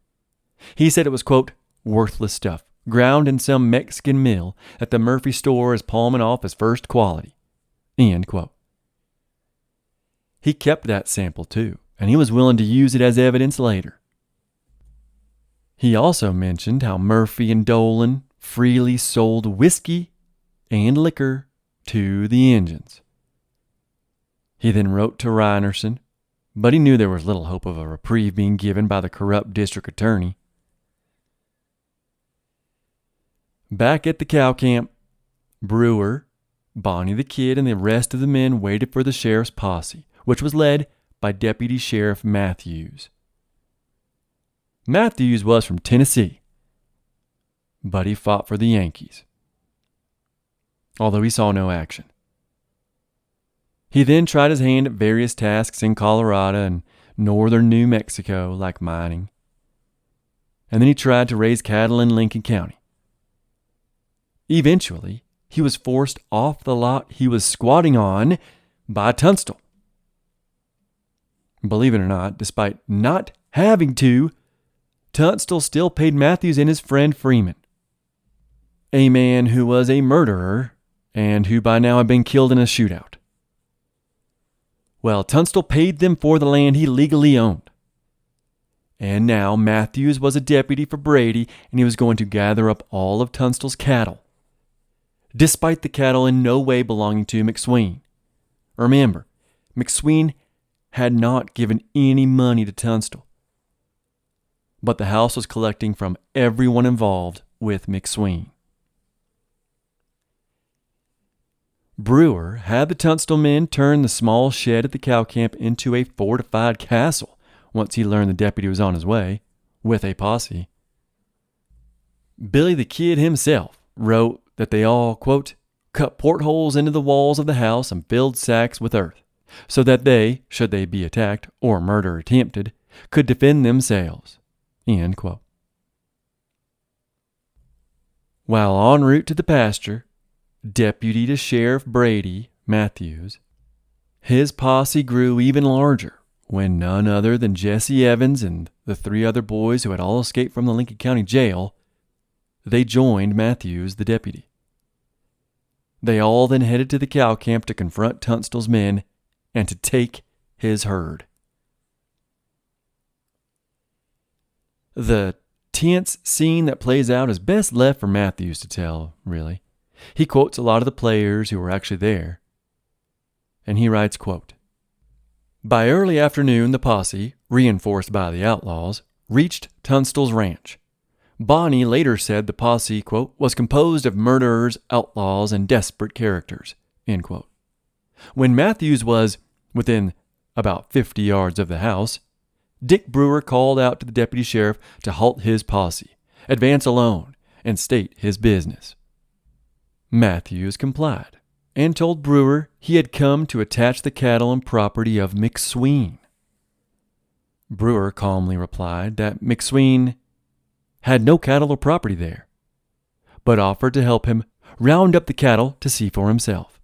He said it was, quote, worthless stuff, ground in some Mexican mill that the Murphy store is palming off as first quality. End quote. He kept that sample too, and he was willing to use it as evidence later. He also mentioned how Murphy and Dolan freely sold whiskey and liquor to the Indians. He then wrote to Reinerson, but he knew there was little hope of a reprieve being given by the corrupt district attorney. Back at the cow camp, Brewer, Bonnie the Kid, and the rest of the men waited for the sheriff's posse, which was led by Deputy Sheriff Matthews. Matthews was from Tennessee, but he fought for the Yankees, although he saw no action. He then tried his hand at various tasks in Colorado and northern New Mexico, like mining, and then he tried to raise cattle in Lincoln County. Eventually, he was forced off the lot he was squatting on by Tunstall. Believe it or not, despite not having to, Tunstall still paid Matthews and his friend Freeman, a man who was a murderer and who by now had been killed in a shootout. Well, Tunstall paid them for the land he legally owned. And now Matthews was a deputy for Brady, and he was going to gather up all of Tunstall's cattle, despite the cattle in no way belonging to McSween. Remember, McSween had not given any money to Tunstall, but the house was collecting from everyone involved with McSween. Brewer had the Tunstall men turn the small shed at the cow camp into a fortified castle once he learned the deputy was on his way with a posse. Billy the Kid himself wrote that they all, quote, cut portholes into the walls of the house and filled sacks with earth, so that they, should they be attacked or murder attempted, could defend themselves, end quote. While en route to the pasture, Deputy to Sheriff Brady, Matthews, his posse grew even larger when none other than Jesse Evans and the 3 other boys who had all escaped from the Lincoln County Jail, they joined Matthews, the deputy. They all then headed to the cow camp to confront Tunstall's men and to take his herd. The tense scene that plays out is best left for Matthews to tell, really. He quotes a lot of the players who were actually there, and he writes, quote, by early afternoon, the posse, reinforced by the outlaws, reached Tunstall's ranch. Bonnie later said the posse, quote, was composed of murderers, outlaws, and desperate characters, end quote. When Matthews was within about 50 yards of the house, Dick Brewer called out to the deputy sheriff to halt his posse, advance alone, and state his business. Matthews complied and told Brewer he had come to attach the cattle and property of McSween. Brewer calmly replied that McSween had no cattle or property there, but offered to help him round up the cattle to see for himself.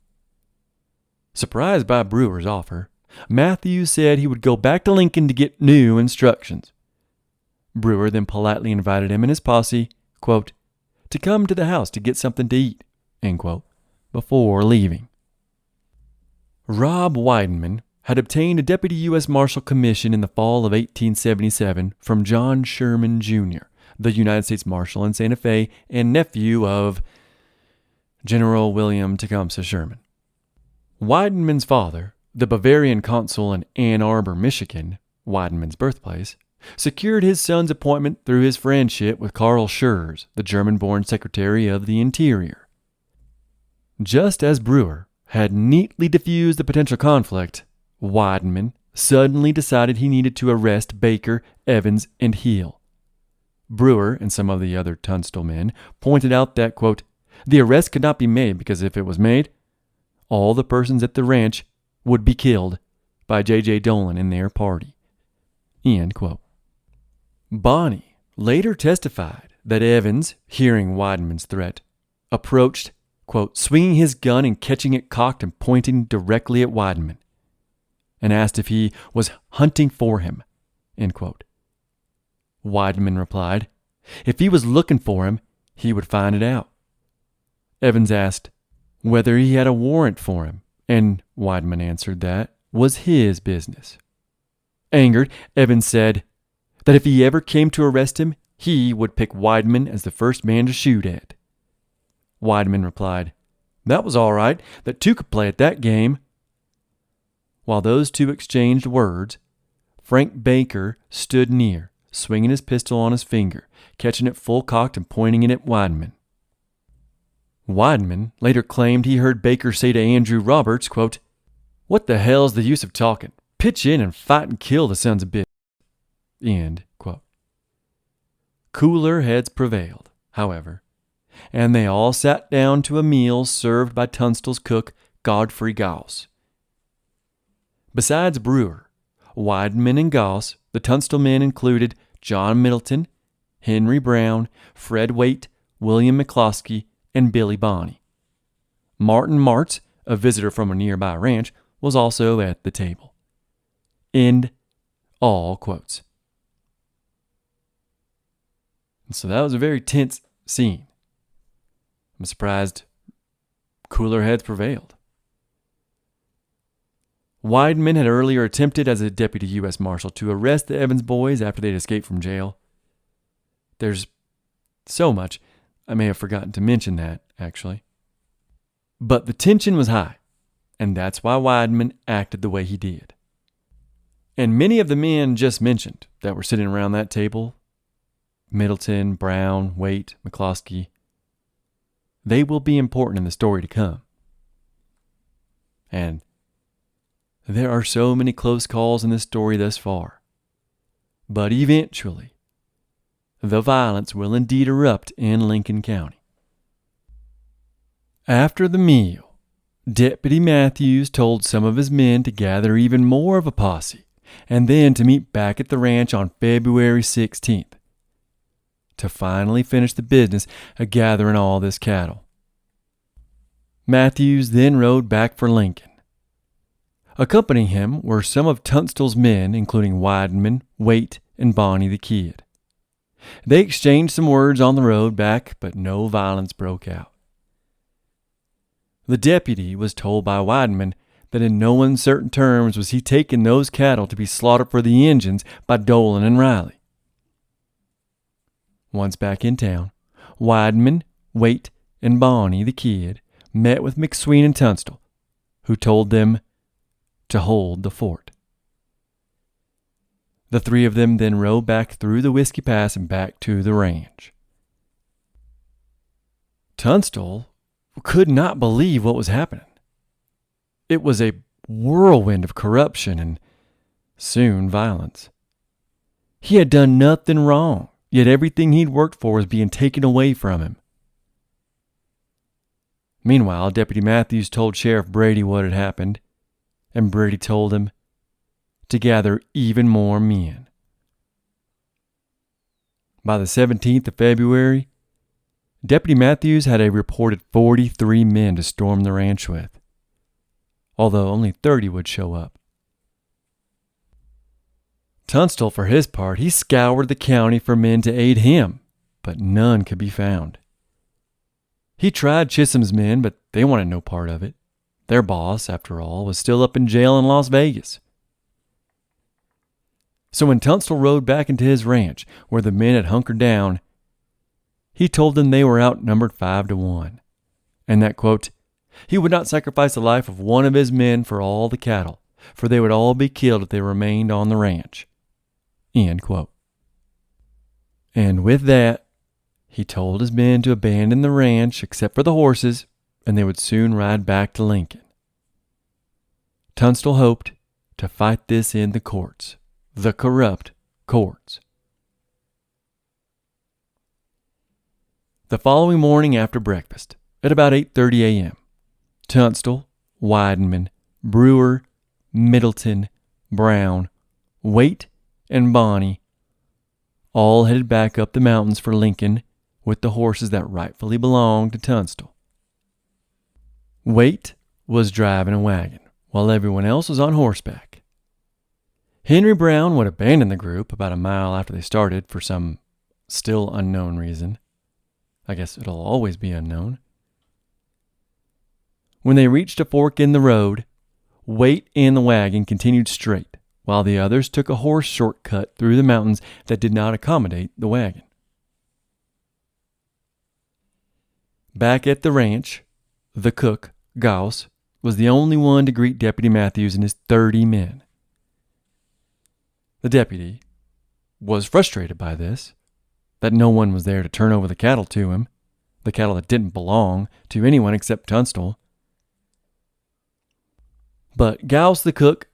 Surprised by Brewer's offer, Matthews said he would go back to Lincoln to get new instructions. Brewer then politely invited him and his posse, quote, to come to the house to get something to eat, end quote, before leaving. Rob Weidenman had obtained a Deputy U.S. Marshal commission in the fall of 1877 from John Sherman, Jr., the United States Marshal in Santa Fe and nephew of General William Tecumseh Sherman. Weidenman's father, the Bavarian consul in Ann Arbor, Michigan, Weidenman's birthplace, secured his son's appointment through his friendship with Karl Schurz, the German-born Secretary of the Interior. Just as Brewer had neatly diffused the potential conflict, Weidenman suddenly decided he needed to arrest Baker, Evans, and Hill. Brewer and some of the other Tunstall men pointed out that, quote, the arrest could not be made because if it was made, all the persons at the ranch would be killed by J.J. Dolan and their party, end quote. Bonnie later testified that Evans, hearing Weidenman's threat, approached, quote, swinging his gun and catching it cocked and pointing directly at Weidenman, and asked if he was hunting for him, end quote. Weidenman replied, if he was looking for him, he would find it out. Evans asked whether he had a warrant for him, and Weidenman answered that was his business. Angered, Evans said that if he ever came to arrest him, he would pick Weidenman as the first man to shoot at. Weidenman replied, that was all right, that 2 could play at that game. While those two exchanged words, Frank Baker stood near, swinging his pistol on his finger, catching it full cocked and pointing it at Wideman. Wideman later claimed he heard Baker say to Andrew Roberts, quote, "What the hell's the use of talking? Pitch in and fight and kill the sons of bitches." End quote. Cooler heads prevailed, however, and they all sat down to a meal served by Tunstall's cook, Godfrey Gauss. Besides Brewer, Wideman, and Gauss, the Tunstall men included John Middleton, Henry Brown, Fred Waite, William McCloskey, and Billy Bonney. Martin Martz, a visitor from a nearby ranch, was also at the table. End all quotes. And so that was a very tense scene. I'm surprised cooler heads prevailed. Wideman had earlier attempted as a deputy U.S. Marshal to arrest the Evans boys after they'd escaped from jail. There's so much, I may have forgotten to mention that, actually. But the tension was high, and that's why Wideman acted the way he did. And many of the men just mentioned that were sitting around that table, Middleton, Brown, Waite, McCloskey, they will be important in the story to come. And there are so many close calls in this story thus far. But eventually, the violence will indeed erupt in Lincoln County. After the meal, Deputy Matthews told some of his men to gather even more of a posse and then to meet back at the ranch on February 16th to finally finish the business of gathering all this cattle. Matthews then rode back for Lincoln. Accompanying him were some of Tunstall's men, including Wideman, Waite, and Bonney the Kid. They exchanged some words on the road back, but no violence broke out. The deputy was told by Wideman that in no uncertain terms was he taking those cattle to be slaughtered for the Injuns by Dolan and Riley. Once back in town, Wideman, Waite, and Bonney the Kid met with McSween and Tunstall, who told them to hold the fort. The three of them then rode back through the Whiskey Pass and back to the ranch. Tunstall could not believe what was happening. It was a whirlwind of corruption and soon violence. He had done nothing wrong, yet everything he'd worked for was being taken away from him. Meanwhile, Deputy Matthews told Sheriff Brady what had happened, and Brady told him to gather even more men. By the 17th of February, Deputy Matthews had a reported 43 men to storm the ranch with, although only 30 would show up. Tunstall, for his part, he scoured the county for men to aid him, but none could be found. He tried Chisholm's men, but they wanted no part of it. Their boss, after all, was still up in jail in Las Vegas. So when Tunstall rode back into his ranch, where the men had hunkered down, he told them they were outnumbered 5-1, and that, quote, he would not sacrifice the life of one of his men for all the cattle, for they would all be killed if they remained on the ranch. End quote. And with that, he told his men to abandon the ranch except for the horses, and they would soon ride back to Lincoln. Tunstall hoped to fight this in the courts, the corrupt courts. The following morning after breakfast, at about 8:30 a.m., Tunstall, Wideman, Brewer, Middleton, Brown, Waite, and Bonney all headed back up the mountains for Lincoln with the horses that rightfully belonged to Tunstall. Waite was driving a wagon, while everyone else was on horseback. Henry Brown would abandon the group about a mile after they started for some still unknown reason. I guess it'll always be unknown. When they reached a fork in the road, Waite and the wagon continued straight, while the others took a horse shortcut through the mountains that did not accommodate the wagon. Back at the ranch, the cook, Gauss, was the only one to greet Deputy Matthews and his 30 men. The deputy was frustrated by this, that no one was there to turn over the cattle to him, the cattle that didn't belong to anyone except Tunstall. But Gauss the cook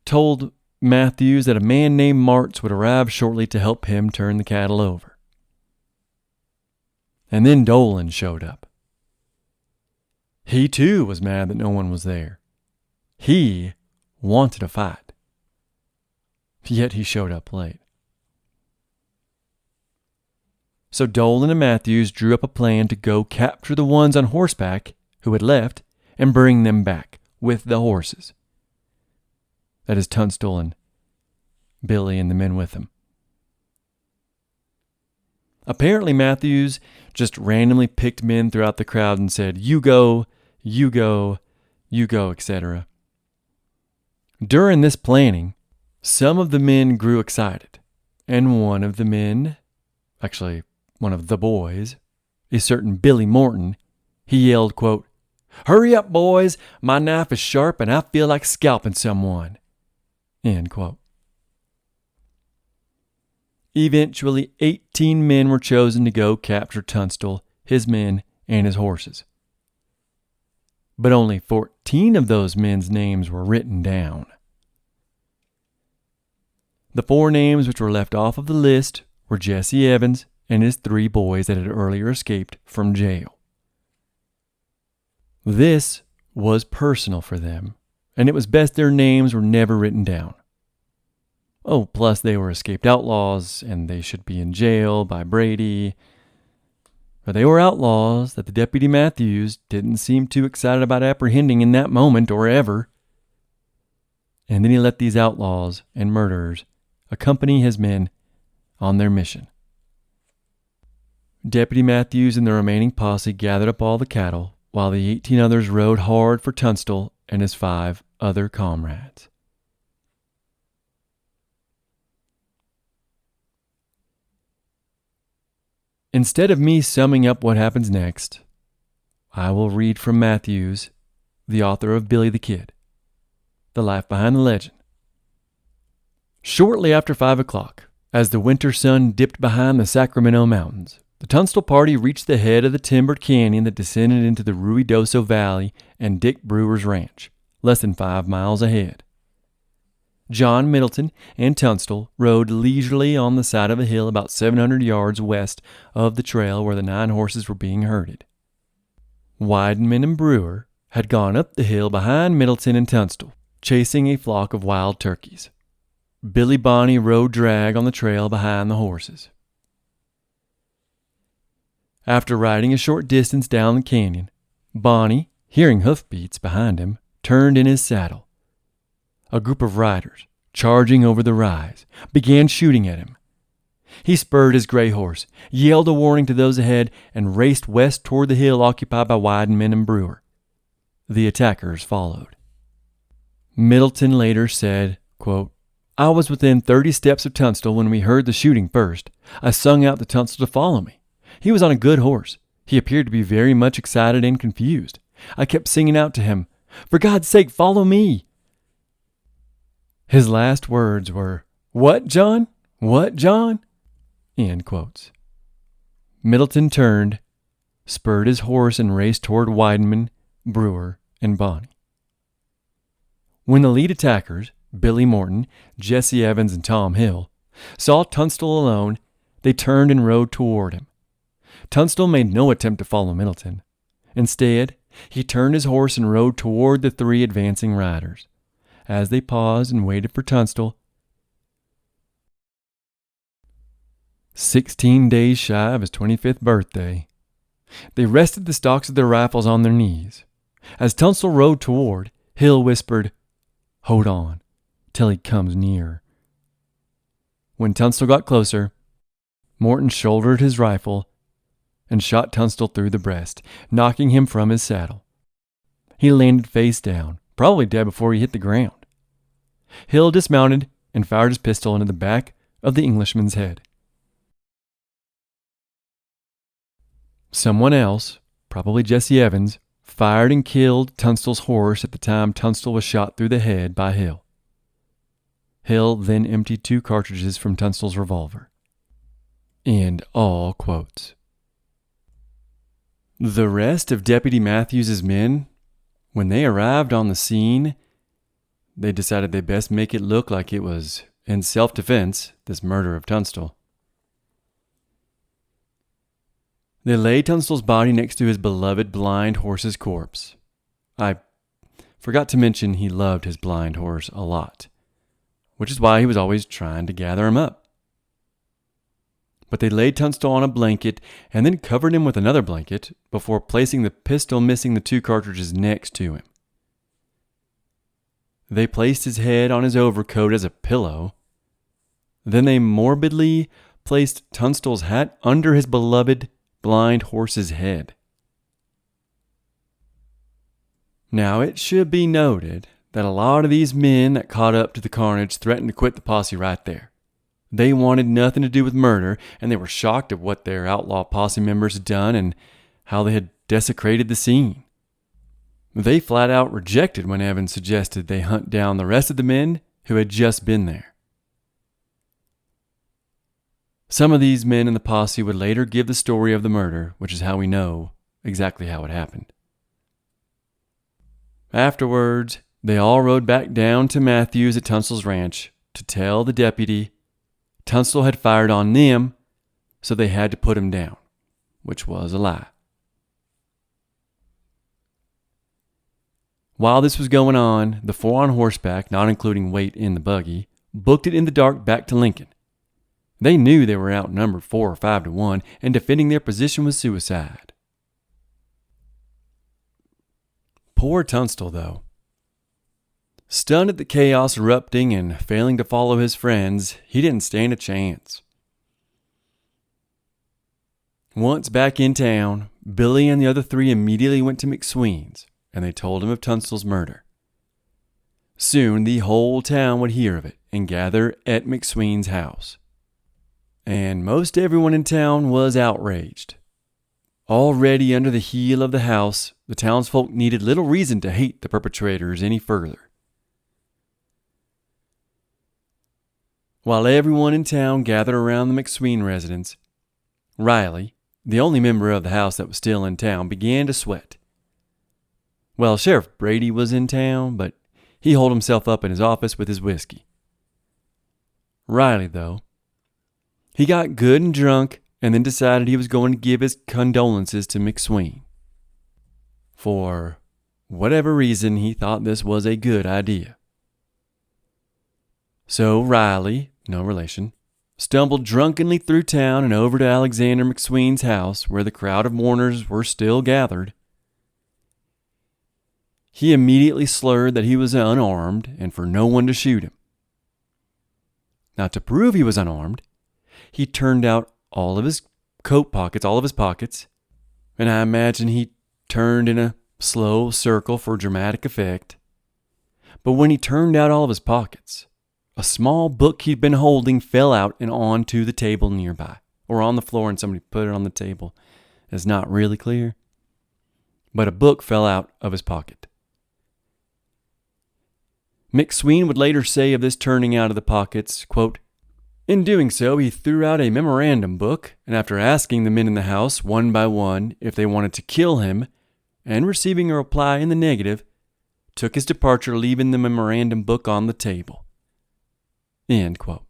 told Matthews that a man named Martz would arrive shortly to help him turn the cattle over. And then Dolan showed up. He too was mad that no one was there. He wanted a fight. Yet he showed up late. So Dolan and Matthews drew up a plan to go capture the ones on horseback who had left and bring them back with the horses. That is Tunstall and Billy and the men with him. Apparently Matthews just randomly picked men throughout the crowd and said, "You go, you go, you go," etc. During this planning, some of the men grew excited, and one of the men, actually one of the boys, a certain Billy Morton, he yelled, quote, "Hurry up, boys, my knife is sharp and I feel like scalping someone," end quote. Eventually, 18 men were chosen to go capture Tunstall, his men, and his horses. But only 14 of those men's names were written down. The 4 names which were left off of the list were Jesse Evans and his 3 boys that had earlier escaped from jail. This was personal for them, and it was best their names were never written down. Oh, plus they were escaped outlaws, and they should be in jail by Brady. But they were outlaws that the Deputy Matthews didn't seem too excited about apprehending in that moment or ever. And then he let these outlaws and murderers accompany his men on their mission. Deputy Matthews and the remaining posse gathered up all the cattle, while the 18 others rode hard for Tunstall and his 5 other comrades. Instead of me summing up what happens next, I will read from Matthews, the author of Billy the Kid, The Life Behind the Legend. Shortly after 5 o'clock, as the winter sun dipped behind the Sacramento Mountains, the Tunstall party reached the head of the timbered canyon that descended into the Ruidoso Valley and Dick Brewer's ranch, less than 5 miles ahead. John Middleton and Tunstall rode leisurely on the side of a hill about 700 yards west of the trail where the 9 horses were being herded. Weidenman and Brewer had gone up the hill behind Middleton and Tunstall, chasing a flock of wild turkeys. Billy Bonney rode drag on the trail behind the horses. After riding a short distance down the canyon, Bonney, hearing hoofbeats behind him, turned in his saddle. A group of riders, charging over the rise, began shooting at him. He spurred his gray horse, yelled a warning to those ahead, and raced west toward the hill occupied by Weidenman and Brewer. The attackers followed. Middleton later said, quote, "I was within 30 steps of Tunstall when we heard the shooting first. I sung out to Tunstall to follow me. He was on a good horse. He appeared to be very much excited and confused. I kept singing out to him, 'For God's sake, follow me!' His last words were, 'What, John? What, John?' End quotes. Middleton turned, spurred his horse, and raced toward Weidenman, Brewer, and Bonney. When the lead attackers, Billy Morton, Jesse Evans, and Tom Hill, saw Tunstall alone, they turned and rode toward him. Tunstall made no attempt to follow Middleton. Instead, he turned his horse and rode toward the 3 advancing riders. As they paused and waited for Tunstall, 16 days shy of his 25th birthday, they rested the stocks of their rifles on their knees. As Tunstall rode toward, Hill whispered, "Hold on, till he comes near." When Tunstall got closer, Morton shouldered his rifle and shot Tunstall through the breast, knocking him from his saddle. He landed face down, probably dead before he hit the ground. Hill dismounted and fired his pistol into the back of the Englishman's head. Someone else, probably Jesse Evans, fired and killed Tunstall's horse at the time Tunstall was shot through the head by Hill. Hill then emptied 2 cartridges from Tunstall's revolver. End all quotes. The rest of Deputy Matthews' men, when they arrived on the scene, they decided they'd best make it look like it was in self-defense, this murder of Tunstall. They laid Tunstall's body next to his beloved blind horse's corpse. I forgot to mention he loved his blind horse a lot, which is why he was always trying to gather him up. But they laid Tunstall on a blanket and then covered him with another blanket before placing the pistol missing the 2 cartridges next to him. They placed his head on his overcoat as a pillow. Then they morbidly placed Tunstall's hat under his beloved blind horse's head. Now, it should be noted that a lot of these men that caught up to the carnage threatened to quit the posse right there. They wanted nothing to do with murder, and they were shocked at what their outlaw posse members had done and how they had desecrated the scene. They flat out rejected when Evans suggested they hunt down the rest of the men who had just been there. Some of these men in the posse would later give the story of the murder, which is how we know exactly how it happened. Afterwards, they all rode back down to Matthews at Tunstall's ranch to tell the deputy Tunstall had fired on them, so they had to put him down, which was a lie. While this was going on, the 4 on horseback, not including Waite in the buggy, booked it in the dark back to Lincoln. They knew they were outnumbered 4 or 5 to 1, and defending their position was suicide. Poor Tunstall, though. Stunned at the chaos erupting and failing to follow his friends, he didn't stand a chance. Once back in town, Billy and the other 3 immediately went to McSween's, and they told him of Tunstall's murder. Soon the whole town would hear of it and gather at McSween's house. And most everyone in town was outraged. Already under the heel of the house, the townsfolk needed little reason to hate the perpetrators any further. While everyone in town gathered around the McSween residence, Riley, the only member of the house that was still in town, began to sweat. Well, Sheriff Brady was in town, but he holed himself up in his office with his whiskey. Riley, though, he got good and drunk and then decided he was going to give his condolences to McSween. For whatever reason, he thought this was a good idea. So Riley, no relation, stumbled drunkenly through town and over to Alexander McSween's house where the crowd of mourners were still gathered. He immediately slurred that he was unarmed and for no one to shoot him. Now, to prove he was unarmed, he turned out all of his coat pockets, all of his pockets, and I imagine he turned in a slow circle for dramatic effect. But when he turned out all of his pockets, a small book he'd been holding fell out and onto the table nearby, or on the floor and somebody put it on the table. It's not really clear, but a book fell out of his pocket. McSween would later say of this turning out of the pockets, quote, "In doing so, he threw out a memorandum book, and after asking the men in the house one by one if they wanted to kill him, and receiving a reply in the negative, took his departure, leaving the memorandum book on the table." End quote.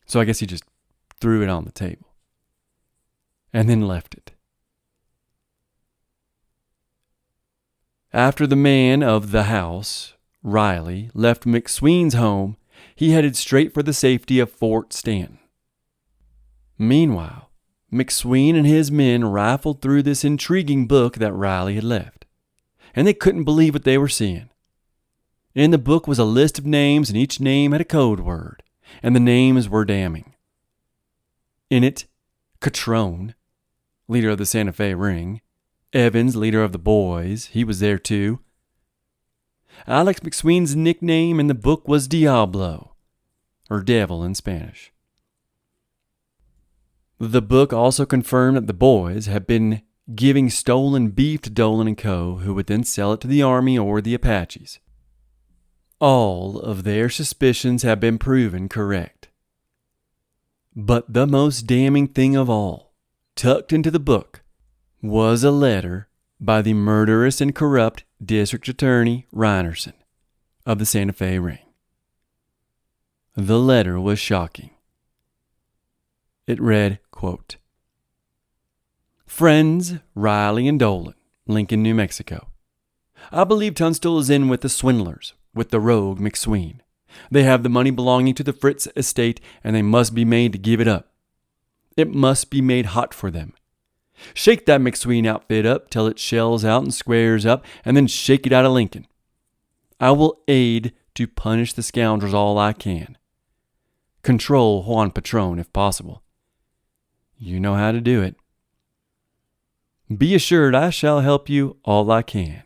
So I guess he just threw it on the table and then left it. After the man of the house, Riley, left McSween's home, he headed straight for the safety of Fort Stanton. Meanwhile, McSween and his men rifled through this intriguing book that Riley had left, and they couldn't believe what they were seeing. In the book was a list of names, and each name had a code word, and the names were damning. In it, Catrone, leader of the Santa Fe Ring; Evans, leader of the Boys, he was there too. Alex McSween's nickname in the book was Diablo, or devil in Spanish. The book also confirmed that the Boys had been giving stolen beef to Dolan and Co., who would then sell it to the Army or the Apaches. All of their suspicions have been proven correct. But the most damning thing of all, tucked into the book, was a letter by the murderous and corrupt District Attorney Reinerson of the Santa Fe Ring. The letter was shocking. It read, quote, "Friends Riley and Dolan, Lincoln, New Mexico. I believe Tunstall is in with the swindlers, with the rogue McSween. They have the money belonging to the Fritz estate, and they must be made to give it up. It must be made hot for them. Shake that McSween outfit up till it shells out and squares up, and then shake it out of Lincoln. I will aid to punish the scoundrels all I can. Control Juan Patron if possible. You know how to do it. Be assured I shall help you all I can.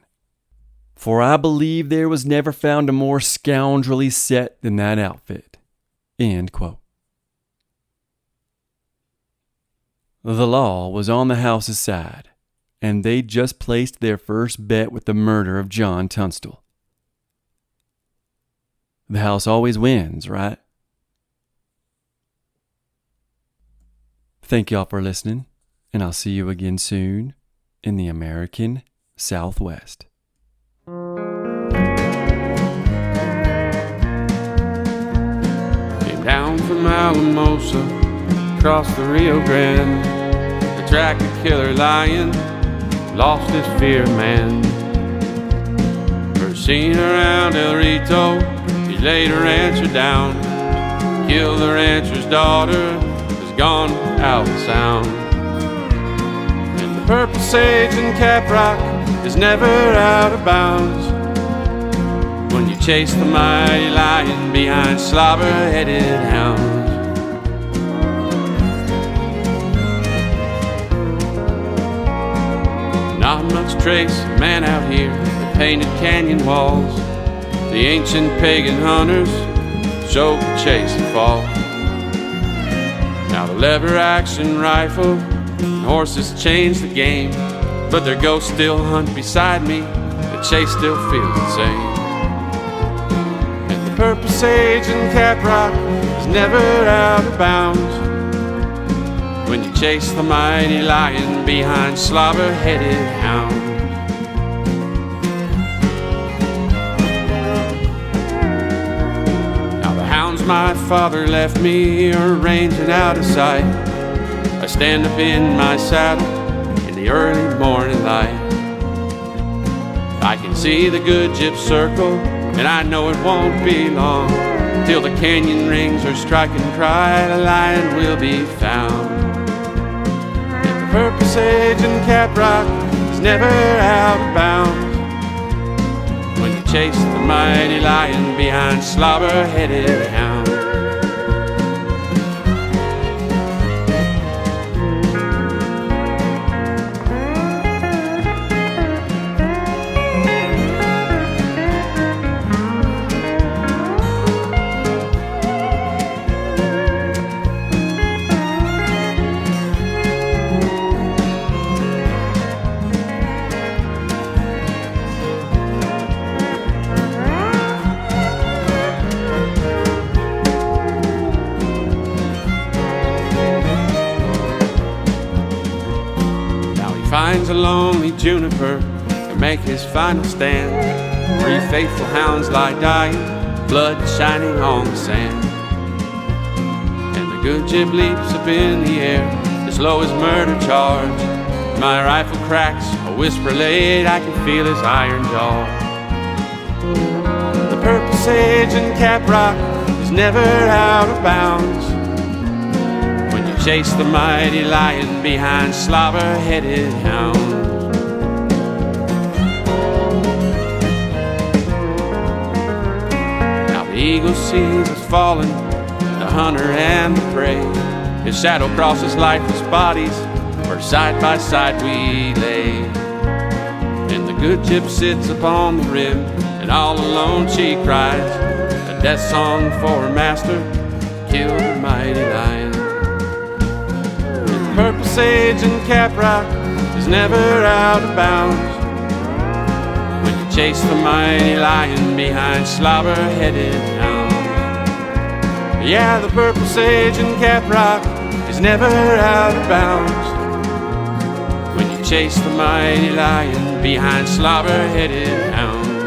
For I believe there was never found a more scoundrelly set than that outfit." End quote. The law was on the house's side, and they just placed their first bet with the murder of John Tunstall. The house always wins, right? Thank y'all for listening, and I'll see you again soon in the American Southwest. Came down from Alamosa, across the Rio Grande, to track a killer lion, lost his fear of man. First seen around El Rito, he laid a rancher down, killed the rancher's daughter, was gone out of sound. And the purple sage and caprock is never out of bounds when you chase the mighty lion behind slobber-headed hounds. Not much trace of man out here, the painted canyon walls, the ancient pagan hunters so could chase and fall. Now the lever-action rifle and horses changed the game, but their ghosts still hunt beside me, the chase still feels the same. And the purple sage and caprock is never out of bounds when you chase the mighty lion behind slobber-headed hounds. Now the hounds my father left me are ranging out of sight. I stand up in my saddle in the early morning light. I can see the good gyp circle, and I know it won't be long till the canyon rings are striking cry, the lion will be found. Purple sage and caprock is never out of bounds when you chase the mighty lion behind slobber-headed hounds. Finds a lonely juniper to make his final stand. 3 faithful hounds lie dying, blood shining on the sand. And the good gyp leaps up in the air, as low as murder charge. My rifle cracks, a whisper late, I can feel his iron jaw. The purple sage and caprock is never out of bounds when you chase the mighty lion behind slobber-headed hounds. Now the eagle sees us falling, the hunter and the prey. His shadow crosses lifeless bodies, where side by side we lay. And the good gyp sits upon the rim, and all alone she cries a death song for her master, killed the mighty lion. Purple sage and caprock is never out of bounds. When you chase the mighty lion behind slobber-headed hounds. Yeah, the purple sage and caprock is never out of bounds. When you chase the mighty lion behind slobber-headed hounds.